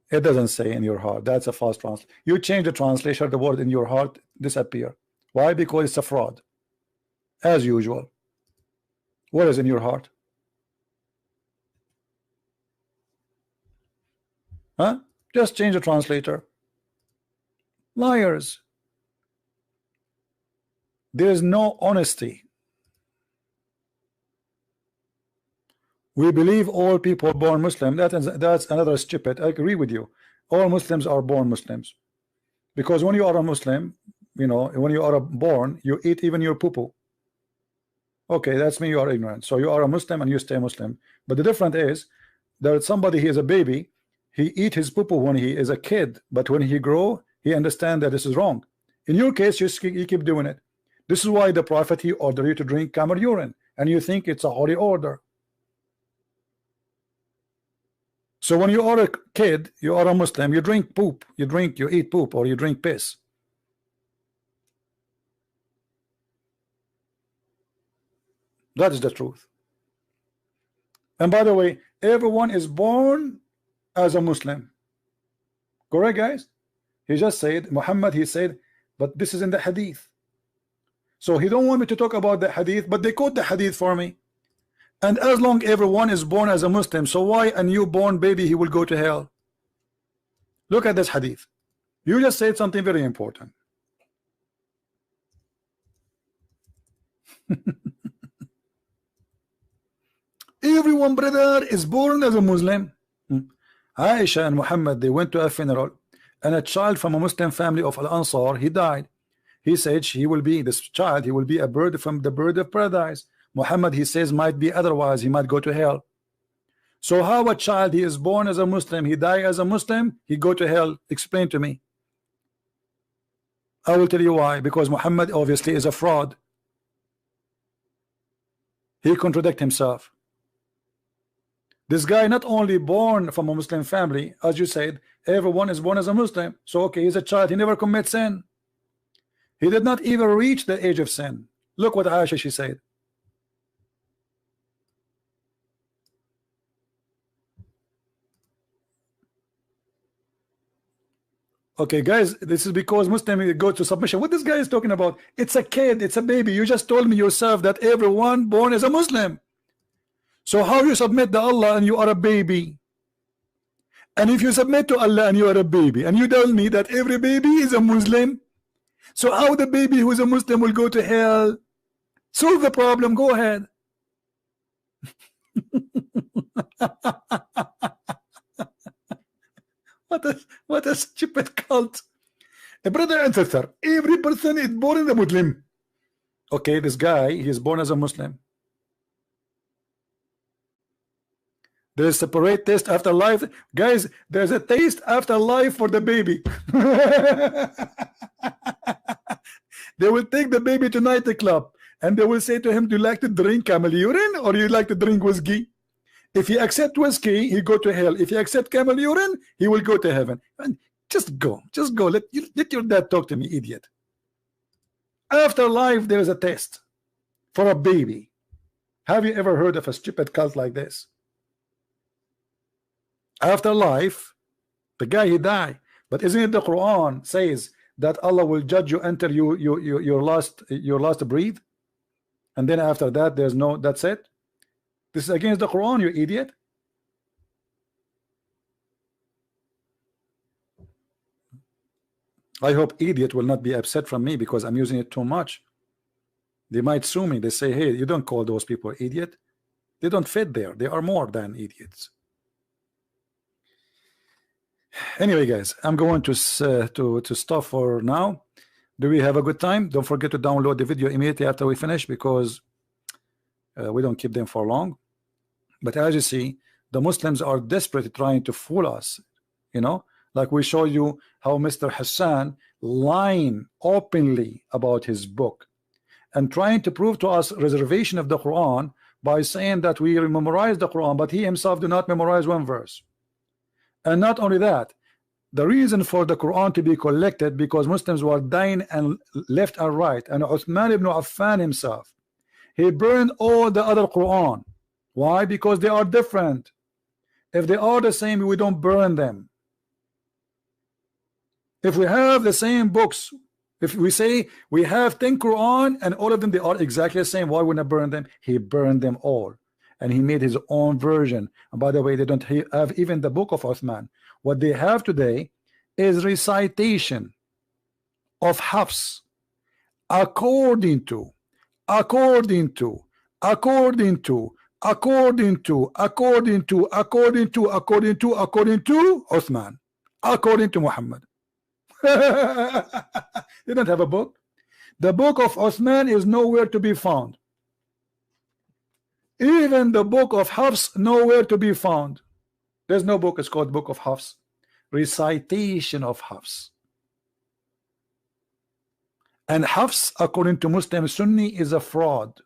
It doesn't say in your heart. That's a false translation. You change the translation, the word in your heart disappear. Why? Because it's a fraud, as usual. What is in your heart? Huh? Just change the translator. Liars. There is no honesty. We believe all people born Muslim. That's another stupid. I agree with you. All Muslims are born Muslims, because when you are a Muslim, you know, when you are born, you eat even your poo-poo. Okay, that's me. You are ignorant. So you are a Muslim and you stay Muslim. But the difference is that somebody, he is a baby, he eat his poo-poo when he is a kid, but when he grow, he understand that this is wrong. In your case, you keep doing it. This is why the Prophet, he ordered you to drink camel urine, and you think it's a holy order. So when you are a kid, you are a Muslim, you drink poop, you eat poop, or you drink piss. That is the truth. And by the way, everyone is born as a Muslim. Correct, guys? He just said, Muhammad, he said, but this is in the hadith. So he don't want me to talk about the hadith, but they quote the hadith for me. And as long everyone is born as a Muslim, so why a newborn baby he will go to hell? Look at this hadith. You just said something very important. Everyone, brother, is born as a Muslim. Aisha and Muhammad, they went to a funeral, and a child from a Muslim family of Al-Ansar, he died. He said he will be, this child, he will be a bird from the bird of paradise. Muhammad, he says, might be otherwise, he might go to hell. So how a child, he is born as a Muslim, he die as a Muslim, he go to hell? Explain to me. I will tell you why. Because Muhammad obviously is a fraud. He contradict himself. This guy not only born from a Muslim family, as you said, everyone is born as a Muslim. So okay, he's a child, he never commits sin. He did not even reach the age of sin. Look what Aisha, she said. Okay, guys, this is because Muslim go to submission. What this guy is talking about? It's a kid, it's a baby. You just told me yourself that everyone born is a Muslim. So how you submit to Allah and you are a baby? And if you submit to Allah and you are a baby, and you tell me that every baby is a Muslim, so how the baby who is a Muslim will go to hell? Solve the problem. Go ahead. What a stupid cult. A brother and sister, every person is born as a Muslim. Okay, this guy, he is born as a Muslim. There is separate taste after life. Guys, there's a taste after life for the baby. They will take the baby to nightclub and they will say to him, do you like to drink camel urine or you like to drink whiskey? If he accept whiskey, he go to hell. If he accept camel urine, he will go to heaven. And just go. Let your dad talk to me, idiot. After life, there is a test for a baby. Have you ever heard of a stupid cult like this? After life, the guy, he die. But isn't it the Quran says that Allah will judge you until your last breath, and then after that there's no, that's it? This is against the Quran, you idiot. I hope idiot will not be upset from me because I'm using it too much. They might sue me. They say, hey, you don't call those people idiot. They don't fit there. They are more than idiots. Anyway, guys, I'm going to stop for now. Do we have a good time? Don't forget to download the video immediately after we finish because we don't keep them for long. But as you see, the Muslims are desperately trying to fool us. You know, like we show you how Mr. Hassan lying openly about his book and trying to prove to us reservation of the Quran by saying that we memorize the Quran, but he himself do not memorize one verse. And not only that, the reason for the Quran to be collected because Muslims were dying and left and right, and Uthman ibn Affan himself, he burned all the other Quran. Why? Because they are different. If they are the same, we don't burn them. If we have the same books, if we say we have 10 Quran and all of them they are exactly the same, why wouldn't I burn them? He burned them all. And he made his own version. And by the way, they don't have even the book of Uthman. What they have today is recitation of Hafs according to Uthman, according to Muhammad. They don't have a book. The book of Uthman is nowhere to be found. Even the book of Hafs nowhere to be found. There's no book. It's called Book of Hafs. Recitation of Hafs. And Hafs, according to Muslim Sunni, is a fraud.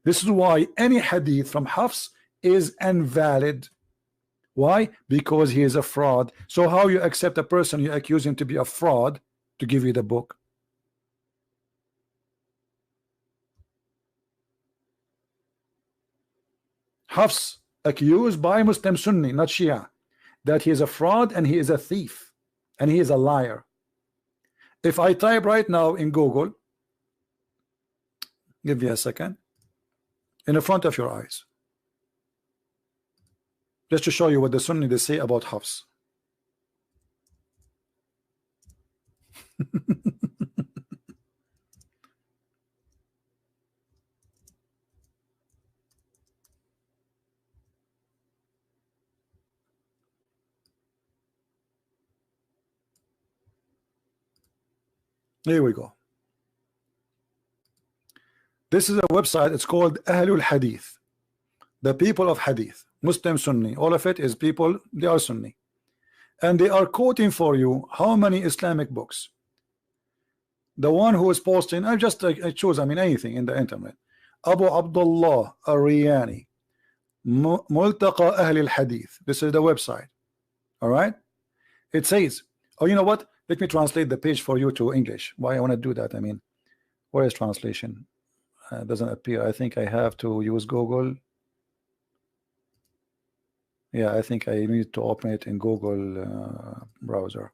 This is why any hadith from Hafs is invalid. Why? Because he is a fraud. So how you accept a person you accuse him to be a fraud to give you the book? Hafs accused by Muslim Sunni, not Shia, that he is a fraud and he is a thief and he is a liar. If I type right now in Google, give me a second, in the front of your eyes, just to show you what the Sunni they say about Hafs. Here we go. This is a website. It's called Ahlul Hadith, the people of Hadith, Muslim, Sunni. All of it is people, they are Sunni, and they are quoting for you how many Islamic books. The one who is posting, I choose, I mean, anything in the internet. Abu Abdullah Ar-Riyani, Multaqa Ahl al-Hadith. This is the website. All right. It says, oh, you know what? Let me translate the page for you to English. Why I want to do that? I mean, where is translation? Doesn't appear. I think I have to use Google. Yeah, I think I need to open it in Google browser.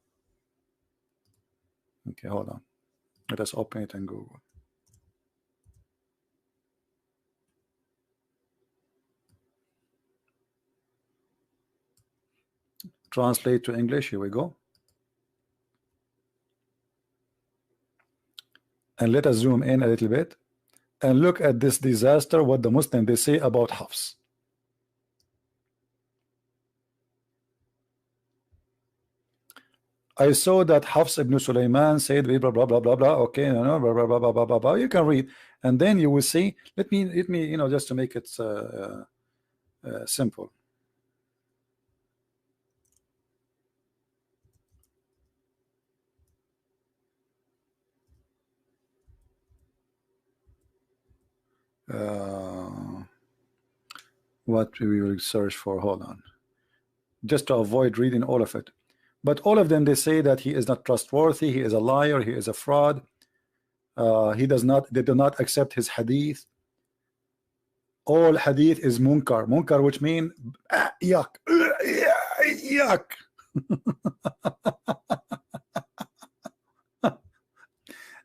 Okay, hold on. Let us open it in Google. Translate to English. Here we go. And let us zoom in a little bit and look at this disaster, what the Muslims they say about Hafs. I saw that Hafs ibn Sulaiman said blah blah blah blah blah. Okay, no, blah blah blah blah blah blah blah. You can read, and then you will see. Let me you know, just to make it simple. What we will search for, hold on, just to avoid reading all of it. But all of them, they say that he is not trustworthy, he is a liar, he is a fraud, they do not accept his hadith. All hadith is munkar, which means yuck, yuck.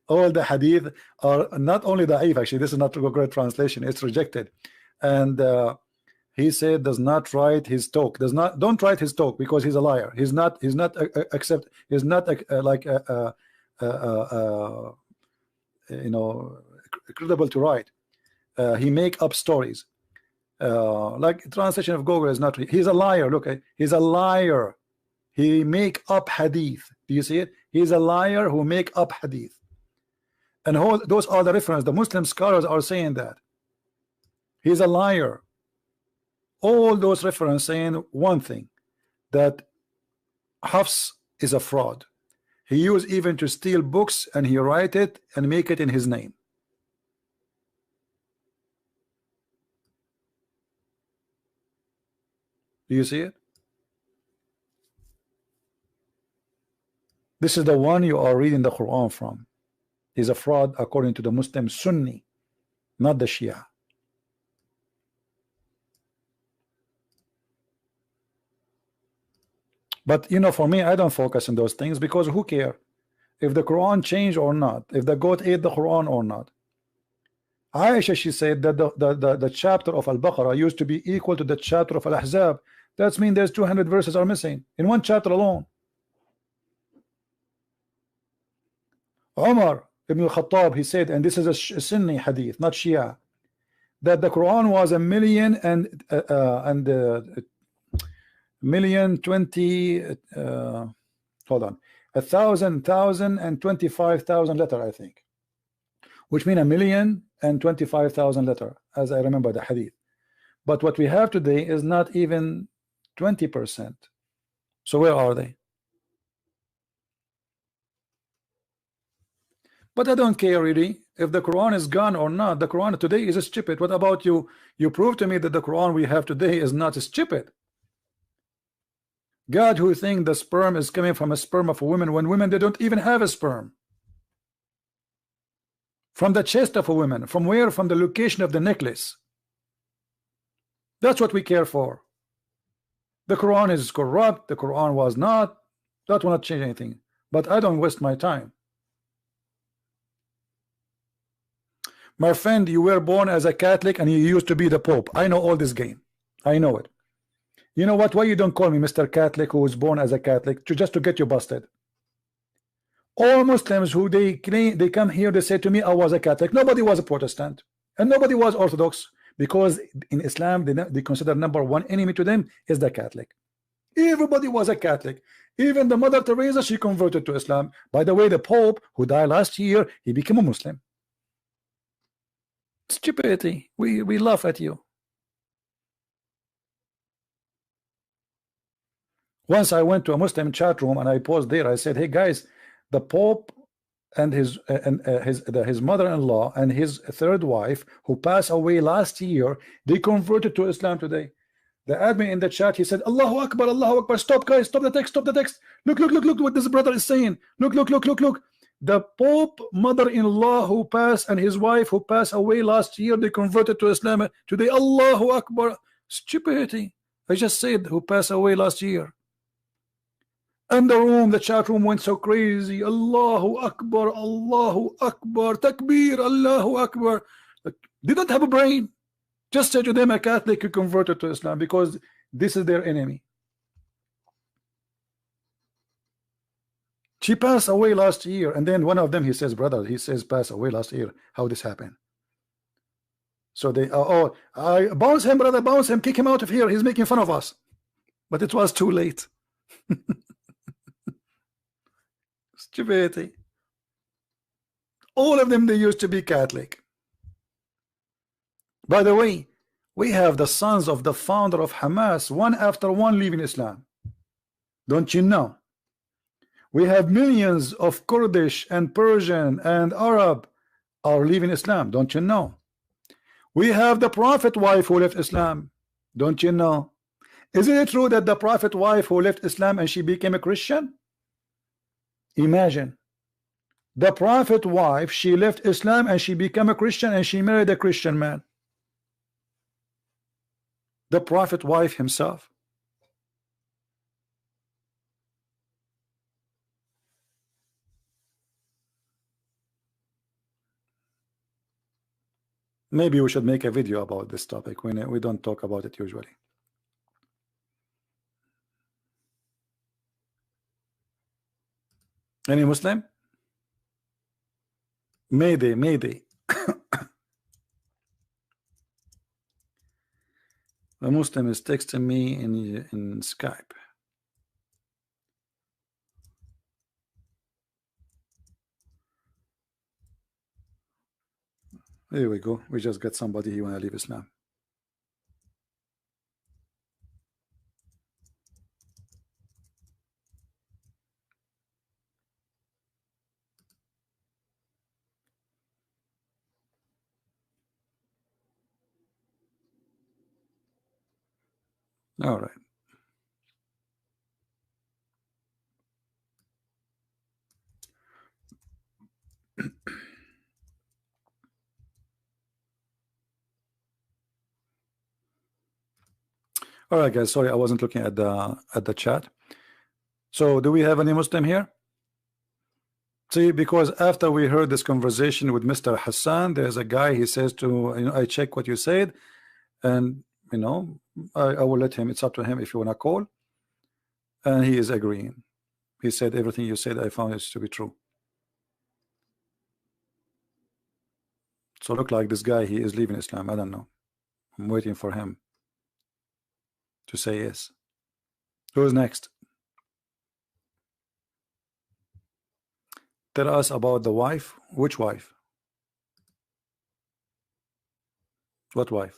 All the hadith are not only da'if, actually this is not a great translation, it's rejected. And he said does not write his talk, don't write his talk because he's a liar. He's not like you know, credible to write. He make up stories. Like translation of Google is not, he's a liar. Look, he's a liar. He make up hadith. Do you see it? He's a liar who make up hadith. And those are the reference. The Muslim scholars are saying that he's a liar. All those references saying one thing, that Hafs is a fraud. He used even to steal books and he write it and make it in his name. Do you see it? This is the one you are reading the Quran from. He's a fraud according to the Muslim Sunni, not the Shia. But you know, for me, I don't focus on those things because who care if the Quran changed or not, if the goat ate the Quran or not. Aisha, she said that the chapter of Al-Baqarah used to be equal to the chapter of Al-Ahzab. That means there's 200 verses are missing in one chapter alone. Umar ibn al-Khattab, he said, and this is a Sunni hadith, not Shia, that the Quran was 1,025,000 letter, I think, which mean 1,025,000 letter, as I remember the hadith. But what we have today is not even 20%. So where are they? But I don't care really if the Quran is gone or not. The Quran today is stupid. What about you? You prove to me that the Quran we have today is not stupid. God who think the sperm is coming from a sperm of a woman when women, they don't even have a sperm. From the chest of a woman. From where? From the location of the necklace. That's what we care for. The Quran is corrupt. The Quran was not. That will not change anything. But I don't waste my time. My friend, you were born as a Catholic and you used to be the Pope. I know all this game. I know it. You know what? Why you don't call me Mr. Catholic who was born as a Catholic? Just to get you busted. All Muslims who they claim, they come here, they say to me, I was a Catholic. Nobody was a Protestant and nobody was Orthodox, because in Islam they consider number one enemy to them is the Catholic. Everybody was a Catholic. Even the Mother Teresa, she converted to Islam. By the way, the Pope who died last year, he became a Muslim. Stupidity. We laugh at you. Once I went to a Muslim chat room and I paused there. I said, hey guys, the Pope and his mother-in-law and his third wife who passed away last year, they converted to Islam today. The admin in the chat, he said, Allahu Akbar, Allahu Akbar. Stop guys, stop the text, stop the text. Look what this brother is saying. Look. The Pope mother-in-law who passed and his wife who passed away last year, they converted to Islam today. Allahu Akbar. Stupidity. I just said who passed away last year. And the chat room went so crazy. Allahu Akbar, Allahu Akbar, Takbir, Allahu Akbar. They don't have a brain. Just say to them a Catholic who converted to Islam, because this is their enemy. She passed away last year, and then one of them, he says, brother, he says passed away last year. How this happened? So they I bounce him, brother, bounce him, kick him out of here. He's making fun of us. But it was too late. Stupidity. All of them, they used to be Catholic. By the way, we have the sons of the founder of Hamas, one after one, leaving Islam. Don't you know? We have millions of Kurdish and Persian and Arab are leaving Islam. Don't you know? We have the Prophet wife who left Islam. Don't you know? Isn't it true that the Prophet wife who left Islam and she became a Christian? Imagine. The Prophet wife, she left Islam and she became a Christian and she married a Christian man. The Prophet wife himself. Maybe we should make a video about this topic when we don't talk about it usually. Any Muslim? Mayday, mayday. A Muslim is texting me in Skype. There we go. We just got somebody he want to leave Islam. All right. All right, guys. Sorry, I wasn't looking at the chat. So, do we have any Muslim here? See, because after we heard this conversation with Mr. Hassan, there's a guy. He says to I check what you said, and I will let him. It's up to him if you want to call. And he is agreeing. He said everything you said, I found it to be true. So look like this guy, he is leaving Islam. I don't know. I'm waiting for him to say yes. Who's next? Tell us about the wife. Which wife? What wife?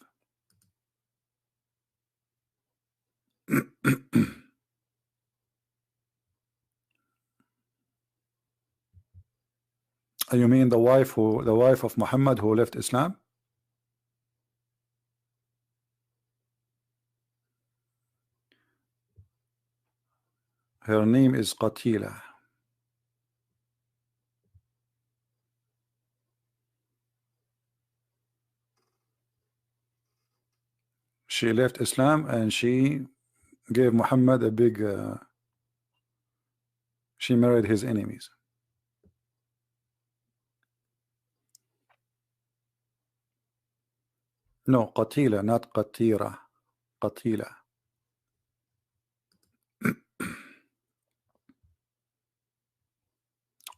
You mean the wife of Muhammad who left Islam? Her name is Qatila. She left Islam and she gave Muhammad a big she married his enemies. No, قتيلة, not قتيرة. قتيلة.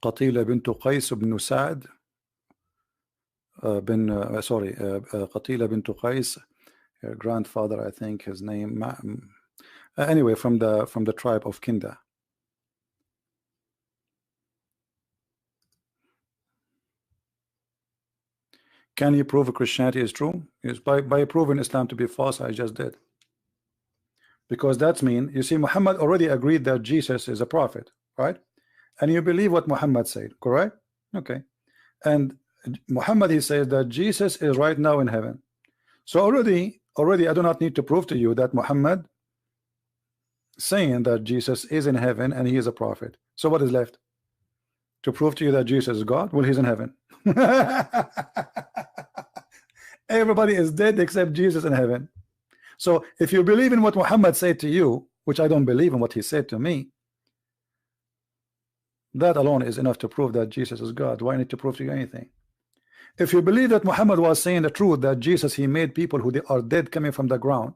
قتيلة بنت قيس بن سعد قتيلة بنت قيس. Her grandfather, I think his name. Anyway, from the tribe of Kinda. Can you prove Christianity is true? Yes, by proving Islam to be false. I just did. Because that's mean, you see, Muhammad already agreed that Jesus is a prophet, right? And you believe what Muhammad said, correct? Okay. And Muhammad, he says that Jesus is right now in heaven. So already I do not need to prove to you that Muhammad saying that Jesus is in heaven and he is a prophet. So what is left? To prove to you that Jesus is God? Well, he's in heaven. Everybody is dead except Jesus in heaven. So if you believe in what Muhammad said to you, which I don't believe in what he said to me, that alone is enough to prove that Jesus is God. Why need to prove to you anything? If you believe that Muhammad was saying the truth, that Jesus, he made people who are dead coming from the ground,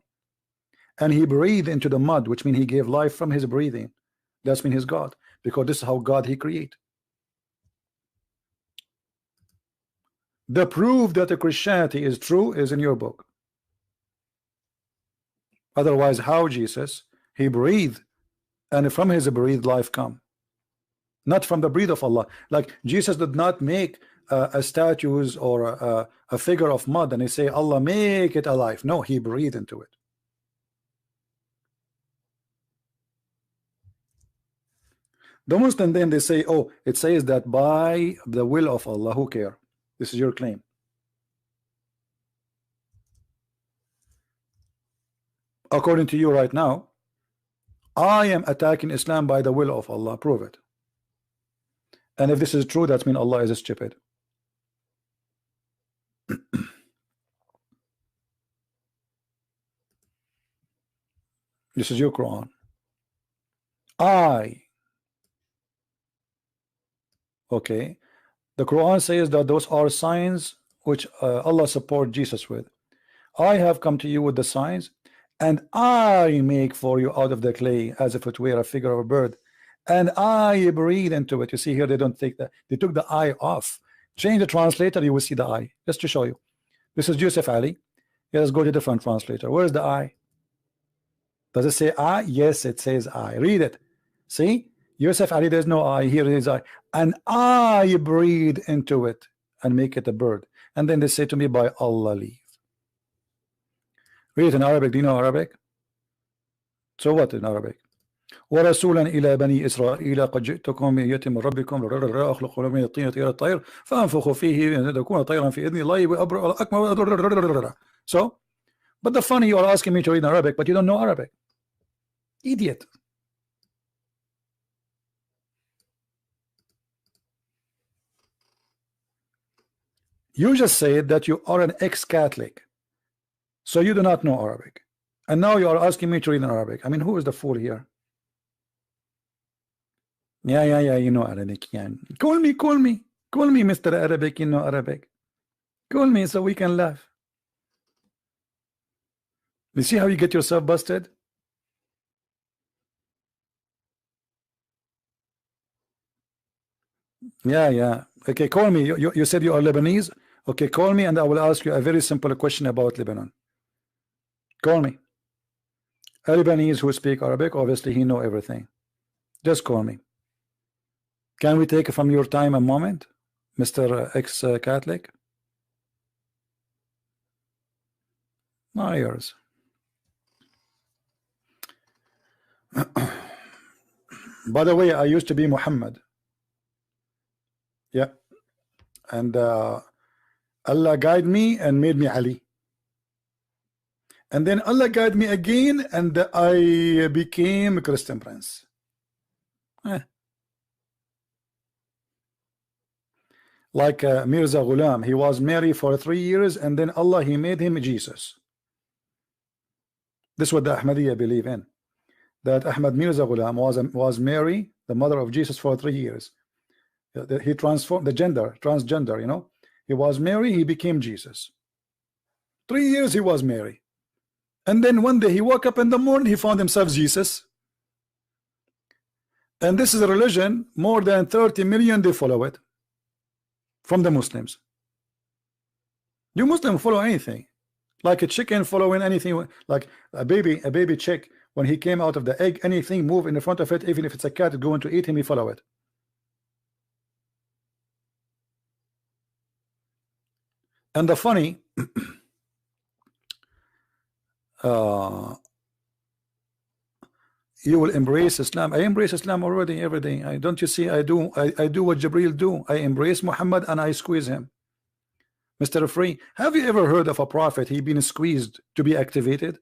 and he breathed into the mud, which means he gave life from his breathing, that's mean he's God, because this is how God he create. The proof that the Christianity is true is in your book. Otherwise, how Jesus, he breathed, and from his breathed life come, not from the breath of Allah. Like Jesus did not make a statues or a figure of mud and he say Allah make it alive. No, he breathed into it. The Muslim then they say, oh, it says that by the will of Allah. Who care? This is your claim. According to you right now, I am attacking Islam by the will of Allah. Prove it. And if this is true, that means Allah is stupid. This is your Quran. Okay. The Quran says that those are signs which Allah support Jesus with. I have come to you with the signs, and I make for you out of the clay as if it were a figure of a bird, and I breathe into it. You see here, they don't take that. They took the I off. Change the translator, you will see the I. Just to show you. This is Yusuf Ali. Yeah, let's go to a different translator. Where is the I? Does it say I? Yes, it says I. Read it. See? Yusuf Ali, there's no I. Here it is I. And I breathe into it and make it a bird. And then they say to me, by Allah leave. Read it in Arabic. Do you know Arabic? So what in Arabic? ورسولا إلى بني إسرائيل قد جئتكم بآية من ربكم أخلق من الطين طير الطير فأنفخ فيه تكون طيرا في إذن الله وأبرأ الأكمه. So, but the funny, you are asking me to read in Arabic, but you don't know Arabic. Idiot. You just said that you are an ex-Catholic, so you do not know Arabic, and now you are asking me to read in Arabic. I mean, who is the fool here? Yeah, you know Arabic. Yeah. Call me, Mr. Arabic. You know Arabic. Call me so we can laugh. You see how you get yourself busted? Yeah. Okay, call me. You said you are Lebanese. Okay, call me and I will ask you a very simple question about Lebanon. Call me. A Lebanese who speak Arabic, obviously he know everything. Just call me. Can we take from your time a moment, Mr. ex-Catholic? Not yours. By the way, I used to be Muhammad. Yeah. And Allah guided me and made me Ali. And then Allah guided me again and I became a Christian prince. Like Mirza Ghulam, he was married for 3 years and then Allah, he made him Jesus. This is what the Ahmadiyya believe in. That Ahmad Mirza Ghulam was Mary, the mother of Jesus, for 3 years. He transformed the gender, transgender, you know. He was Mary, he became Jesus. 3 years he was married. And then one day he woke up in the morning, he found himself Jesus. And this is a religion, more than 30 million they follow it from the Muslims. You Muslims follow anything, like a chicken following anything, like a baby chick, when he came out of the egg, anything move in the front of it, even if it's a cat going to eat him, he follow it. And the funny you will embrace Islam. I embrace Islam already every day. Don't you see? I do what Jibreel do. I embrace Muhammad and I squeeze him. Mr. Free, have you ever heard of a prophet he been squeezed to be activated?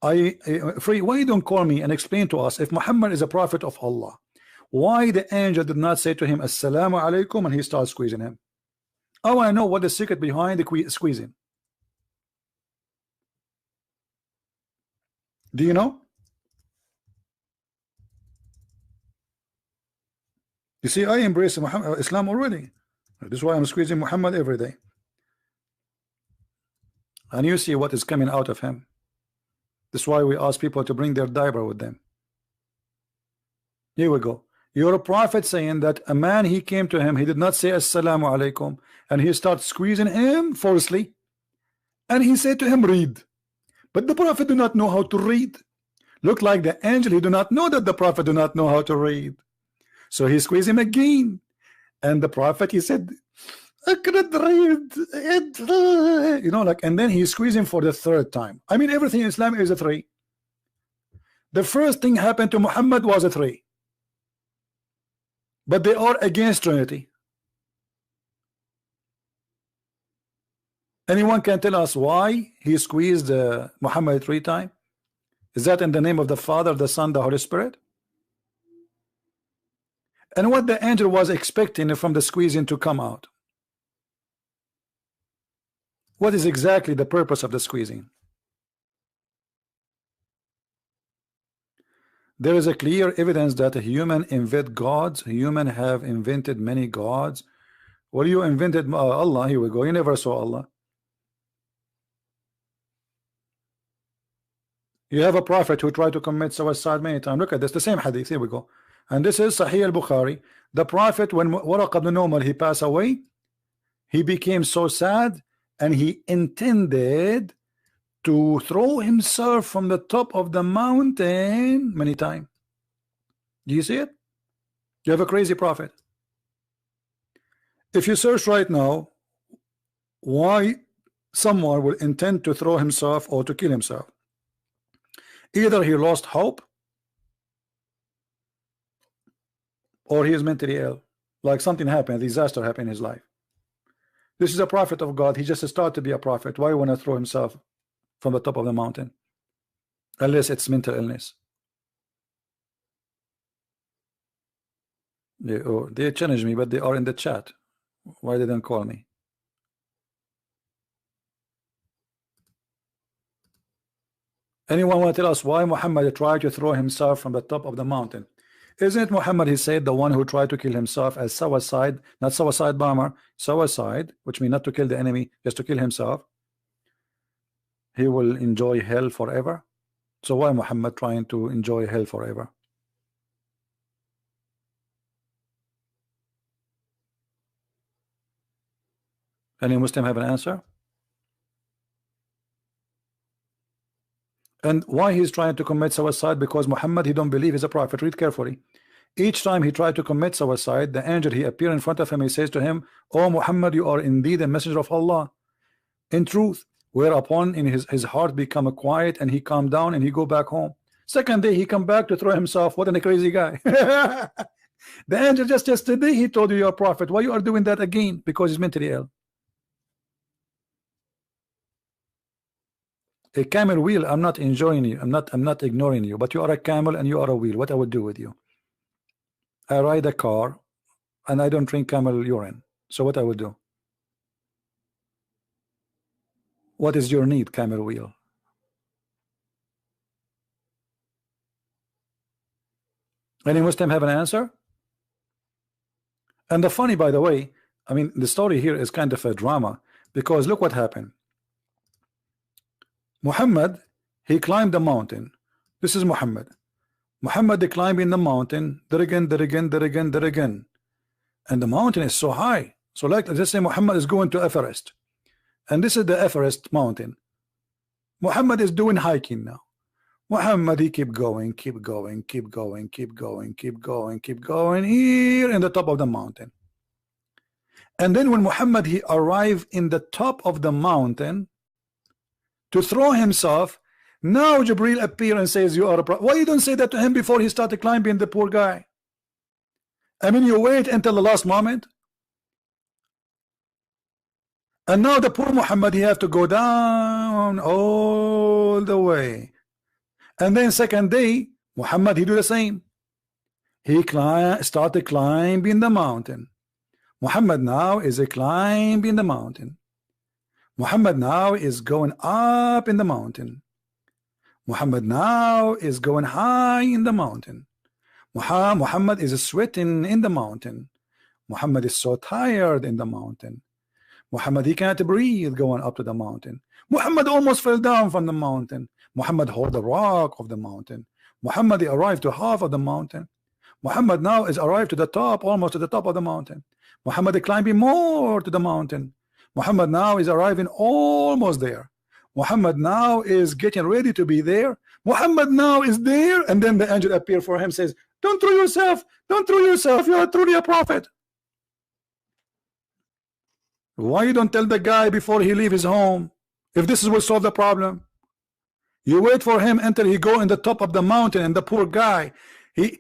Free, why you don't call me and explain to us, if Muhammad is a prophet of Allah, why the angel did not say to him assalamu alaikum and he starts squeezing him? I want to know what the secret behind the squeezing. Do you know? You see, I embrace Islam already. This is why I'm squeezing Muhammad every day. And you see what is coming out of him. This is why we ask people to bring their diaper with them. Here we go. You're a prophet saying that a man, he came to him, he did not say assalamu alaikum, and he starts squeezing him forcefully, and he said to him, read. But the prophet do not know how to read. Look like the angel, he do not know that the prophet do not know how to read. So he squeezed him again, and the prophet, he said, I cannot read it. You know, like, and then he squeezed him for the third time. I mean, everything in Islam is a 3. The first thing happened to Muhammad was a 3, but they are against Trinity. Anyone can tell us why he squeezed Muhammad 3 times? Is that in the name of the Father, the Son, the Holy Spirit? And what the angel was expecting from the squeezing to come out? What is exactly the purpose of the squeezing? There is a clear evidence that a human invent gods. Human have invented many gods. Well, you invented Allah. Here we go. You never saw Allah. You have a prophet who tried to commit suicide many times. Look at this, the same hadith. Here we go. And this is Sahih al-Bukhari. The prophet, when Waraq ibn Nawfal he passed away, he became so sad and he intended to throw himself from the top of the mountain many times. Do you see it? You have a crazy prophet. If you search right now why someone will intend to throw himself or to kill himself, either he lost hope or he is mentally ill, like something happened, a disaster happened in his life. This is a prophet of God. He just started to be a prophet. Why want to throw himself from the top of the mountain? Unless it's mental illness. They challenged me, but they are in the chat. Why didn't call me? Anyone want to tell us why Muhammad tried to throw himself from the top of the mountain? Isn't it Muhammad, he said, the one who tried to kill himself as suicide, not suicide bomber, suicide, which means not to kill the enemy, just to kill himself. He will enjoy hell forever. So why Muhammad trying to enjoy hell forever? Any Muslim have an answer? And why he's trying to commit suicide? Because Muhammad, he don't believe he's a prophet. Read carefully. Each time he tried to commit suicide, the angel, he appeared in front of him. He says to him, "Oh Muhammad, you are indeed a messenger of Allah in truth." Whereupon in his heart become quiet and he calmed down and he go back home. Second day he come back to throw himself. What a crazy guy. The angel just yesterday he told you you're a prophet. Why you are doing that again? Because he's mentally ill. A camel wheel, I'm not enjoying you. I'm not ignoring you, but you are a camel and you are a wheel. What I would do with you? I ride a car and I don't drink camel urine. So what I would do? What is your need, camel wheel? Any Muslim have an answer? And the funny, by the way, I mean, the story here is kind of a drama, because look what happened. Muhammad, he climbed the mountain. This is Muhammad. Muhammad climbing the mountain there again, there again, there again, there again, and the mountain is so high. So like let's say Muhammad is going to Everest, and this is the Everest mountain. Muhammad is doing hiking now. Muhammad, he keep going, keep going, keep going, keep going, keep going, keep going, here in the top of the mountain. And then when Muhammad he arrived in the top of the mountain to throw himself, now Jibril appear and says, you are a prophet. Why you don't say that to him before he started climbing, the poor guy? I mean, you wait until the last moment. And now the poor Muhammad, he have to go down all the way. And then second day, Muhammad, he do the same. He started climbing the mountain. Muhammad now is climbing the mountain. Muhammad now is going up in the mountain. Muhammad now is going high in the mountain. Muhammad is sweating in the mountain. Muhammad is so tired in the mountain. Muhammad, he can't breathe going up to the mountain. Muhammad almost fell down from the mountain. Muhammad hold the rock of the mountain. Muhammad he arrived to half of the mountain. Muhammad now is arrived to the top, almost to the top of the mountain. Muhammad is climbing more to the mountain. Muhammad now is arriving almost there. Muhammad now is getting ready to be there. Muhammad now is there, and then the angel appear for him, says, don't throw yourself, don't throw yourself, you are truly a prophet. Why you don't tell the guy before he leave his home, if this will solve the problem? You wait for him until he go in the top of the mountain, and the poor guy, he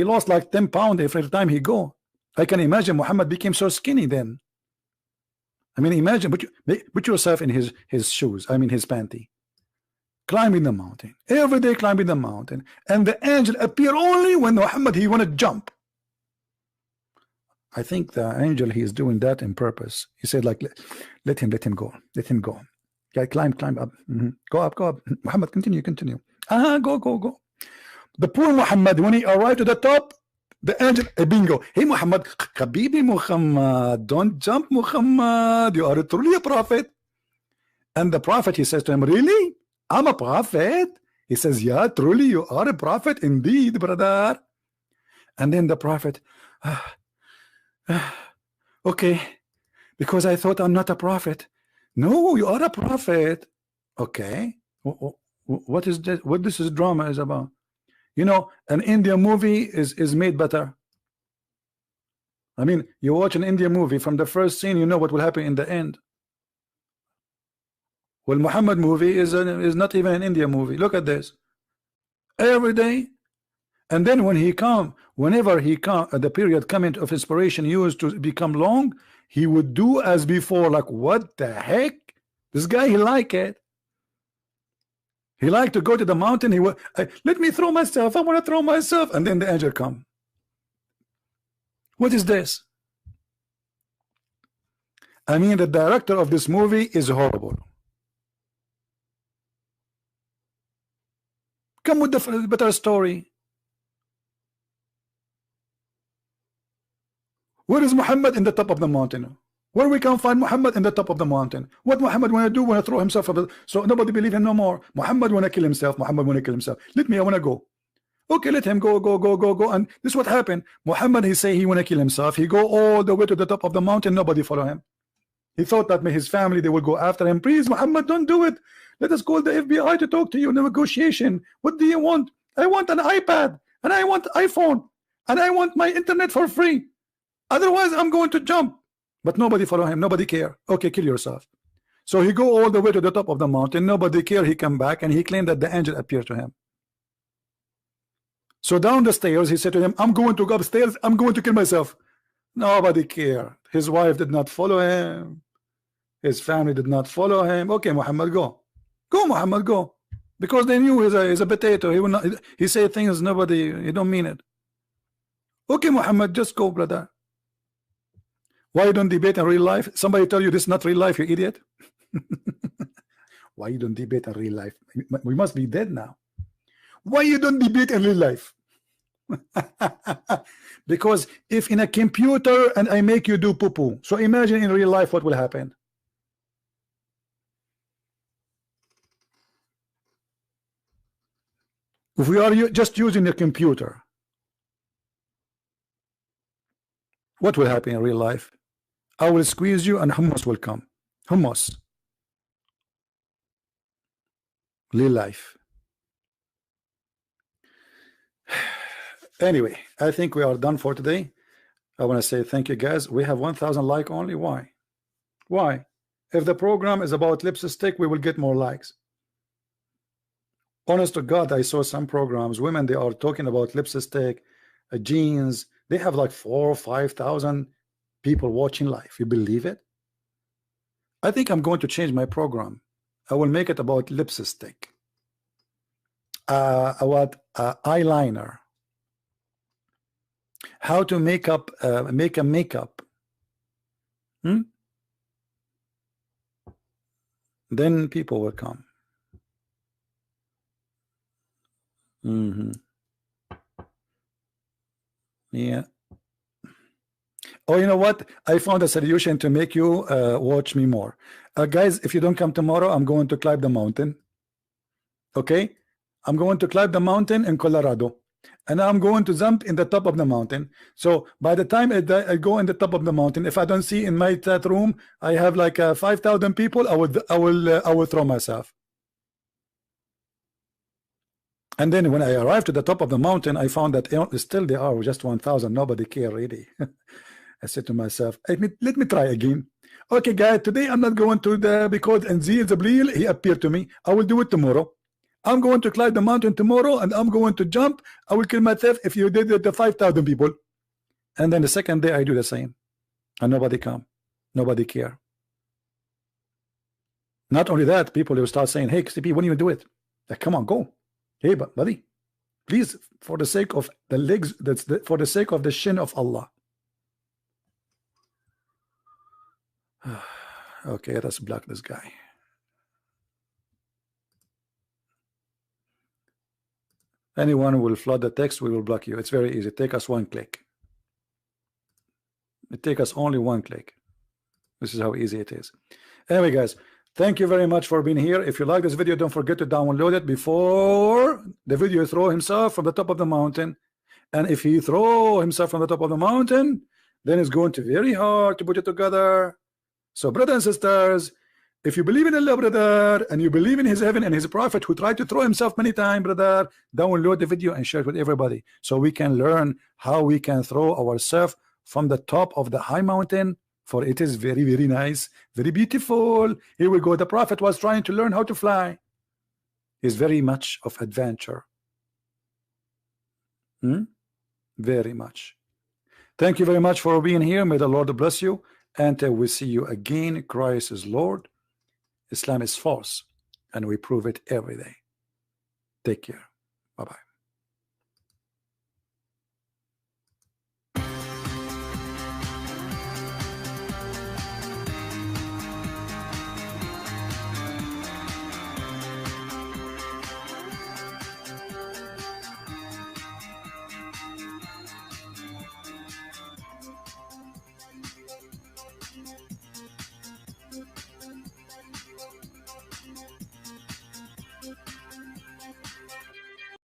lost like 10 pounds every time he go. I can imagine Muhammad became so skinny then. I mean, imagine, put yourself in his shoes, I mean his panty. Climbing the mountain, every day climbing the mountain, and the angel appear only when Muhammad he want to jump. I think the angel he is doing that in purpose. He said like, let him go, let him go. Yeah, climb up, go up. Muhammad, continue. Go. The poor Muhammad, when he arrived to the top, the angel, bingo. Hey Muhammad, Habibi Muhammad, don't jump Muhammad, you are truly a prophet. And the prophet, he says to him, really? I'm a prophet? He says, yeah, truly you are a prophet indeed, brother. And then the prophet, okay, because I thought I'm not a prophet. No, you are a prophet. Okay, what is this? What this is drama is about? You know, an Indian movie is made better. I mean, you watch an Indian movie, from the first scene you know what will happen in the end. Well, Muhammad movie is not even an Indian movie. Look at this. Every day. And then when he come, whenever he come, the period coming of inspiration used to become long, he would do as before. Like, what the heck? This guy, he like it. He liked to go to the mountain. He would, let me throw myself. I want to throw myself. And then the angel come. What is this? I mean, the director of this movie is horrible. Come with the better story. Where is Muhammad? In the top of the mountain. Where we can find Muhammad? In the top of the mountain. What Muhammad want to do? Want to throw himself up, so nobody believe him no more. Muhammad want to kill himself. Muhammad want to kill himself. Let me, I want to go. Okay, let him go. And this is what happened. Muhammad, he say he want to kill himself. He go all the way to the top of the mountain. Nobody follow him. He thought that his family, they will go after him. Please, Muhammad, don't do it. Let us call the FBI to talk to you. Negotiation. What do you want? I want an iPad, and I want iPhone, and I want my internet for free. Otherwise, I'm going to jump. But nobody follow him. Nobody care. Okay, kill yourself. So he go all the way to the top of the mountain. Nobody care. He come back, and he claimed that the angel appeared to him. So down the stairs, he said to him, I'm going to go upstairs. I'm going to kill myself. Nobody care. His wife did not follow him. His family did not follow him. Okay, Muhammad, go. Go, Muhammad, go. Because they knew he's a potato. He will not. He say things nobody. He don't mean it. Okay, Muhammad, just go, brother. Why you don't debate in real life? Somebody tell you this is not real life, you idiot. Why you don't debate in real life? We must be dead now. Why you don't debate in real life? Because if in a computer and I make you do poo-poo, so imagine in real life what will happen. If we are just using a computer, what will happen in real life? I will squeeze you and hummus will come. Hummus. Real life. Anyway, I think we are done for today. I want to say thank you guys. We have 1,000 likes only. Why? Why? If the program is about lipstick, we will get more likes. Honest to God, I saw some programs, women, they are talking about lipstick, jeans. They have like 4,000 or 5,000 people watching live. You believe it? I think I'm going to change my program. I will make it about lipstick, about eyeliner, how to make a makeup. Then people will come. Yeah. Oh, you know what? I found a solution to make you watch me more. Guys, if you don't come tomorrow, I'm going to climb the mountain. Okay? I'm going to climb the mountain in Colorado. And I'm going to jump in the top of the mountain. So by the time I go in the top of the mountain, if I don't see in my chat room, I have like 5,000 people, I will throw myself. And then when I arrived to the top of the mountain, I found that still there are just 1,000. Nobody care really. I said to myself, let me try again. Okay, guys, today I'm not going to because Nzil Zabril, he appeared to me. I will do it tomorrow. I'm going to climb the mountain tomorrow, and I'm going to jump. I will kill myself if you did it to 5,000 people. And then the second day I do the same, and nobody come, nobody care. Not only that, people will start saying, "Hey, XTP, when you do it? Like, come on, go. Hey, buddy, please, for the sake of the legs, for the sake of the shin of Allah." Okay, let's block this guy. Anyone who will flood the text, we will block you. It's very easy. Take us one click. It takes us only one click. This is how easy it is. Anyway, guys, thank you very much for being here. If you like this video, don't forget to download it before the video throw himself from the top of the mountain. And if he throw himself from the top of the mountain, then it's going to be very hard to put it together. So, brothers and sisters, if you believe in Allah, brother, and you believe in his heaven and his prophet who tried to throw himself many times, brother, download the video and share it with everybody so we can learn how we can throw ourselves from the top of the high mountain, for it is very, very nice, very beautiful. Here we go. The prophet was trying to learn how to fly. It's very much of adventure. Very much. Thank you very much for being here. May the Lord bless you. And we'll see you again. Christ is Lord. Islam is false, and we prove it every day. Take care. Bye-bye.